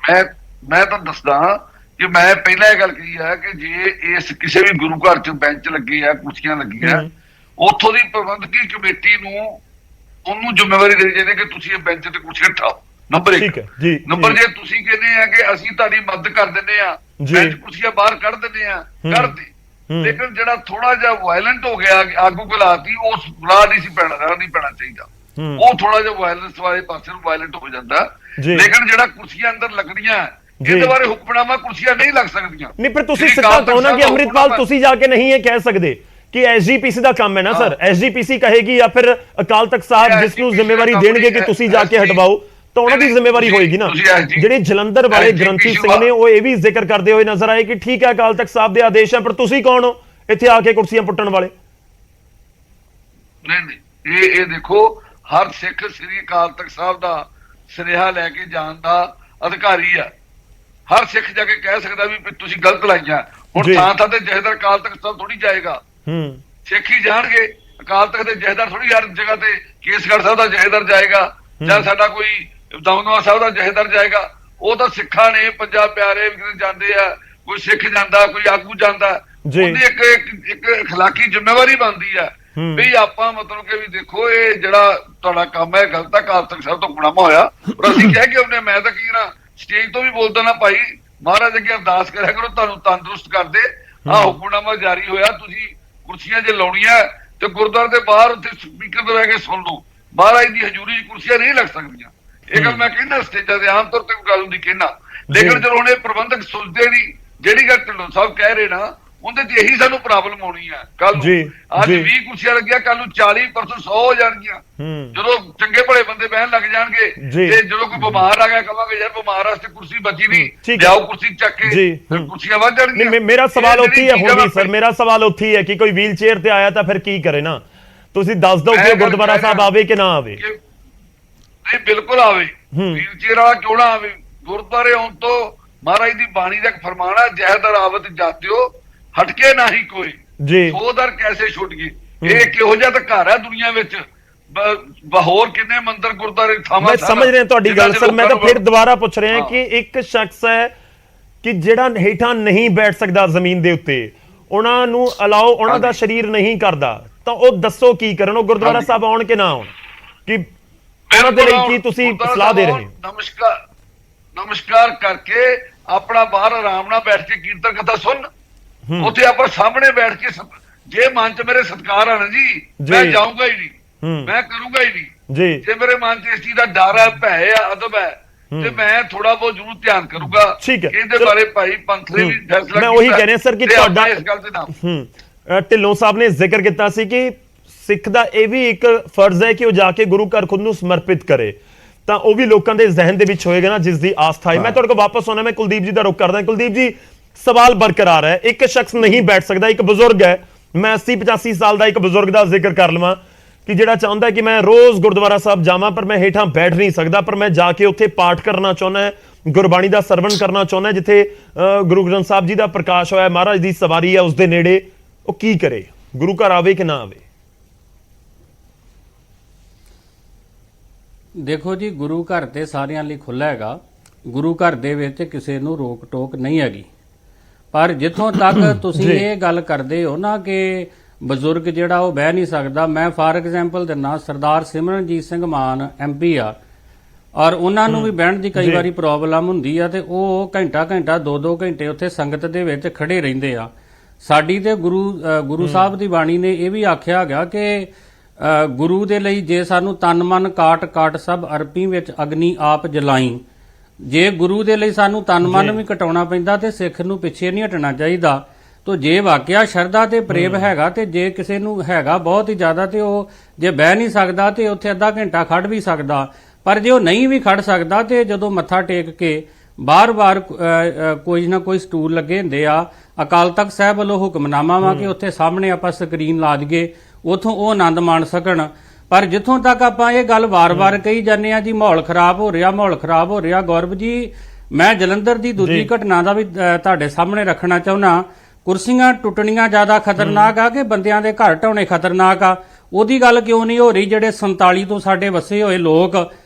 G: ਮੈਂ ਤੁਹਾਨੂੰ ਦੱਸਦਾ ਕਿ ਮੈਂ ਪਹਿਲਾਂ ਇਹ ਗੱਲ ਕਹੀ ਹੈ ਕਿ ਜੇ ਇਸ ਕਿਸੇ ਵੀ ਗੁਰੂ ਘਰ 'ਚ ਬੈਂਚ ਲੱਗੇ ਆ, ਕੁਰਸੀਆਂ ਲੱਗੀਆਂ, ਉੱਥੋਂ ਦੀ ਪ੍ਰਬੰਧਕੀ ਕਮੇਟੀ ਨੂੰ ਉਹਨੂੰ ਜ਼ਿੰਮੇਵਾਰੀ ਦੇਣੀ ਚਾਹੀਦੀ ਕਿ ਤੁਸੀਂ ਇਹ ਬੈਂਚ ਤੇ ਕੁਰਸੀਆਂ ਠਾਓ। ਨੰਬਰ 1 ਨੰਬਰ, ਜੇ ਤੁਸੀਂ ਕਹਿੰਦੇ ਆ ਕਿ ਅਸੀਂ ਤੁਹਾਡੀ ਮਦਦ ਕਰ ਦਿੰਦੇ ਆ, ਬੈਂਚ ਕੁਰਸੀਆਂ ਬਾਹਰ ਕੱਢ ਦਿੰਦੇ ਆ, ਕਰਦੇ, ਲੇਕਿਨ ਜਿਹੜਾ ਥੋੜਾ ਜਿਹਾ ਵਾਇਲੈਂਟ ਹੋ ਗਿਆ, ਆਗੂ ਗਲਾਤੀ, ਉਸ ਰਾਹ ਨਹੀਂ ਸੀ ਪੈਣਾ ਚਾਹੀਦਾ। ਉਹ ਥੋੜਾ ਜਿਹਾ ਵਾਇਲੈਂਸ ਵਾਲੇ ਪਾਸੇ ਨੂੰ ਵਾਇਲੈਂਟ ਹੋ ਜਾਂਦਾ, ਲੇਕਿਨ ਜਿਹੜਾ ਕੁਰਸੀਆਂ ਅੰਦਰ ਲੱਗਣੀਆਂ ਇਹਦੇ ਬਾਰੇ ਹੁਕਮਨਾਮਾ, ਕੁਰਸੀਆਂ ਨਹੀਂ ਲੱਗ ਸਕਦੀਆਂ।
A: ਨਹੀਂ, ਪਰ ਤੁਸੀਂ ਸਿੱਧਾ ਕਹੋ ਨਾ ਕਿ ਅੰਮ੍ਰਿਤਪਾਲ ਤੁਸੀਂ ਜਾ ਕੇ ਨਹੀਂ ਇਹ ਕਹਿ ਸਕਦੇ ਕਿ ਐਸਜੀਪੀਸੀ ਦਾ ਕੰਮ ਹੈ ਨਾ ਸਰ, ਐਸਜੀਪੀਸੀ ਕਹੇਗੀ ਜਾਂ ਫਿਰ ਅਕਾਲ ਤਖਤ ਸਾਹਿਬ ਜਿਸ ਨੂੰ ਜ਼ਿੰਮੇਵਾਰੀ ਦੇਣਗੇ ਕਿ ਤੁਸੀਂ ਜਾ ਕੇ ਹਟਵਾਓ, ਤਾਂ ਉਹਨਾਂ ਦੀ ਜ਼ਿੰਮੇਵਾਰੀ ਹੋਏਗੀ ਨਾ। ਜਿਹੜੇ ਜਲੰਧਰ ਵਾਲੇ ਗ੍ਰੰਥੀ ਸਿੰਘ ਨੇ ਉਹ ਇਹ ਵੀ ਜ਼ਿਕਰ ਕਰਦੇ ਹੋਏ ਨਜ਼ਰ ਆਏ ਕਿ ਠੀਕ ਹੈ ਅਕਾਲ ਤਖਤ ਸਾਹਿਬ ਦੇ ਆਦੇਸ਼ ਹੈ, ਪਰ ਤੁਸੀਂ ਕੌਣ ਹੋ ਇੱਥੇ ਆ ਕੇ ਕੁਰਸੀਆਂ ਪੁੱਟਣ ਵਾਲੇ?
G: ਨਹੀਂ, ਇਹ ਦੇਖੋ, ਹਰ ਸਿੱਖ ਸ੍ਰੀ ਅਕਾਲ ਤਖਤ ਸਾਹਿਬ ਦਾ ਸੁਨੇਹਾ ਲੈ ਕੇ ਜਾਣ ਦਾ ਅਧਿਕਾਰੀ ਆ। ਹਰ ਸਿੱਖ ਜਾ ਕੇ ਕਹਿ ਸਕਦਾ ਵੀ ਤੁਸੀਂ ਗਲਤ ਲਾਈਆਂ। ਹੁਣ ਥਾਂ ਤੇ ਜਥੇਦਾਰ ਅਕਾਲ ਤਖਤ ਸਾਹਿਬ ਥੋੜੀ ਜਾਏਗਾ, ਸਿੱਖ ਹੀ ਜਾਣਗੇ। ਅਕਾਲ ਤਖਤ ਦੇ ਜਥੇਦਾਰ ਥੋੜੀ ਹਰ ਜਗ੍ਹਾ ਤੇ ਕੇਸਗੜ੍ਹ ਸਾਹਿਬ ਦਾ ਜਥੇਦਾਰ ਜਾਏਗਾ ਜਾਂ ਸਾਡਾ ਕੋਈ ਦਮਦਮਾ ਸਾਹਿਬ ਦਾ ਜਥੇਦਾਰ ਜਾਏਗਾ। ਉਹ ਤਾਂ ਸਿੱਖਾਂ ਨੇ, ਪੰਜਾਬ ਪਿਆਰੇ ਜਾਂਦੇ ਆ, ਕੋਈ ਸਿੱਖ ਜਾਂਦਾ, ਕੋਈ ਆਗੂ ਜਾਂਦਾ,
A: ਜੀ।
G: ਉਹਦੀ ਇੱਕ اخلاقی ਜ਼ਿੰਮੇਵਾਰੀ ਬਣਦੀ ਆ ਵੀ ਆਪਾਂ ਮਤਲਬ ਕਿ ਵੀ ਦੇਖੋ ਇਹ ਜਿਹੜਾ ਤੁਹਾਡਾ ਕੰਮ ਹੈ ਗਲਤ ਆ, ਅਕਾਲ ਤਖਤ ਸਾਹਿਬ ਤੋਂ ਗੁਨਾਮਾ ਹੋਇਆ, ਪਰ ਅਸੀਂ ਕਹਿ ਕੇ ਉਹਨੇ ਮੈਂ ਤਾਂ ਕੀ ਨਾ ਸਟੇਜ ਤੋਂ ਵੀ ਬੋਲਦਾ ਨਾ ਭਾਈ ਮਹਾਰਾਜ ਅੱਗੇ ਅਰਦਾਸ ਕਰਿਆ ਕਰੋ ਤੁਹਾਨੂੰ ਤੰਦਰੁਸਤ ਕਰ ਦੇ। ਆਹ ਹੁਕਮਨਾਮਾ ਜਾਰੀ ਹੋਇਆ, ਤੁਸੀਂ ਕੁਰਸੀਆਂ ਜੇ ਲਾਉਣੀਆਂ ਤੇ ਗੁਰਦੁਆਰੇ ਦੇ ਬਾਹਰ ਉੱਥੇ ਸਪੀਕਰ ਤੇ ਬਹਿ ਕੇ ਸੁਣ ਲਓ, ਮਹਾਰਾਜ ਦੀ ਹਜ਼ੂਰੀ 'ਚ ਕੁਰਸੀਆਂ ਨਹੀਂ ਲੱਗ ਸਕਦੀਆਂ। ਇਹ ਗੱਲ ਮੈਂ ਕਹਿੰਦਾ ਸਟੇਜਾਂ ਤੇ ਆਮ ਤੌਰ ਤੇ ਕੋਈ ਗੱਲ ਹੁੰਦੀ ਕਹਿਣਾ, ਲੇਕਿਨ ਜਦੋਂ ਹੁਣ ਇਹ ਪ੍ਰਬੰਧਕ ਸੁਣਦੇ ਨਹੀਂ, ਜਿਹੜੀ ਗੱਲ ਢਿੱਲੋਂ ਸਾਹਿਬ ਕਹਿ ਰਹੇ ਨਾ ਉਹਦੇ ਚ ਇਹੀ ਸਾਨੂੰ ਪ੍ਰੋਬਲਮ ਹੋਣੀ ਹੈ। ਕੱਲ ਨੂੰ ਅੱਜ 20 ਕੁਰਸੀਆਂ ਲੱਗੀਆਂ, ਕੱਲ ਨੂੰ 40 ਪਰਸੋਂ 100 ਹੋ ਜਾਣਗੀਆਂ। ਜਦੋਂ ਚੰਗੇ ਭਲੇ ਬੰਦੇ ਬਹਿਣ ਲੱਗ ਜਾਣਗੇ ਤੇ ਜਦੋਂ ਕੋਈ ਬਿਮਾਰ ਆ ਗਿਆ ਕਹਾਂਗੇ ਯਾਰ ਬਿਮਾਰ ਵਾਸਤੇ ਕੁਰਸੀ ਬਚੀ ਨਹੀਂ, ਲਿਆਓ ਕੁਰਸੀ ਚੱਕ ਕੇ, ਕੁਰਸੀਆਂ ਵੱਧ ਜਾਣਗੀਆਂ।
A: ਮੇਰਾ ਸਵਾਲ ਉੱਥੇ ਹੀ ਹੈ ਹੁਣ ਵੀ ਸਰ, ਮੇਰਾ ਸਵਾਲ ਉੱਥੇ ਹੀ ਹੈ ਕਿ ਕੋਈ ਵੀਲ ਚੇਅਰ ਤੇ ਆਇਆ ਤਾਂ ਫਿਰ ਕੀ ਕਰੇ ਨਾ, ਤੁਸੀਂ ਦੱਸ ਦਿਓ ਕਿ ਗੁਰਦੁਆਰਾ ਸਾਹਿਬ ਆਵੇ ਕਿ ਨਾ ਆਵੇ।
G: ਨਹੀਂ ਬਿਲਕੁਲ ਆਵੇ, ਵੀਲ ਚੇਅਰ ਵਾਲਾ ਕਿਉਂ ਨਾ ਆਵੇ। ਗੁਰਦੁਆਰੇ ਆਉਣ ਤੋਂ ਮਹਾਰਾਜ ਦੀ ਬਾਣੀ ਦਾ ਇੱਕ ਫਰਮਾਨ ਹੈ, ਜਹਦਰ ਆਵਤ ਜਾਤਿਓ ਹਟਕੇ ਨਾ ਹੀ ਕੋਈ
A: ਜੀ,
G: 100 ਦਰ ਕੈਸੇ ਛੁੱਟ ਗਏ। ਇਹ ਕਿਹੋ ਜਿਹਾ ਤਾਂ ਘਰ ਹੈ ਦੁਨੀਆ ਵਿੱਚ, ਹੋਰ ਕਿੰਨੇ ਮੰਦਿਰ ਗੁਰਦੁਆਰੇ ਥਾਵਾਂ।
A: ਮੈਂ ਸਮਝ ਰਿਹਾ ਤੁਹਾਡੀ ਗੱਲ ਸਰ, ਮੈਂ ਤਾਂ ਫਿਰ ਦੁਬਾਰਾ ਪੁੱਛ ਰਿਹਾ ਕਿ ਇੱਕ ਸ਼ਖਸ ਹੈ ਕਿ ਜਿਹੜਾ ਹੇਠਾਂ ਨਹੀਂ ਬੈਠ ਸਕਦਾ ਜ਼ਮੀਨ ਦੇ ਉੱਤੇ, ਉਹਨਾਂ ਨੂੰ ਅਲਾਓ, ਉਹਨਾਂ ਦਾ ਸਰੀਰ ਨਹੀਂ ਕਰਦਾ, ਤਾਂ ਉਹ ਦੱਸੋ ਕੀ ਕਰਨ, ਉਹ ਗੁਰਦੁਆਰਾ ਸਾਹਿਬ ਆਉਣ ਕਿ ਨਾ ਆਉਣ, ਕਿ ਉਹਨਾਂ ਦੇ ਲਈ ਕੀ ਤੁਸੀਂ ਸਲਾਹ ਦੇ ਰਹੇ ਹੋ?
G: ਨਮਸਕਾਰ ਕਰਕੇ ਆਪਣਾ ਬਾਹਰ ਆਰਾਮ ਨਾਲ ਬੈਠ ਕੇ ਕੀਰਤਨ ਕਥਾ ਸੁਣ, ਉੱਥੇ ਆਪਾਂ ਸਾਹਮਣੇ ਬੈਠ ਕੇ ਜੇ ਮਨ ਚ ਮੇਰੇ ਸਤਿਕਾਰ ਆ ਨਾ ਜੀ ਮੈਂ ਜਾਊਂਗਾ ਹੀ ਨਹੀਂ, ਮੈਂ ਕਰੂੰਗਾ ਹੀ ਨਹੀਂ। ਜੇ ਮੇਰੇ ਮਨ ਚ ਇਸ ਚੀਜ਼ ਦਾ ਡਰ ਹੈ, ਭੈ ਆ, ਅਦਬ ਹੈ ਤੇ ਮੈਂ ਥੋੜਾ ਬਹੁਤ ਜ਼ਰੂਰ ਧਿਆਨ ਕਰੂੰਗਾ। ਇਹਦੇ ਬਾਰੇ ਭਾਈ ਪੰਥ ਨੇ ਵੀ ਫੈਸਲਾ
A: ਮੈਂ ਉਹੀ ਕਹਿ ਰਿਹਾ ਸਰ ਕਿ ਤੁਹਾਡਾ
G: ਇਸ ਗੱਲ ਦੇ ਨਾਲ
A: ਢਿੱਲੋਂ ਸਾਹਿਬ ਨੇ ਜ਼ਿਕਰ ਕੀਤਾ ਸੀ ਕਿ ਸਿੱਖ ਦਾ ਇਹ ਵੀ ਇੱਕ ਫਰਜ਼ ਹੈ ਕਿ ਉਹ ਜਾ ਕੇ ਗੁਰੂ ਘਰ ਖੁਦ ਨੂੰ ਸਮਰਪਿਤ ਕਰੇ, ਤਾਂ ਉਹ ਵੀ ਲੋਕਾਂ ਦੇ ਜ਼ਿਹਨ ਦੇ ਵਿੱਚ ਹੋਏਗਾ ਨਾ ਜਿਸ ਦੀ ਆਸਥਾ ਹੈ। ਮੈਂ ਤੁਹਾਡੇ ਕੋਲ ਵਾਪਸ ਆਉਣਾ, ਮੈਂ ਕੁਲਦੀਪ ਜੀ ਦਾ ਰੁਖ ਕਰਦਾ। ਕੁਲਦੀਪ ਜੀ, ਸਵਾਲ ਬਰਕਰਾਰ ਹੈ, ਇੱਕ ਸ਼ਖਸ ਨਹੀਂ ਬੈਠ ਸਕਦਾ, ਇੱਕ ਬਜ਼ੁਰਗ ਹੈ, ਮੈਂ 80-85 ਸਾਲ ਦਾ ਇੱਕ ਬਜ਼ੁਰਗ ਦਾ ਜ਼ਿਕਰ ਕਰ ਲਵਾਂ ਕਿ ਜਿਹੜਾ ਚਾਹੁੰਦਾ ਕਿ ਮੈਂ ਰੋਜ਼ ਗੁਰਦੁਆਰਾ ਸਾਹਿਬ ਜਾਵਾਂ ਪਰ ਮੈਂ ਹੇਠਾਂ ਬੈਠ ਨਹੀਂ ਸਕਦਾ, ਪਰ ਮੈਂ ਜਾ ਕੇ ਉੱਥੇ ਪਾਠ ਕਰਨਾ ਚਾਹੁੰਦਾ ਹੈ, ਗੁਰਬਾਣੀ ਦਾ ਸਰਵਣ ਕਰਨਾ ਚਾਹੁੰਦਾ, ਜਿੱਥੇ ਗੁਰੂ ਗ੍ਰੰਥ ਸਾਹਿਬ ਜੀ ਦਾ ਪ੍ਰਕਾਸ਼ ਹੋਇਆ, ਮਹਾਰਾਜ ਦੀ ਸਵਾਰੀ ਹੈ ਉਸ ਦੇ ਨੇੜੇ, ਉਹ ਕੀ ਕਰੇ? ਗੁਰੂ ਘਰ ਆਵੇ ਕਿ ਨਾ ਆਵੇ?
H: ਦੇਖੋ ਜੀ, ਗੁਰੂ ਘਰ ਤੇ ਸਾਰਿਆਂ ਲਈ ਖੁੱਲ੍ਹਾ ਹੈਗਾ, ਗੁਰੂ ਘਰ ਦੇ ਵਿੱਚ ਕਿਸੇ ਨੂੰ ਰੋਕ ਟੋਕ ਨਹੀਂ ਹੈਗੀ, ਪਰ ਜਿੱਥੋਂ ਤੱਕ ਤੁਸੀਂ ਇਹ ਗੱਲ ਕਰਦੇ ਹੋ ਨਾ ਕਿ ਬਜ਼ੁਰਗ ਜਿਹੜਾ ਉਹ ਬਹਿ ਨਹੀਂ ਸਕਦਾ, ਮੈਂ ਫਾਰ ਐਗਜ਼ਾਮਪਲ ਦਿੰਨਾ, ਸਰਦਾਰ ਸਿਮਰਨਜੀਤ ਸਿੰਘ ਮਾਨ MP ਆ, ਔਰ ਉਹਨਾਂ ਨੂੰ ਵੀ ਬਹਿਣ ਦੀ ਕਈ ਵਾਰੀ ਪ੍ਰੋਬਲਮ ਹੁੰਦੀ ਆ ਤੇ ਉਹ ਘੰਟਾ 2-2 ਘੰਟੇ ਉੱਥੇ ਸੰਗਤ ਦੇ ਵਿੱਚ ਖੜੇ ਰਹਿੰਦੇ ਆ। ਸਾਡੀ ਤੇ ਗੁਰੂ ਸਾਹਿਬ ਦੀ ਬਾਣੀ ਨੇ ਇਹ ਵੀ ਆਖਿਆ ਗਿਆ ਕਿ ਗੁਰੂ ਦੇ ਲਈ ਜੇ ਸਾਨੂੰ ਤਨ ਮਨ ਕਾਟ ਸਭ ਅਰਪੀ ਵਿੱਚ ਅਗਨੀ ਆਪ ਜਲਾਈ, ਜੇ ਗੁਰੂ ਦੇ ਲਈ ਸਾਨੂੰ ਤਨ ਮਨ ਵੀ ਕਟਾਉਣਾ ਪੈਂਦਾ ਤੇ ਸਿੱਖ ਨੂੰ ਪਿੱਛੇ ਨਹੀਂ ਹਟਣਾ ਚਾਹੀਦਾ। ਤੋ ਜੇ ਵਾਕਿਆ ਸ਼ਰਧਾ ਤੇ ਪ੍ਰੇਮ ਹੈਗਾ ਤੇ ਜੇ ਕਿਸੇ ਨੂੰ ਹੈਗਾ ਬਹੁਤ ਹੀ ਜ਼ਿਆਦਾ ਤੇ ਉਹ ਜੇ ਬਹਿ ਨਹੀਂ ਸਕਦਾ ਤੇ ਉੱਥੇ ਅੱਧਾ ਘੰਟਾ ਖੜ ਵੀ ਸਕਦਾ, ਪਰ ਜੇ ਉਹ ਨਹੀਂ ਵੀ ਖੜ ਸਕਦਾ ਤੇ ਜਦੋਂ ਮੱਥਾ ਟੇਕ ਕੇ ਬਾਰ-ਬਾਰ ਕੋਈ ਨਾ ਕੋਈ ਸਟੂਲ ਲੱਗੇ ਹੁੰਦੇ ਆ, ਅਕਾਲ ਤਖਤ ਸਾਹਿਬ ਵੱਲੋਂ ਹੁਕਮਨਾਮਾ ਵਾ ਕਿ ਉੱਥੇ ਸਾਹਮਣੇ ਆਪਾਂ ਸਕਰੀਨ ਲਾ ਦਈਏ, ਉਥੋਂ ਉਹ ਆਨੰਦ ਮਾਣ ਸਕਣ। ਪਰ ਜਿੱਥੋਂ ਤੱਕ ਆਪਾਂ ਇਹ ਗੱਲ ਵਾਰ-ਵਾਰ ਕਹੀ ਜਾਂਦੇ ਆ ਜੀ ਮਾਹੌਲ ਖਰਾਬ ਹੋ ਰਿਹਾ, ਗੌਰਵ ਜੀ ਮੈਂ ਜਲੰਧਰ ਦੀ ਦੂਜੀ ਘਟਨਾ ਦਾ ਵੀ ਤੁਹਾਡੇ ਸਾਹਮਣੇ ਰੱਖਣਾ ਚਾਹੁੰਦਾ। ਕੁਰਸੀਆਂ ਟੁੱਟਣੀਆਂ ਜ਼ਿਆਦਾ ਖਤਰਨਾਕ ਆ ਕਿ ਬੰਦਿਆਂ ਦੇ ਘਰ ਢਾਉਣੇ ਖਤਰਨਾਕ ਆ? ਉਹਦੀ ਗੱਲ ਕਿਉਂ ਨਹੀਂ ਹੋ ਰਹੀ? ਜਿਹੜੇ 47 ਤੋਂ ਸਾਡੇ ਵਸੇ ਹੋਏ ਲੋਕ,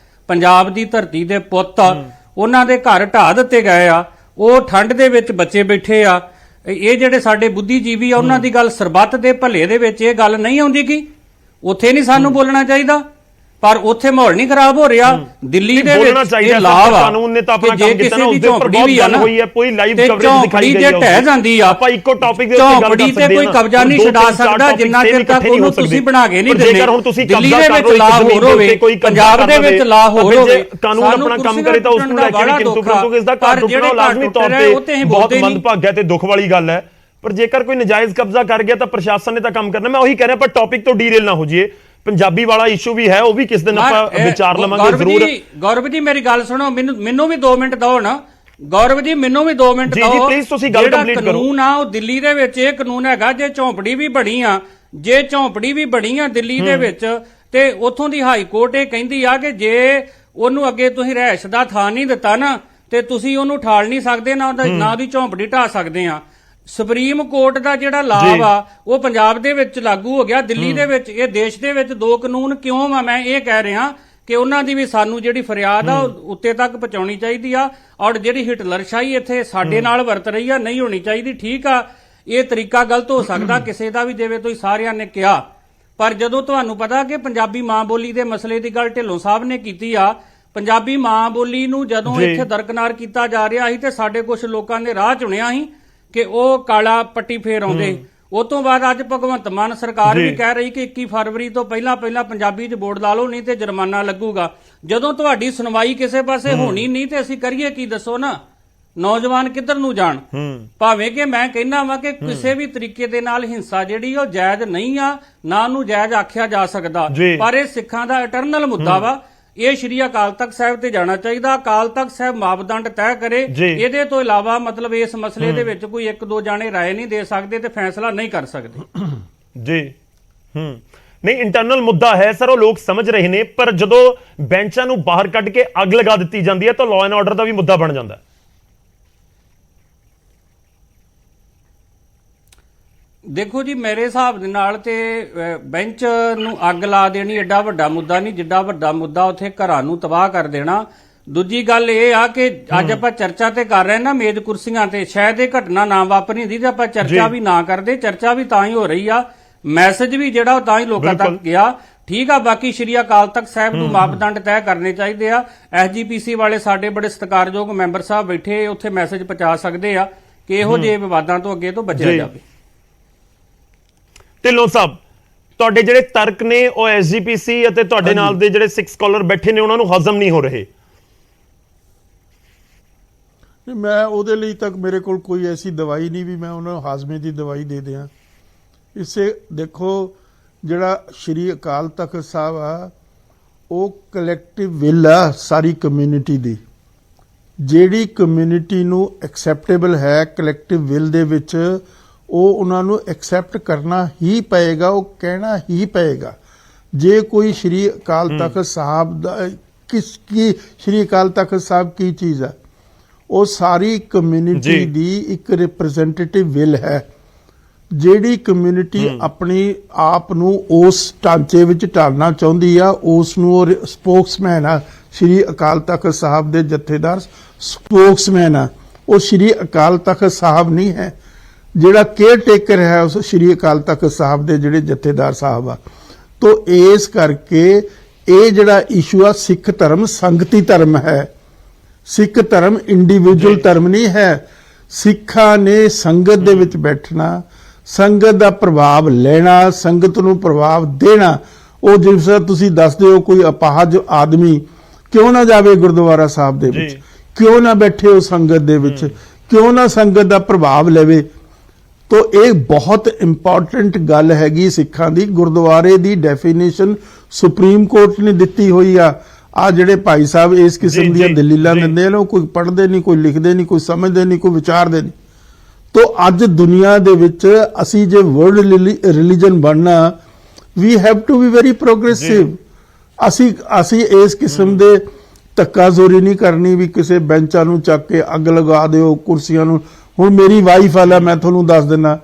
H: ਪੰਜਾਬ ਦੀ ਧਰਤੀ ਦੇ ਪੁੱਤ, ਉਹਨਾਂ ਦੇ ਘਰ ਢਾਹ ਦਿੱਤੇ ਗਏ ਆ, ਉਹ ਠੰਡ ਦੇ ਵਿੱਚ ਬੱਚੇ ਬੈਠੇ ਆ। ਇਹ ਜਿਹੜੇ ਸਾਡੇ ਬੁੱਧੀਜੀਵੀ ਆ ਉਹਨਾਂ ਦੀ ਗੱਲ ਸਰਬੱਤ ਦੇ ਭਲੇ ਦੇ ਵਿੱਚ ਇਹ ਗੱਲ ਨਹੀਂ ਆਉਂਦੀ ਕਿ ਉੱਥੇ ਨਹੀਂ ਸਾਨੂੰ ਬੋਲਣਾ ਚਾਹੀਦਾ? ਪਰ ਉੱਥੇ ਮਾਹੌਲ ਨਹੀਂ ਖਰਾਬ ਹੋ ਰਿਹਾ। ਦਿੱਲੀ ਦੇ ਵਿੱਚ ਇਹ ਲਾਭ ਆ
A: ਕਾਨੂੰਨ ਨੇ ਤਾਂ ਆਪਣਾ ਕੰਮ ਕੀਤਾ ਨਾ, ਉਸ ਦੇ ਉੱਪਰ ਬਹੁਤ ਗੱਲ ਹੋਈ ਹੈ, ਕੋਈ ਲਾਈਵ ਕਵਰੇਜ ਦਿਖਾਈ ਗਈ ਹੈ,
H: ਢਹਿ ਜਾਂਦੀ ਆ।
A: ਆਪਾਂ ਇੱਕੋ ਟੌਪਿਕ ਦੇ ਉੱਤੇ ਗੱਲ ਕਰ ਸਕਦੇ ਹਾਂ,
H: ਕੋਈ ਕਬਜ਼ਾ ਨਹੀਂ ਛਡਾ ਸਕਦਾ ਜਿੰਨਾ ਚਿਰ ਤੱਕ ਉਹਨੂੰ ਤੁਸੀਂ ਬਣਾ ਕੇ ਨਹੀਂ ਦਿੰਦੇ।
A: ਹੁਣ ਤੁਸੀਂ
H: ਦਿੱਲੀ ਦੇ ਵਿੱਚ ਲਾਅ ਹੋਰ ਹੋਵੇ, ਪੰਜਾਬ ਦੇ ਵਿੱਚ ਲਾਅ ਹੋਰ ਹੋਵੇ,
A: ਕਾਨੂੰਨ ਆਪਣਾ ਕੰਮ ਕਰੇ ਤਾਂ ਉਸ ਨੂੰ ਲੈ ਕੇ ਕਿੰਤੂ ਪਰੰਤੂ ਇਸ ਦਾ ਘਰ ਟੁੱਟਣਾ ਲਾਜ਼ਮੀ ਤੌਰ ਤੇ ਬਹੁਤ ਮੰਦਭਾਗਾ ਤੇ ਦੁੱਖ ਵਾਲੀ ਗੱਲ ਹੈ। ਪਰ ਜੇਕਰ ਕੋਈ ਨਜਾਇਜ਼ ਕਬਜ਼ਾ ਕਰ ਗਿਆ ਤਾਂ ਪ੍ਰਸ਼ਾਸਨ ਨੇ ਤਾਂ ਕੰਮ ਕਰਨਾ। ਮੈਂ ਉਹੀ ਕਹਿ ਰਿਹਾ, ਪਰ ਟੌਪਿਕ ਤੋਂ ਡੀਰੇਲ ਨਾ ਹੋ ਜਾਈਏ। ਪੰਜਾਬੀ ਵਾਲਾ ਇਸ਼ੂ ਵੀ ਹੈ, ਉਹ ਵੀ ਕਿਸ ਦਿਨ ਆਪਾਂ ਵਿਚਾਰ ਲਵਾਂਗੇ ਜ਼ਰੂਰ।
H: ਗੌਰਵ ਜੀ ਮੇਰੀ ਗੱਲ ਸੁਣੋ, ਮੈਨੂੰ ਵੀ 2 ਮਿੰਟ ਦਿਓ ਨਾ। ਗੌਰਵ ਜੀ ਮੈਨੂੰ ਵੀ 2 ਮਿੰਟ ਦਿਓ।
A: ਜੀ ਪਲੀਜ਼ ਤੁਸੀਂ ਗੱਲ ਕੰਪਲੀਟ ਕਰੋ।
H: ਕਾਨੂੰਨ ਆ ਉਹ ਦਿੱਲੀ ਦੇ ਵਿੱਚ ਇਹ ਕਾਨੂੰਨ ਹੈਗਾ, ਜੇ ਝੌਂਪੜੀ ਵੀ ਬਣੀ ਆ ਦਿੱਲੀ ਦੇ ਵਿੱਚ ਤੇ ਉੱਥੋਂ ਦੀ ਹਾਈ ਕੋਰਟ ਇਹ ਕਹਿੰਦੀ ਆ ਕਿ ਜੇ ਉਹਨੂੰ ਅੱਗੇ ਤੁਸੀਂ ਰਹਿائش ਦਾ ਥਾਂ ਨਹੀਂ ਦਿੱਤਾ ਨਾ ਤੇ ਤੁਸੀਂ ਉਹਨੂੰ ਠਾਲ ਨਹੀਂ ਸਕਦੇ, ਨਾ ਉਹਦੀ ਝੌਂਪੜੀ ਢਾ ਸਕਦੇ ਆ। ਸੁਪਰੀਮ ਕੋਰਟ ਦਾ ਜਿਹੜਾ ਲਾਭ ਆ ਉਹ ਪੰਜਾਬ ਦੇ ਵਿੱਚ ਲਾਗੂ ਹੋ ਗਿਆ, ਦਿੱਲੀ ਦੇ ਵਿੱਚ ਇਹ ਦੇਸ਼ ਦੇ ਵਿੱਚ 2 ਕਾਨੂੰਨ ਕਿਉਂ ਆ? ਮੈਂ ਇਹ ਕਹਿ ਰਿਹਾ ਕਿ ਉਹਨਾਂ ਦੀ ਵੀ ਸਾਨੂੰ ਜਿਹੜੀ ਫਰਿਆਦ ਆ ਉੱਤੇ ਤੱਕ ਪਹੁੰਚਾਉਣੀ ਚਾਹੀਦੀ ਆ, ਔਰ ਜਿਹੜੀ ਹਿਟਲਰਸ਼ਾਹੀ ਇੱਥੇ ਸਾਡੇ ਨਾਲ ਵਰਤ ਰਹੀ ਆ ਨਹੀਂ ਹੋਣੀ ਚਾਹੀਦੀ। ਠੀਕ ਆ, ਇਹ ਤਰੀਕਾ ਗਲਤ ਹੋ ਸਕਦਾ ਕਿਸੇ ਦਾ ਵੀ, ਜਿਵੇਂ ਤੁਸੀਂ ਸਾਰਿਆਂ ਨੇ ਕਿਹਾ। ਪਰ ਜਦੋਂ ਤੁਹਾਨੂੰ ਪਤਾ ਕਿ ਪੰਜਾਬੀ ਮਾਂ ਬੋਲੀ ਦੇ ਮਸਲੇ ਦੀ ਗੱਲ ਢਿੱਲੋਂ ਸਾਹਿਬ ਨੇ ਕੀਤੀ ਆ, ਪੰਜਾਬੀ ਮਾਂ ਬੋਲੀ ਨੂੰ ਜਦੋਂ ਇੱਥੇ ਦਰਕਨਾਰ ਕੀਤਾ ਜਾ ਰਿਹਾ ਸੀ ਤੇ ਸਾਡੇ ਕੁਝ ਲੋਕਾਂ ਨੇ ਰਾਹ ਚੁਣਿਆ ਸੀ ਕਿ ਉਹ ਕਾਲਾ ਪੱਟੀ ਫੇਰ ਆਉਂਦੇ। ਉਸ ਤੋਂ ਬਾਅਦ ਅੱਜ ਭਗਵੰਤ ਮਾਨ ਸਰਕਾਰ ਵੀ ਕਹਿ ਰਹੀ ਕਿ 21 ਫਰਵਰੀ ਤੋਂ ਪਹਿਲਾਂ ਪੰਜਾਬੀ 'ਚ ਬੋਰਡ ਲਾ ਲਓ, ਨਹੀਂ ਤੇ ਜੁਰਮਾਨਾ ਲੱਗੂਗਾ। ਜਦੋਂ ਤੁਹਾਡੀ ਸੁਣਵਾਈ ਕਿਸੇ ਪਾਸੇ ਹੋਣੀ ਨਹੀਂ ਤੇ ਅਸੀਂ ਕਰੀਏ ਕੀ, ਦੱਸੋ ਨਾ? ਨੌਜਵਾਨ ਕਿੱਧਰ ਨੂੰ ਜਾਣ? ਭਾਵੇਂ ਕਿ ਮੈਂ ਕਹਿੰਦਾ ਵਾਂ ਕਿ ਕਿਸੇ ਵੀ ਤਰੀਕੇ ਦੇ ਨਾਲ ਹਿੰਸਾ ਜਿਹੜੀ ਉਹ ਜਾਇਜ਼ ਨਹੀਂ ਆ, ਨਾ ਉਹਨੂੰ ਜਾਇਜ਼ ਆਖਿਆ ਜਾ ਸਕਦਾ, ਪਰ ਇਹ ਸਿੱਖਾਂ ਦਾ ਇਟਰਨਲ ਮੁੱਦਾ ਵਾ। ਇਹ ਸ਼੍ਰੀ ਅਕਾਲ ਤਖਤ ਸਾਹਿਬ ਤੇ ਜਾਣਾ ਚਾਹੀਦਾ। ਅਕਾਲ ਤਖਤ ਸਾਹਿਬ ਮਾਪਦੰਡ ਤੈਅ ਕਰੇ। ਇਹਦੇ ਤੋਂ ਇਲਾਵਾ ਮਤਲਬ ਇਸ ਮਸਲੇ ਦੇ ਵਿੱਚ ਕੋਈ ਇੱਕ ਦੋ ਜਾਣੇ ਰਾਏ ਨਹੀਂ ਦੇ ਸਕਦੇ ਤੇ ਫੈਸਲਾ ਨਹੀਂ ਕਰ ਸਕਦੇ।
A: ਜੀ ਨਹੀਂ, ਇੰਟਰਨਲ ਮੁੱਦਾ ਹੈ ਸਰ, ਉਹ ਲੋਕ ਸਮਝ ਰਹੇ ਨੇ, ਪਰ ਜਦੋਂ ਬੈਂਚਾਂ ਨੂੰ ਬਾਹਰ ਕੱਢ ਕੇ ਅੱਗ ਲਗਾ ਦਿੱਤੀ ਜਾਂਦੀ ਹੈ ਤਾਂ ਲਾਅ ਐਂਡ ਆਰਡਰ ਦਾ ਵੀ ਮੁੱਦਾ ਬਣ ਜਾਂਦਾ ਹੈ।
H: ਦੇਖੋ ਜੀ, ਮੇਰੇ ਹਿਸਾਬ ਦੇ ਨਾਲ ਤੇ ਬੈਂਚ ਨੂੰ ਅੱਗ ਲਾ ਦੇਣੀ ਏਡਾ ਵੱਡਾ ਮੁੱਦਾ ਨਹੀਂ, ਜਿੱਡਾ ਵੱਡਾ ਮੁੱਦਾ ਉੱਥੇ ਘਰਾਂ ਨੂੰ ਤਬਾਹ ਕਰ ਦੇਣਾ। ਦੂਜੀ ਗੱਲ ਇਹ ਆ ਕਿ ਅੱਜ ਆਪਾਂ ਚਰਚਾ ਤੇ ਕਰ ਰਹੇ ਨਾ ਮੇਜ਼ ਕੁਰਸੀਆਂ ਤੇ, ਸ਼ਾਇਦ ਇਹ ਘਟਨਾ ਨਾ ਵਾਪਰੀ ਹੁੰਦੀ ਤੇ ਆਪਾਂ ਚਰਚਾ ਵੀ ਨਾ ਕਰਦੇ। ਚਰਚਾ ਵੀ ਤਾਂ ਹੀ ਹੋ ਰਹੀ ਆ, ਮੈਸੇਜ ਵੀ ਜਿਹੜਾ ਉਹ ਤਾਂ ਹੀ ਲੋਕਾਂ ਤੱਕ ਗਿਆ। ਠੀਕ ਆ, ਬਾਕੀ ਸ਼੍ਰੀ ਅਕਾਲ ਤਖਤ ਸਾਹਿਬ ਨੂੰ ਮਾਪਦੰਡ ਤੈਅ ਕਰਨੇ ਚਾਹੀਦੇ ਆ। ਐਸਜੀਪੀਸੀ ਵਾਲੇ ਸਾਡੇ ਬੜੇ ਸਤਿਕਾਰਯੋਗ ਮੈਂਬਰ ਸਾਹਿਬ ਬੈਠੇ, ਉੱਥੇ ਮੈਸੇਜ ਪਹੁੰਚਾ ਸਕਦੇ ਆ ਕਿ ਇਹੋ ਜਿਹੇ ਵਿਵਾਦਾਂ ਤੋਂ ਅੱਗੇ ਤੋਂ ਬਚਿਆ ਜਾਵੇ।
A: ਢਿੱਲੋਂ ਸਾਹਿਬ, ਤੁਹਾਡੇ ਜਿਹੜੇ ਤਰਕ ਨੇ ਉਹ ਐਸਜੀਪੀਸੀ ਅਤੇ ਤੁਹਾਡੇ ਨਾਲ ਦੇ ਜਿਹੜੇ ਸਿੱਖ ਸਕਾਲਰ ਬੈਠੇ ਨੇ ਉਹਨਾਂ ਨੂੰ ਹਜ਼ਮ ਨਹੀਂ ਹੋ ਰਹੇ।
F: ਮੈਂ ਉਹਦੇ ਲਈ ਤੱਕ ਮੇਰੇ ਕੋਲ ਕੋਈ ਐਸੀ ਦਵਾਈ ਨਹੀਂ ਵੀ ਮੈਂ ਉਹਨਾਂ ਨੂੰ ਹਾਜ਼ਮੇ ਦੀ ਦਵਾਈ ਦੇ ਦਿਆਂ। ਇਸੇ ਦੇਖੋ, ਜਿਹੜਾ ਸ਼੍ਰੀ ਅਕਾਲ ਤਖਤ ਸਾਹਿਬ ਆ ਉਹ ਕਲੈਕਟਿਵ ਵਿਲ ਆ ਸਾਰੀ ਕਮਿਊਨਿਟੀ ਦੀ। ਜਿਹੜੀ ਕਮਿਊਨਿਟੀ ਨੂੰ ਐਕਸੈਪਟੇਬਲ ਹੈ ਕਲੈਕਟਿਵ ਵਿਲ ਦੇ ਵਿੱਚ, ਉਹ ਉਹਨਾਂ ਨੂੰ ਐਕਸੈਪਟ ਕਰਨਾ ਹੀ ਪਏਗਾ, ਉਹ ਕਹਿਣਾ ਹੀ ਪਏਗਾ। ਜੇ ਕੋਈ ਸ਼੍ਰੀ ਅਕਾਲ ਤਖਤ ਸਾਹਿਬ ਦਾ ਸ਼੍ਰੀ ਅਕਾਲ ਤਖਤ ਸਾਹਿਬ ਕੀ ਚੀਜ਼ ਹੈ? ਉਹ ਸਾਰੀ ਕਮਿਊਨਿਟੀ ਦੀ ਇੱਕ ਰਿਪਰੈਜ਼ੈਂਟੇਟਿਵ ਵਿਲ ਹੈ। ਜਿਹੜੀ ਕਮਿਊਨਿਟੀ ਆਪਣੀ ਆਪ ਨੂੰ ਉਸ ਢਾਂਚੇ ਵਿੱਚ ਢਾਲਣਾ ਚਾਹੁੰਦੀ ਆ, ਉਸ ਨੂੰ ਉਹ ਸਪੋਕਸਮੈਨ ਆ। ਸ਼੍ਰੀ ਅਕਾਲ ਤਖਤ ਸਾਹਿਬ ਦੇ ਜਥੇਦਾਰ ਸਪੋਕਸਮੈਨ ਆ, ਉਹ ਸ਼੍ਰੀ ਅਕਾਲ ਤਖਤ ਸਾਹਿਬ ਨਹੀਂ ਹੈ। ਜਿਹੜਾ ਕੇਅਰ ਟੇਕਰ ਹੈ ਉਸ ਸ਼੍ਰੀ ਅਕਾਲ ਤਖਤ ਸਾਹਿਬ ਦੇ ਜਿਹੜੇ ਜਥੇਦਾਰ ਸਾਹਿਬ ਆ। ਤੋ ਇਸ ਕਰਕੇ ਇਹ ਜਿਹੜਾ ਇਸ਼ੂ ਆ, ਸਿੱਖ ਧਰਮ ਸੰਗਤੀ ਧਰਮ ਹੈ, ਸਿੱਖ ਧਰਮ ਇੰਡੀਵਿਜੂਅਲ ਧਰਮ ਨਹੀਂ ਹੈ। ਸਿੱਖਾਂ ਨੇ ਸੰਗਤ ਦੇ ਵਿੱਚ ਬੈਠਣਾ, ਸੰਗਤ ਦਾ ਪ੍ਰਭਾਵ ਲੈਣਾ, ਸੰਗਤ ਨੂੰ ਪ੍ਰਭਾਵ ਦੇਣਾ। ਉਹ ਜਿਸ ਤਰ੍ਹਾਂ ਤੁਸੀਂ ਦੱਸਦੇ ਹੋ, ਕੋਈ ਅਪਾਹਜ ਆਦਮੀ ਕਿਉਂ ਨਾ ਜਾਵੇ ਗੁਰਦੁਆਰਾ ਸਾਹਿਬ ਦੇ ਵਿੱਚ, ਕਿਉਂ ਨਾ ਬੈਠੇ ਉਹ ਸੰਗਤ ਦੇ ਵਿੱਚ, ਕਿਉਂ ਨਾ ਸੰਗਤ ਦਾ ਪ੍ਰਭਾਵ ਲਵੇ। ਤੋ ਇਹ ਬਹੁਤ ਇੰਪੋਰਟੈਂਟ ਗੱਲ ਹੈਗੀ ਸਿੱਖਾਂ ਦੀ। ਗੁਰਦੁਆਰੇ ਦੀ ਡੈਫੀਨੇਸ਼ਨ ਸੁਪਰੀਮ ਕੋਰਟ ਨੇ ਦਿੱਤੀ ਹੋਈ ਆ। ਆ ਜਿਹੜੇ ਭਾਈ ਸਾਹਿਬ ਇਸ ਕਿਸਮ ਦੀਆਂ ਦਲੀਲਾਂ ਦਿੰਦੇ ਨੇ, ਕੋਈ ਪੜ੍ਹਦੇ ਨਹੀਂ, ਕੋਈ ਲਿਖਦੇ ਨਹੀਂ, ਕੋਈ ਸਮਝਦੇ ਨਹੀਂ, ਕੋਈ ਵਿਚਾਰਦੇ ਨਹੀਂ। ਤੋ ਅੱਜ ਦੁਨੀਆ ਦੇ ਵਿੱਚ ਅਸੀਂ ਜੇ ਵਰਲਡ ਰਿਲੀਜਨ ਬਣਨਾ, we have to be very progressive. ਅਸੀਂ ਇਸ ਕਿਸਮ ਦੇ ਧੱਕਾਜ਼ੋਰੀ ਨਹੀਂ ਕਰਨੀ ਵੀ ਕਿਸੇ ਬੈਂਚਾਂ ਨੂੰ ਚੱਕ ਕੇ ਅੱਗ ਲਗਾ ਦਿਓ, ਕੁਰਸੀਆਂ ਨੂੰ। ਹੁਣ ਮੇਰੀ ਵਾਈਫ ਵਾਲਾ ਮੈਂ ਤੁਹਾਨੂੰ ਦੱਸ ਦਿੰਦਾ,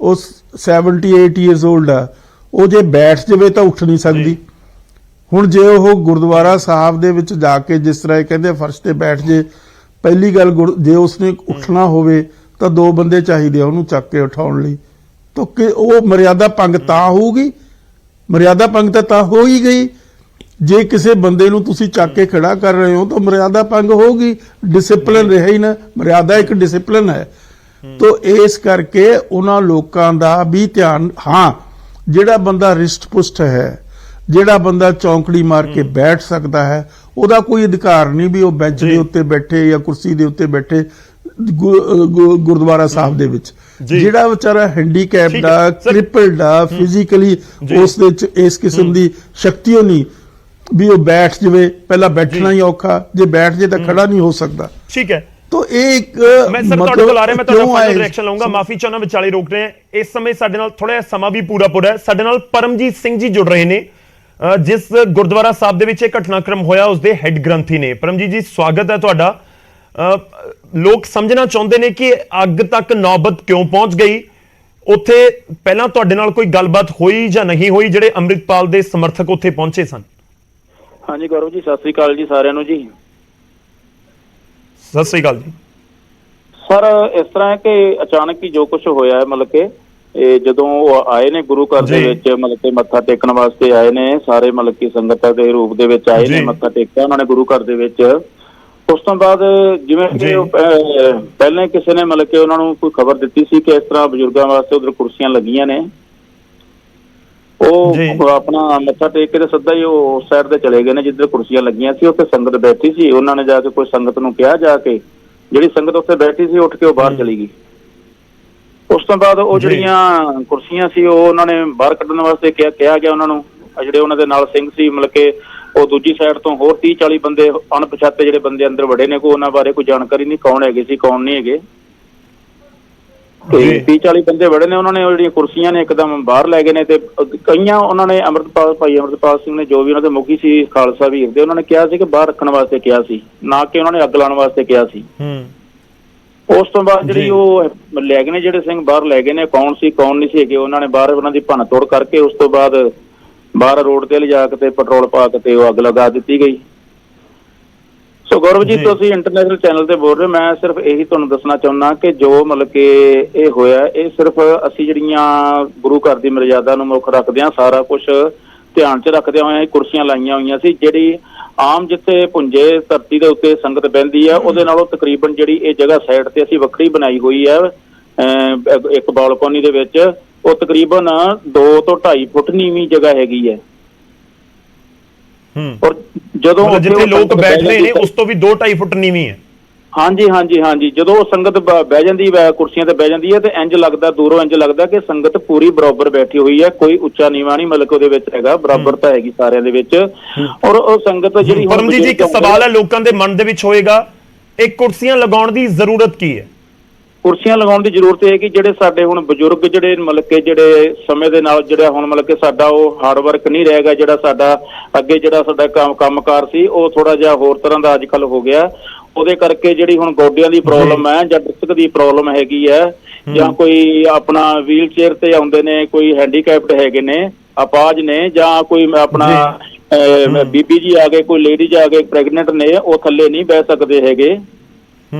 F: ਉਹ 78 ਇਅਰਸ 올ਡ ਆ। ਉਹ ਜੇ ਬੈਠ ਜਾਵੇ ਤਾਂ ਉੱਠ ਨਹੀਂ ਸਕਦੀ। ਹੁਣ ਜੇ ਉਹ ਗੁਰਦੁਆਰਾ ਸਾਹਿਬ ਦੇ ਵਿੱਚ ਜਾ ਕੇ ਜਿਸ ਤਰ੍ਹਾਂ ਇਹ ਕਹਿੰਦੇ ਫਰਸ਼ ਤੇ ਬੈਠ ਜੇ, ਪਹਿਲੀ ਗੱਲ ਜੇ ਉਸਨੇ ਉੱਠਣਾ ਹੋਵੇ ਤਾਂ ਦੋ ਬੰਦੇ ਚਾਹੀਦੇ ਆ ਉਹਨੂੰ ਚੱਕ ਕੇ ਉਠਾਉਣ ਲਈ। ਤਾਂ ਉਹ ਮਰਿਆਦਾ ਭੰਗ ਤਾਂ ਹੋਊਗੀ, ਮਰਿਆਦਾ ਭੰਗ ਤਾਂ ਹੋ ਹੀ ਗਈ। ਜੇ ਕਿਸੇ ਬੰਦੇ ਨੂੰ ਤੁਸੀਂ ਚੱਕ ਕੇ ਖੜਾ ਕਰ ਰਹੇ ਹੋ ਤਾਂ ਮਰਿਆਦਾ ਭੰਗ ਹੋਊਗੀ, ਡਿਸਪਲਿਨ ਰਿਹਾ ਹੀ ਨਾ। ਮਰਿਆਦਾ ਇੱਕ ਡਿਸਪਲਿਨ ਹੈ। ਤੋ ਇਸ ਕਰਕੇ ਉਹਨਾਂ ਲੋਕਾਂ ਦਾ ਵੀ ਧਿਆਨ, ਹਾਂ ਜਿਹੜਾ ਬੰਦਾ ਰਿਸ਼ਟ ਪੁਸ਼ਟ ਹੈ, ਜਿਹੜਾ ਬੰਦਾ ਚੌਂਕੜੀ ਮਾਰ ਕੇ ਬੈਠ ਸਕਦਾ ਹੈ, ਉਹਦਾ ਕੋਈ ਅਧਿਕਾਰ ਨਹੀਂ ਵੀ ਉਹ ਬੈਂਚ ਦੇ ਉੱਤੇ ਬੈਠੇ ਜਾਂ ਕੁਰਸੀ ਦੇ ਉੱਤੇ ਬੈਠੇ ਗੁਰਦੁਆਰਾ ਸਾਹਿਬ ਦੇ ਵਿੱਚ। ਜਿਹੜਾ ਵਿਚਾਰਾ ਹੈਂਡੀਕੈਪਡ ਆ, ਕ੍ਰਿਪਲਡ ਆ ਫਿਜ਼ੀਕਲੀ, ਉਸ ਦੇ ਵਿੱਚ ਇਸ ਕਿਸਮ ਦੀ ਸ਼ਕਤੀ ਉਹ ਨਹੀਂ ਵੀ ਉਹ ਬੈਠ ਜਾਵੇ। ਪਹਿਲਾਂ ਬੈਠਣਾ ਹੀ ਔਖਾ, ਜੇ ਬੈਠ ਜੇ ਤਾਂ ਖੜਾ ਨਹੀਂ ਹੋ ਸਕਦਾ।
A: ਠੀਕ ਹੈ।
F: तो एक
A: मैं सर ਤੁਹਾਡੇ ਕੋਲ ਆ ਰਿਹਾ, ਮੈਂ ਤੁਹਾਡਾ ਫਾਈਨਲ ਰਿਐਕਸ਼ਨ ਲਵਾਂਗਾ। ਮਾਫੀ ਚਾਹਨਾ ਵਿਚਾਲੇ ਰੋਕ ਰਹੇ ਹਾਂ। ਇਸ ਸਮੇਂ ਸਾਡੇ ਨਾਲ ਥੋੜਾ ਸਮਾਂ ਵੀ ਪੂਰਾ ਹੈ। ਸਾਡੇ ਨਾਲ ਪਰਮਜੀਤ ਸਿੰਘ ਜੀ ਜੁੜ ਰਹੇ ਨੇ, ਜਿਸ ਗੁਰਦੁਆਰਾ ਸਾਹਿਬ ਦੇ ਵਿੱਚ ਇਹ ਘਟਨਾਕ੍ਰਮ ਹੋਇਆ ਉਸ ਦੇ ਹੈੱਡ ਗ੍ਰੰਥੀ ਨੇ। ਪਰਮਜੀਤ ਜੀ, ਸਵਾਗਤ ਹੈ ਤੁਹਾਡਾ। ਲੋਕ ਸਮਝਣਾ ਚਾਹੁੰਦੇ ਨੇ ਕਿ ਅੱਗ ਤੱਕ ਨੌਬਤ ਕਿਉਂ ਪਹੁੰਚ ਗਈ। ਉੱਥੇ ਪਹਿਲਾਂ ਤੁਹਾਡੇ ਨਾਲ ਕੋਈ ਗੱਲਬਾਤ ਹੋਈ ਜਾਂ ਨਹੀਂ ਹੋਈ ਜਿਹੜੇ ਅੰਮ੍ਰਿਤਪਾਲ ਦੇ ਸਮਰਥਕ ਉੱਥੇ ਪਹੁੰਚੇ ਸਨ?
I: ਹਾਂਜੀ ਗੌਰਵ ਜੀ, ਸਤਿ ਸ੍ਰੀ ਅਕਾਲ ਜੀ ਸਾਰਿਆਂ ਨੂੰ ਜੀ।
A: ਸਤਿ ਸ੍ਰੀ ਅਕਾਲ ਜੀ।
I: ਸਰ ਇਸ ਤਰ੍ਹਾਂ ਹੈ ਕਿ ਅਚਾਨਕ ਹੀ ਜੋ ਕੁਝ ਹੋਇਆ ਹੈ, ਮਤਲਬ ਕਿ ਇਹ ਜਦੋਂ ਉਹ ਆਏ ਨੇ ਗੁਰੂ ਘਰ ਦੇ
A: ਜੀ।
I: ਵਿੱਚ, ਮਤਲਬ ਕਿ ਮੱਥਾ ਟੇਕਣ ਵਾਸਤੇ ਆਏ ਨੇ, ਸਾਰੇ ਮਤਲਬ ਕਿ ਸੰਗਤਾਂ ਦੇ ਰੂਪ ਦੇ ਵਿੱਚ ਆਏ ਨੇ,
A: ਜੀ।
I: ਮੱਥਾ ਟੇਕਿਆ ਉਹਨਾਂ ਨੇ ਗੁਰੂ ਘਰ ਦੇ ਵਿੱਚ। ਉਸ ਤੋਂ ਬਾਅਦ ਜਿਵੇਂ
A: ਜੀ।
I: ਕਿ ਪਹਿਲਾਂ ਕਿਸੇ ਨੇ ਮਤਲਬ ਕਿ ਉਹਨਾਂ ਨੂੰ ਕੋਈ ਖਬਰ ਦਿੱਤੀ ਸੀ ਕਿ ਇਸ ਤਰ੍ਹਾਂ ਬਜ਼ੁਰਗਾਂ ਵਾਸਤੇ ਉਧਰ ਕੁਰਸੀਆਂ ਲੱਗੀਆਂ ਨੇ,
A: ਜੀ।
I: ਉਹ ਆਪਣਾ ਮੱਥਾ ਟੇਕ ਕੇ ਤੇ ਸਿੱਧਾ ਹੀ ਉਹ ਉਸ ਸਾਈਡ ਤੇ ਚਲੇ ਗਏ ਨੇ ਜਿੱਧਰ ਕੁਰਸੀਆਂ ਲੱਗੀਆਂ ਸੀ। ਉੱਥੇ ਸੰਗਤ ਬੈਠੀ ਸੀ, ਉਹਨਾਂ ਨੇ ਜਾ ਕੇ ਕੋਈ ਸੰਗਤ ਨੂੰ ਕਿਹਾ, ਜਾ ਕੇ ਜਿਹੜੀ ਸੰਗਤ ਉੱਥੇ ਬੈਠੀ ਸੀ ਉੱਠ ਕੇ ਉਹ ਬਾਹਰ ਚਲੀ ਗਈ। ਉਸ ਤੋਂ ਬਾਅਦ ਉਹ
A: ਜੀ।
I: ਜਿਹੜੀਆਂ ਕੁਰਸੀਆਂ ਸੀ ਉਹ ਉਹਨਾਂ ਨੇ ਬਾਹਰ ਕੱਢਣ ਵਾਸਤੇ ਕਿਹਾ ਗਿਆ ਉਹਨਾਂ ਨੂੰ। ਜਿਹੜੇ ਉਹਨਾਂ ਦੇ ਨਾਲ ਸਿੰਘ ਸੀ, ਮਤਲਬ ਕਿ ਉਹ ਦੂਜੀ ਸਾਈਡ ਤੋਂ ਹੋਰ 30-40 ਬੰਦੇ ਅਣਪਛਾਤੇ ਜਿਹੜੇ ਬੰਦੇ ਅੰਦਰ ਵੜੇ ਨੇ, ਕੋਈ ਉਹਨਾਂ ਬਾਰੇ ਕੋਈ ਜਾਣਕਾਰੀ ਨਹੀਂ, ਕੌਣ ਹੈਗੇ ਸੀ ਕੌਣ ਨਹੀਂ ਹੈਗੇ। ਤੇ 30-40 ਬੰਦੇ ਵੜੇ ਨੇ, ਉਹਨਾਂ ਨੇ ਉਹ ਜਿਹੜੀਆਂ ਕੁਰਸੀਆਂ ਨੇ ਇੱਕਦਮ ਬਾਹਰ ਲੈ ਗਏ ਨੇ। ਤੇ ਕਈਆਂ ਉਹਨਾਂ ਨੇ ਭਾਈ ਅੰਮ੍ਰਿਤਪਾਲ ਸਿੰਘ ਨੇ, ਜੋ ਵੀ ਉਹਨਾਂ ਦੇ ਮੁਖੀ ਸੀ ਖਾਲਸਾ ਵੀਰ ਦੇ, ਉਹਨਾਂ ਨੇ ਕਿਹਾ ਸੀ ਕਿ ਬਾਹਰ ਰੱਖਣ ਵਾਸਤੇ ਕਿਹਾ ਸੀ, ਨਾ ਕਿ ਉਹਨਾਂ ਨੇ ਅੱਗ ਲਾਉਣ ਵਾਸਤੇ ਕਿਹਾ ਸੀ। ਉਸ ਤੋਂ ਬਾਅਦ ਜਿਹੜੀ ਉਹ ਲੈ ਗਏ ਨੇ, ਜਿਹੜੇ ਸਿੰਘ ਬਾਹਰ ਲੈ ਗਏ ਨੇ, ਕੌਣ ਸੀ ਕੌਣ ਨਹੀਂ ਸੀ ਹੈਗੇ, ਉਹਨਾਂ ਨੇ ਬਾਹਰ ਉਹਨਾਂ ਦੀ ਭੰਨ ਤੋੜ ਕਰਕੇ ਉਸ ਤੋਂ ਬਾਅਦ ਬਾਹਰ ਰੋਡ ਤੇ ਲਿਜਾ ਕੇ ਤੇ ਪੈਟਰੋਲ ਪਾ ਕੇ ਤੇ ਉਹ ਅੱਗ ਲਗਾ ਦਿੱਤੀ ਗਈ। ਸੋ ਗੌਰਵ ਜੀ, ਤੁਸੀਂ ਇੰਟਰਨੈਸ਼ਨਲ ਚੈਨਲ ਤੇ ਬੋਲ ਰਹੇ ਹੋ, ਮੈਂ ਸਿਰਫ ਇਹੀ ਤੁਹਾਨੂੰ ਦੱਸਣਾ ਚਾਹੁੰਦਾ ਕਿ ਜੋ ਮਤਲਬ ਕਿ ਇਹ ਹੋਇਆ, ਇਹ ਸਿਰਫ ਅਸੀਂ ਜਿਹੜੀਆਂ ਗੁਰੂ ਘਰ ਦੀ ਮਰਿਆਦਾ ਨੂੰ ਮੁੱਖ ਰੱਖਦੇ ਹਾਂ, ਸਾਰਾ ਕੁਝ ਧਿਆਨ 'ਚ ਰੱਖਦੇ ਹੋਏ ਕੁਰਸੀਆਂ ਲਾਈਆਂ ਹੋਈਆਂ ਸੀ। ਜਿਹੜੀ ਆਮ ਜਿੱਥੇ ਪੁੰਜੇ ਧਰਤੀ ਦੇ ਉੱਤੇ ਸੰਗਤ ਬਹਿੰਦੀ ਹੈ, ਉਹਦੇ ਨਾਲੋਂ ਤਕਰੀਬਨ ਜਿਹੜੀ ਇਹ ਜਗ੍ਹਾ ਸਾਈਡ ਤੇ ਅਸੀਂ ਵੱਖਰੀ ਬਣਾਈ ਹੋਈ ਹੈ ਇੱਕ ਬਾਲਕੋਨੀ ਦੇ ਵਿੱਚ, ਉਹ ਤਕਰੀਬਨ 2 ਤੋਂ 2.5 ਫੁੱਟ ਨੀਵੀਂ ਜਗ੍ਹਾ ਹੈਗੀ ਹੈ। ਔਰ ਜਦੋਂ
A: ਜਿੱਥੇ ਲੋਕ ਬੈਠ ਰਹੇ ਨੇ ਉਸ ਤੋਂ ਵੀ 2-2.5 ਫੁੱਟ ਨੀਵੀਂ ਹੈ।
I: ਹਾਂਜੀ। ਜਦੋਂ ਉਹ ਸੰਗਤ ਬਹਿ ਜਾਂਦੀ ਹੈ, ਕੁਰਸੀਆਂ ਤੇ ਬਹਿ ਜਾਂਦੀ ਹੈ, ਤੇ ਇੰਜ ਲੱਗਦਾ, ਦੂਰੋਂ ਇੰਜ ਲੱਗਦਾ ਕਿ ਸੰਗਤ ਪੂਰੀ ਬਰਾਬਰ ਬੈਠੀ ਹੋਈ ਹੈ, ਕੋਈ ਉੱਚਾ ਨੀਵਾਂ ਨਹੀਂ ਮਤਲਬ ਉਹਦੇ ਵਿੱਚ ਹੈਗਾ, ਬਰਾਬਰਤਾ ਹੈਗੀ ਸਾਰਿਆਂ ਦੇ ਵਿੱਚ। ਔਰ ਉਹ ਸੰਗਤ ਜਿਹੜੀ
A: ਪਰਮਜੀਤ ਜੀ, ਇੱਕ ਸਵਾਲ ਹੈ ਲੋਕਾਂ ਦੇ ਮਨ ਦੇ ਵਿੱਚ ਹੋਏਗਾ, ਇਹ ਕੁਰਸੀਆਂ ਲਗਾਉਣ ਦੀ ਜ਼ਰੂਰਤ ਕੀ ਹੈ?
I: ਕੁਰਸੀਆਂ ਲਗਾਉਣ ਦੀ ਜ਼ਰੂਰਤ ਹੈ ਕਿ ਜਿਹੜੇ ਸਾਡੇ ਹੁਣ ਬਜ਼ੁਰਗ ਜਿਹੜੇ ਮਤਲਬ ਕਿ ਜਿਹੜੇ ਸਮੇਂ ਦੇ ਨਾਲ ਜਿਹੜਾ ਹੁਣ ਮਤਲਬ ਕਿ ਸਾਡਾ ਉਹ ਹਾਰਡ ਵਰਕ ਨਹੀਂ ਰਹੇਗਾ, ਜਿਹੜਾ ਸਾਡਾ ਅੱਗੇ ਜਿਹੜਾ ਸਾਡਾ ਕੰਮਕਾਰ ਸੀ ਉਹ ਥੋੜਾ ਜਿਹਾ ਹੋਰ ਤਰ੍ਹਾਂ ਦਾ ਅੱਜ ਕੱਲ੍ਹ ਹੋ ਗਿਆ। ਉਹਦੇ ਕਰਕੇ ਜਿਹੜੀ ਹੁਣ ਗੋਡਿਆਂ ਦੀ ਪ੍ਰੋਬਲਮ ਹੈ ਜਾਂ ਡਿਸਕ ਦੀ ਪ੍ਰੋਬਲਮ ਹੈਗੀ ਹੈ, ਜਾਂ ਕੋਈ ਆਪਣਾ ਵੀਲ ਚੇਅਰ ਤੇ ਆਉਂਦੇ ਨੇ, ਕੋਈ ਹੈਂਡੀਕੈਪਡ ਹੈਗੇ ਨੇ, ਅਪਾਹਜ ਨੇ, ਜਾਂ ਕੋਈ ਆਪਣਾ ਬੀਬੀ ਜੀ ਆ ਗਏ, ਕੋਈ ਲੇਡੀਜ਼ ਆ ਗਏ ਪ੍ਰੈਗਨੈਂਟ ਨੇ, ਉਹ ਥੱਲੇ ਨਹੀਂ ਬਹਿ ਸਕਦੇ ਹੈਗੇ।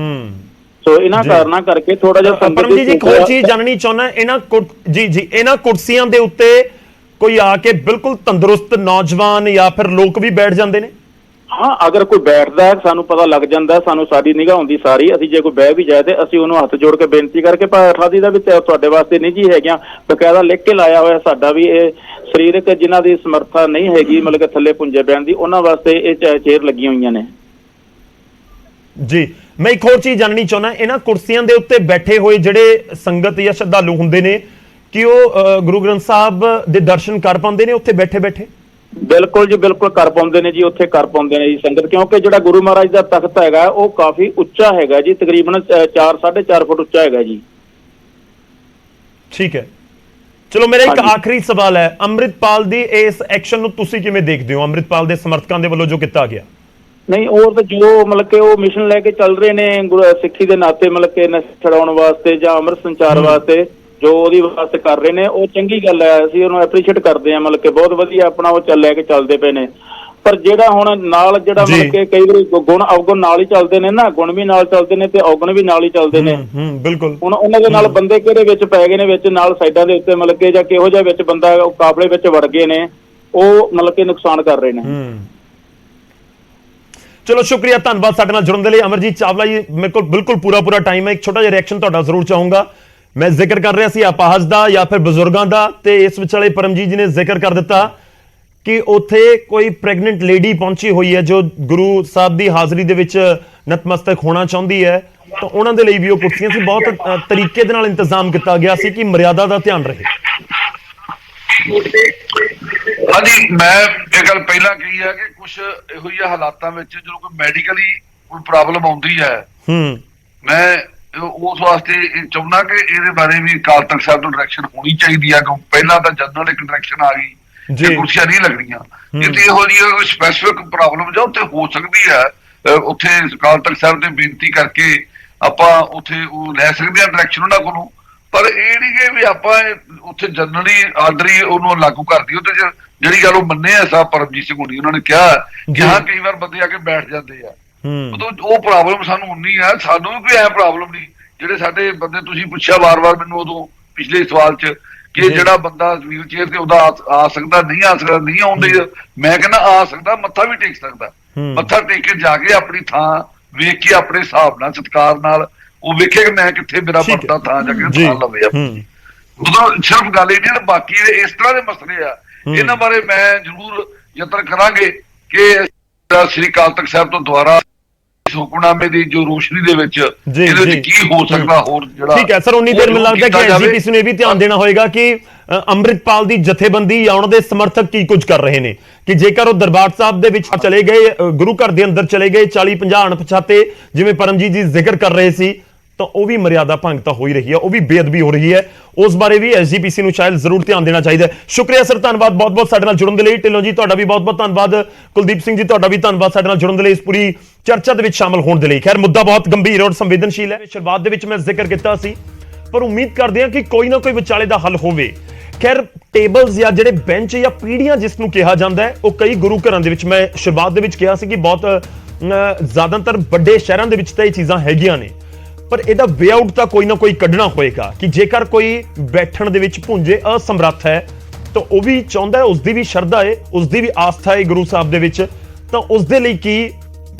I: ਸੋ ਇਹਨਾਂ ਕਾਰਨਾਂ ਕਰਕੇ ਥੋੜਾ ਜਿਹਾ
A: ਪਰਮਜੀਤ ਜੀ, ਇੱਕ ਹੋਰ ਚੀਜ਼ ਜਾਣਨੀ ਚਾਹੁੰਦਾ, ਇਹਨਾਂ ਕੁਰਸੀਆਂ ਦੇ ਉੱਤੇ ਕੋਈ ਆ ਕੇ ਬਿਲਕੁਲ ਤੰਦਰੁਸਤ ਨੌਜਵਾਨ ਜਾਂ ਫਿਰ ਲੋਕ ਵੀ ਬੈਠ ਜਾਂਦੇ ਨੇ?
I: ਹਾਂ, ਅਗਰ ਕੋਈ ਬੈਠਦਾ ਹੈ ਸਾਨੂੰ ਪਤਾ ਲੱਗ ਜਾਂਦਾ, ਸਾਨੂੰ ਸਾਡੀ ਨਿਗਾਹ ਹੁੰਦੀ ਸਾਰੀ, ਅਸੀਂ ਜੇ ਕੋਈ ਬਹਿ ਵੀ ਜਾਏ ਤੇ ਅਸੀਂ ਉਹਨੂੰ ਹੱਥ ਜੋੜ ਕੇ ਬੇਨਤੀ ਕਰਕੇ ਠਾਦੀ ਦਾ ਵੀ ਤੁਹਾਡੇ ਵਾਸਤੇ ਨਹੀਂ ਜੀ ਹੈਗੀਆਂ, ਬਕਾਇਦਾ ਲਿਖ ਕੇ ਲਾਇਆ ਹੋਇਆ ਸਾਡਾ ਵੀ, ਇਹ ਸਰੀਰਕ ਜਿਨ੍ਹਾਂ ਦੀ ਸਮਰੱਥਾ ਨਹੀਂ ਹੈਗੀ ਮਤਲਬ ਕਿ ਥੱਲੇ ਪੁੰਜੇ ਬਹਿਣ ਦੀ, ਉਹਨਾਂ ਵਾਸਤੇ ਇਹ ਚੇਅਰ ਲੱਗੀਆਂ ਹੋਈਆਂ ਨੇ
A: ਜੀ। ਮੈਂ ਇੱਕ ਹੋਰ ਚੀਜ਼ ਜਾਣਨੀ ਚਾਹੁੰਦਾ, ਇਹਨਾਂ ਕੁਰਸੀਆਂ ਦੇ ਉੱਤੇ ਬੈਠੇ ਹੋਏ ਜਿਹੜੇ ਸੰਗਤ ਜਾਂ ਸ਼ਰਧਾਲੂ ਹੁੰਦੇ ਨੇ, ਕਿ ਉਹ ਗੁਰੂ ਗ੍ਰੰਥ ਸਾਹਿਬ ਦੇ ਦਰਸ਼ਨ ਕਰ ਪਾਉਂਦੇ ਨੇ ਉੱਥੇ ਬੈਠੇ ਬੈਠੇ?
I: ਬਿਲਕੁਲ ਜੀ, ਬਿਲਕੁਲ ਕਰ ਪਾਉਂਦੇ ਨੇ ਜੀ, ਉੱਥੇ ਕਰ ਪਾਉਂਦੇ ਨੇ ਜੀ ਸੰਗਤ, ਕਿਉਂਕਿ ਜਿਹੜਾ ਗੁਰੂ ਮਹਾਰਾਜ ਦਾ ਤਖਤ ਹੈਗਾ ਉਹ ਕਾਫੀ ਉੱਚਾ ਹੈਗਾ ਜੀ, ਤਕਰੀਬਨ 4-4.5 ਫੁੱਟ ਉੱਚਾ ਹੈਗਾ ਜੀ।
A: ਠੀਕ ਹੈ, ਚਲੋ ਮੇਰਾ ਇੱਕ ਆਖਰੀ ਸਵਾਲ ਹੈ, ਅੰਮ੍ਰਿਤਪਾਲ ਦੀ ਇਸ ਐਕਸ਼ਨ ਨੂੰ ਤੁਸੀਂ ਕਿਵੇਂ ਦੇਖਦੇ ਹੋ? ਅੰਮ੍ਰਿਤਪਾਲ ਦੇ ਸਮਰਥਕਾਂ ਦੇ ਵੱਲੋਂ ਜੋ ਕੀਤਾ ਗਿਆ।
I: ਨਹੀਂ, ਉਹ ਤਾਂ ਜੋ ਮਤਲਬ ਕਿ ਉਹ ਮਿਸ਼ਨ ਲੈ ਕੇ ਚੱਲ ਰਹੇ ਨੇ ਸਿੱਖੀ ਦੇ ਨਾਤੇ, ਮਤਲਬ ਕਿ ਨਸ਼ਾ ਛਡਾਉਣ ਵਾਸਤੇ ਜਾਂ ਅੰਮ੍ਰਿਤ ਸੰਚਾਰ ਵਾਸਤੇ ਜੋ ਉਹਦੀ ਵਾਸਤੇ ਕਰ ਰਹੇ ਨੇ, ਉਹ ਚੰਗੀ ਗੱਲ ਹੈ, ਅਸੀਂ ਉਹਨੂੰ ਐਪਰੀਸ਼ੀਏਟ ਕਰਦੇ ਹਾਂ, ਮਤਲਬ ਕਿ ਬਹੁਤ ਵਧੀਆ ਆਪਣਾ ਉਹ ਲੈ ਕੇ ਚੱਲਦੇ ਪਏ ਨੇ। ਪਰ ਜਿਹੜਾ ਹੁਣ ਨਾਲ ਜਿਹੜਾ ਮਤਲਬ ਕਿ ਕਈ ਵਾਰੀ ਗੁਣ ਅਵਗੁਣ ਨਾਲ ਹੀ ਚੱਲਦੇ ਨੇ ਨਾ, ਗੁਣ ਵੀ ਨਾਲ ਚੱਲਦੇ ਨੇ ਤੇ ਔਗੁਣ ਵੀ ਨਾਲ ਹੀ ਚੱਲਦੇ ਨੇ।
A: ਬਿਲਕੁਲ।
I: ਹੁਣ ਉਹਨਾਂ ਦੇ ਨਾਲ ਬੰਦੇ ਕਿਹੜੇ ਵਿੱਚ ਪੈ ਗਏ ਨੇ, ਵਿੱਚ ਨਾਲ ਸਾਈਡਾਂ ਦੇ ਉੱਤੇ ਮਤਲਬ ਕਿ ਜਾਂ ਕਿਹੋ ਜਿਹਾ ਵਿੱਚ ਬੰਦਾ ਕਾਫਲੇ ਵਿੱਚ ਵੜ ਗਏ ਨੇ, ਉਹ ਮਤਲਬ ਕਿ ਨੁਕਸਾਨ ਕਰ ਰਹੇ ਨੇ।
A: ਚਲੋ ਸ਼ੁਕਰੀਆ, ਧੰਨਵਾਦ ਸਾਡੇ ਨਾਲ ਜੁੜਨ ਦੇ ਲਈ। ਅਮਰਜੀਤ ਚਾਵਲਾ ਜੀ, ਮੇਰੇ ਕੋਲ ਬਿਲਕੁਲ ਪੂਰਾ ਟਾਈਮ ਹੈ, ਇੱਕ ਛੋਟਾ ਜਿਹਾ ਰਿਐਕਸ਼ਨ ਤੁਹਾਡਾ ਜ਼ਰੂਰ ਚਾਹੂੰਗਾ। ਮੈਂ ਜ਼ਿਕਰ ਕਰ ਰਿਹਾ ਸੀ ਅਪਾਹਜ ਦਾ ਜਾਂ ਫਿਰ ਬਜ਼ੁਰਗਾਂ ਦਾ, ਤੇ ਇਸ ਵਿਚਾਲੇ ਪਰਮਜੀਤ ਜੀ ਨੇ ਜ਼ਿਕਰ ਕਰ ਦਿੱਤਾ ਕਿ ਉੱਥੇ ਕੋਈ ਪ੍ਰੈਗਨੈਂਟ ਲੇਡੀ ਪਹੁੰਚੀ ਹੋਈ ਹੈ ਜੋ ਗੁਰੂ ਸਾਹਿਬ ਦੀ ਹਾਜ਼ਰੀ ਦੇ ਵਿੱਚ ਨਤਮਸਤਕ ਹੋਣਾ ਚਾਹੁੰਦੀ ਹੈ, ਤਾਂ ਉਹਨਾਂ ਦੇ ਲਈ ਵੀ ਉਹ ਕੁਰਸੀਆਂ ਸੀ। ਬਹੁਤ ਤਰੀਕੇ ਦੇ ਨਾਲ ਇੰਤਜ਼ਾਮ ਕੀਤਾ ਗਿਆ ਸੀ ਕਿ ਮਰਿਆਦਾ ਦਾ ਧਿਆਨ ਰਹੇ।
G: ਹਾਂਜੀ, ਮੈਂ ਇਹ ਗੱਲ ਪਹਿਲਾਂ ਕਹੀ ਹੈ ਕਿ ਕੁਝ ਇਹੋ ਜਿਹੇ ਹਾਲਾਤਾਂ ਵਿੱਚ ਜਦੋਂ ਕੋਈ ਮੈਡੀਕਲੀ ਕੋਈ ਪ੍ਰੋਬਲਮ ਆਉਂਦੀ ਹੈ, ਮੈਂ ਉਸ ਵਾਸਤੇ ਚਾਹੁੰਦਾ ਕਿ ਇਹਦੇ ਬਾਰੇ ਵੀ ਅਕਾਲ ਤਖਤ ਸਾਹਿਬ ਤੋਂ ਡਾਇਰੈਕਸ਼ਨ ਹੋਣੀ ਚਾਹੀਦੀ ਹੈ। ਪਹਿਲਾਂ ਤਾਂ ਜਨਰਲ ਇੱਕ ਡਾਇਰੈਕਸ਼ਨ ਆ ਗਈ ਕਿ ਕੁਰਸੀਆਂ ਨਹੀਂ ਲੱਗਣੀਆਂ, ਜੇ ਇਹੋ ਜਿਹੀ ਸਪੈਸੀਫਿਕ ਪ੍ਰੋਬਲਮ ਜੋ ਉੱਥੇ ਹੋ ਸਕਦੀ ਹੈ, ਉੱਥੇ ਅਕਾਲ ਤਖਤ ਸਾਹਿਬ ਤੇ ਬੇਨਤੀ ਕਰਕੇ ਆਪਾਂ ਉੱਥੇ ਉਹ ਲੈ ਸਕਦੇ ਹਾਂ ਡਾਇਰੈਕਸ਼ਨ ਉਹਨਾਂ ਕੋਲੋਂ। ਪਰ ਇਹ ਨਹੀਂ ਕਿ ਵੀ ਆਪਾਂ ਉੱਥੇ ਜਨਰਲੀ ਆਰਡਰ ਹੀ ਉਹਨੂੰ ਲਾਗੂ ਕਰ ਦਈਏ। ਤੇ ਜਿਹੜੀ ਗੱਲ ਉਹ ਮੰਨੇ ਆ ਸਾਹਿਬ ਪਰਮਜੀਤ ਸਿੰਘ ਹੁਣੀ, ਉਹਨਾਂ ਨੇ ਕਿਹਾ ਕਿ ਹਾਂ ਕਈ ਵਾਰ ਬੰਦੇ ਆ ਕੇ ਬੈਠ ਜਾਂਦੇ ਆ, ਉਹ ਪ੍ਰੋਬਲਮ ਸਾਨੂੰ ਉਨੀ ਹੈ, ਸਾਨੂੰ ਵੀ ਕੋਈ ਐ ਪ੍ਰੋਬਲਮ ਨਹੀਂ ਜਿਹੜੇ ਸਾਡੇ ਬੰਦੇ ਤੁਸੀਂ ਪੁੱਛਿਆ ਵਾਰ-ਵਾਰ ਮੈਨੂੰ ਉਦੋਂ ਪਿਛਲੇ ਸਵਾਲ 'ਚ ਕਿ ਜਿਹੜਾ ਬੰਦਾ ਵੀਲ ਚੇਅਰ ਤੇ ਉਹਦਾ ਆ ਸਕਦਾ ਨਹੀਂ ਆ ਸਕਦਾ ਨਹੀਂ ਆਉਂਦੇ, ਮੈਂ ਕਹਿੰਦਾ ਆ ਸਕਦਾ, ਮੱਥਾ ਵੀ ਟੇਕ ਸਕਦਾ, ਮੱਥਾ ਟੇਕ ਕੇ ਜਾ ਕੇ ਆਪਣੀ ਥਾਂ ਵੇਖ ਕੇ ਆਪਣੇ ਹਿਸਾਬ ਨਾਲ ਸਤਿਕਾਰ ਨਾਲ ਉਹ ਵੇਖੇ ਕਿ ਮੈਂ ਕਿੱਥੇ ਮੇਰਾ ਪਰਦਾ ਥਾਂ ਜਾ ਕੇ ਥਾਂ ਲਵੇ ਆਪਣੀ। ਉਦੋਂ ਸਿਰਫ ਗੱਲ ਇਹ ਨਹੀਂ, ਬਾਕੀ ਇਸ ਤਰ੍ਹਾਂ ਦੇ ਮਸਲੇ ਆ ਇਹਨਾਂ ਬਾਰੇ ਮੈਂ ਜ਼ਰੂਰ ਯਤਨ ਕਰਾਂਗੇ ਕਿ ਸ੍ਰੀ ਅਕਾਲ ਤਖਤ ਸਾਹਿਬ ਤੋਂ ਦੁਆਰਾ ਇਸ ਹੁਕਮਨਾਮੇ ਦੀ ਜੋ ਰੋਸ਼ਨੀ ਦੇ ਵਿੱਚ ਇਹਦੇ ਵਿੱਚ ਕੀ ਹੋ ਸਕਦਾ ਹੋਰ ਜਿਹੜਾ
A: ਠੀਕ ਹੈ ਸਰ, ਉਨੀ ਦੇਰ ਮੈਨੂੰ ਲੱਗਦਾ ਕਿ ਐਸਜੀਪੀਸੀ ਨੂੰ ਇਹ ਵੀ ਧਿਆਨ ਦੇਣਾ ਹੋਏਗਾ ਕਿ ਅੰਮ੍ਰਿਤਪਾਲ ਦੀ ਜਥੇਬੰਦੀ ਜਾਂ ਉਹਨਾਂ ਦੇ ਸਮਰਥਕ ਕੀ ਕੁਝ ਕਰ ਰਹੇ ਨੇ, ਕਿ ਜੇਕਰ ਉਹ ਦਰਬਾਰ ਸਾਹਿਬ ਦੇ ਵਿੱਚ ਚਲੇ ਗਏ, ਗੁਰੂ ਘਰ ਦੇ ਅੰਦਰ ਚਲੇ ਗਏ 40-50 ਅਣਪਛਾਤੇ ਜਿਵੇਂ ਪਰਮਜੀਤ ਜੀ ਜ਼ਿਕਰ ਕਰ ਰਹੇ ਸੀ, ਤਾਂ ਉਹ ਵੀ ਮਰਿਆਦਾ ਭੰਗ ਤਾਂ ਹੋ ਹੀ ਰਹੀ ਹੈ, ਉਹ ਵੀ ਬੇਅਦਬੀ ਹੋ ਰਹੀ ਹੈ। ਉਸ ਬਾਰੇ ਵੀ ਐਸਜੀਪੀਸੀ ਨੂੰ ਸ਼ਾਇਦ ਜ਼ਰੂਰ ਧਿਆਨ ਦੇਣਾ ਚਾਹੀਦਾ ਹੈ। ਸ਼ੁਕਰੀਆ ਸਰ, ਧੰਨਵਾਦ ਬਹੁਤ-ਬਹੁਤ ਸਾਡੇ ਨਾਲ ਜੁੜਨ ਦੇ ਲਈ। ਢਿੱਲੋਂ ਜੀ ਤੁਹਾਡਾ ਵੀ ਬਹੁਤ-ਬਹੁਤ ਧੰਨਵਾਦ। ਕੁਲਦੀਪ ਸਿੰਘ ਜੀ ਤੁਹਾਡਾ ਵੀ ਧੰਨਵਾਦ ਸਾਡੇ ਨਾਲ ਜੁੜਨ ਦੇ ਲਈ, ਇਸ ਪੂਰੀ ਚਰਚਾ ਦੇ ਵਿੱਚ ਸ਼ਾਮਲ ਹੋਣ ਦੇ ਲਈ। ਖੈਰ ਮੁੱਦਾ ਬਹੁਤ ਗੰਭੀਰ ਔਰ ਸੰਵੇਦਨਸ਼ੀਲ ਹੈ, ਸ਼ੁਰੂਆਤ ਦੇ ਵਿੱਚ ਮੈਂ ਜ਼ਿਕਰ ਕੀਤਾ ਸੀ, ਪਰ ਉਮੀਦ ਕਰਦੇ ਹਾਂ ਕਿ ਕੋਈ ਨਾ ਕੋਈ ਵਿਚਾਲੇ ਦਾ ਹੱਲ ਹੋਵੇ। ਖੈਰ ਟੇਬਲਸ ਜਾਂ ਜਿਹੜੇ ਬੈਂਚ ਜਾਂ ਪੀੜੀਆਂ ਜਿਸ ਨੂੰ ਕਿਹਾ ਜਾਂਦਾ ਹੈ, ਉਹ ਕਈ ਗੁਰੂ ਘਰਾਂ ਦੇ ਵਿੱਚ, ਮੈਂ ਸ਼ੁਰੂਆਤ ਦੇ ਵਿੱਚ ਕਿਹਾ ਸੀ ਕਿ ਬਹੁਤ ਜ਼ਿਆਦਾਤਰ ਵੱਡੇ ਸ਼ਹਿਰਾਂ ਦੇ ਵਿੱਚ ਤਾਂ ਇਹ ਚੀਜ਼ਾਂ ਹੈਗੀਆਂ ਨੇ, ਪਰ ਇਹਦਾ ਵੇ ਆਊਟ ਤਾਂ ਕੋਈ ਨਾ ਕੋਈ ਕੱਢਣਾ ਹੋਏਗਾ ਕਿ ਜੇਕਰ ਕੋਈ ਬੈਠਣ ਦੇ ਵਿੱਚ ਭੁੰਜੇ ਅਸਮਰੱਥ ਹੈ ਤਾਂ ਉਹ ਵੀ ਚਾਹੁੰਦਾ ਹੈ, ਉਸ ਦੀ ਵੀ ਸ਼ਰਧਾ ਹੈ, ਉਸ ਦੀ ਵੀ ਆਸਥਾ ਹੈ ਗੁਰੂ ਸਾਹਿਬ ਦੇ ਵਿੱਚ, ਤਾਂ ਉਸ ਦੇ ਲਈ ਕੀ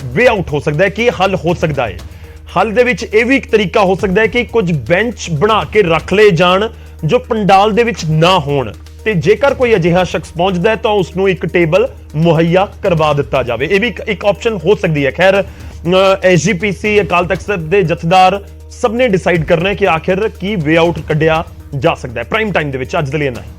A: ਵੇ ਆਊਟ ਹੋ ਸਕਦਾ ਹੈ, ਕੀ ਹੱਲ ਹੋ ਸਕਦਾ ਹੈ। ਹੱਲ ਦੇ ਵਿੱਚ ਇਹ ਵੀ ਇੱਕ ਤਰੀਕਾ ਹੋ ਸਕਦਾ ਹੈ ਕਿ ਕੁਝ ਬੈਂਚ ਬਣਾ ਕੇ ਰੱਖ ਲਏ ਜਾਣ ਜੋ ਪੰਡਾਲ ਦੇ ਵਿੱਚ ਨਾ ਹੋਣ, ਤੇ ਜੇਕਰ ਕੋਈ ਅਜਿਹਾ ਸ਼ਖਸ ਪਹੁੰਚਦਾ ਹੈ ਤਾਂ ਉਸ ਨੂੰ ਇੱਕ ਟੇਬਲ ਮੁਹੱਈਆ ਕਰਵਾ ਦਿੱਤਾ ਜਾਵੇ। ਇਹ ਵੀ ਇੱਕ ਆਪਸ਼ਨ ਹੋ ਸਕਦੀ ਹੈ। ਖੈਰ ਐਸਜੀਪੀਸੀ, ਅਕਾਲ ਤਖਤ ਸਾਹਿਬ ਦੇ ਜਥੇਦਾਰ ਸਭ ਨੇ ਡਿਸਾਈਡ ਕਰਨਾ ਹੈ ਕਿ ਆਖਿਰ ਕੀ ਵੇ ਆਊਟ ਕੱਢਿਆ ਜਾ ਸਕਦਾ ਹੈ। ਪ੍ਰਾਈਮ ਟਾਈਮ ਦੇ ਵਿੱਚ ਅੱਜ ਦੇ ਲਈ ਇੰਨਾ ਹੀ।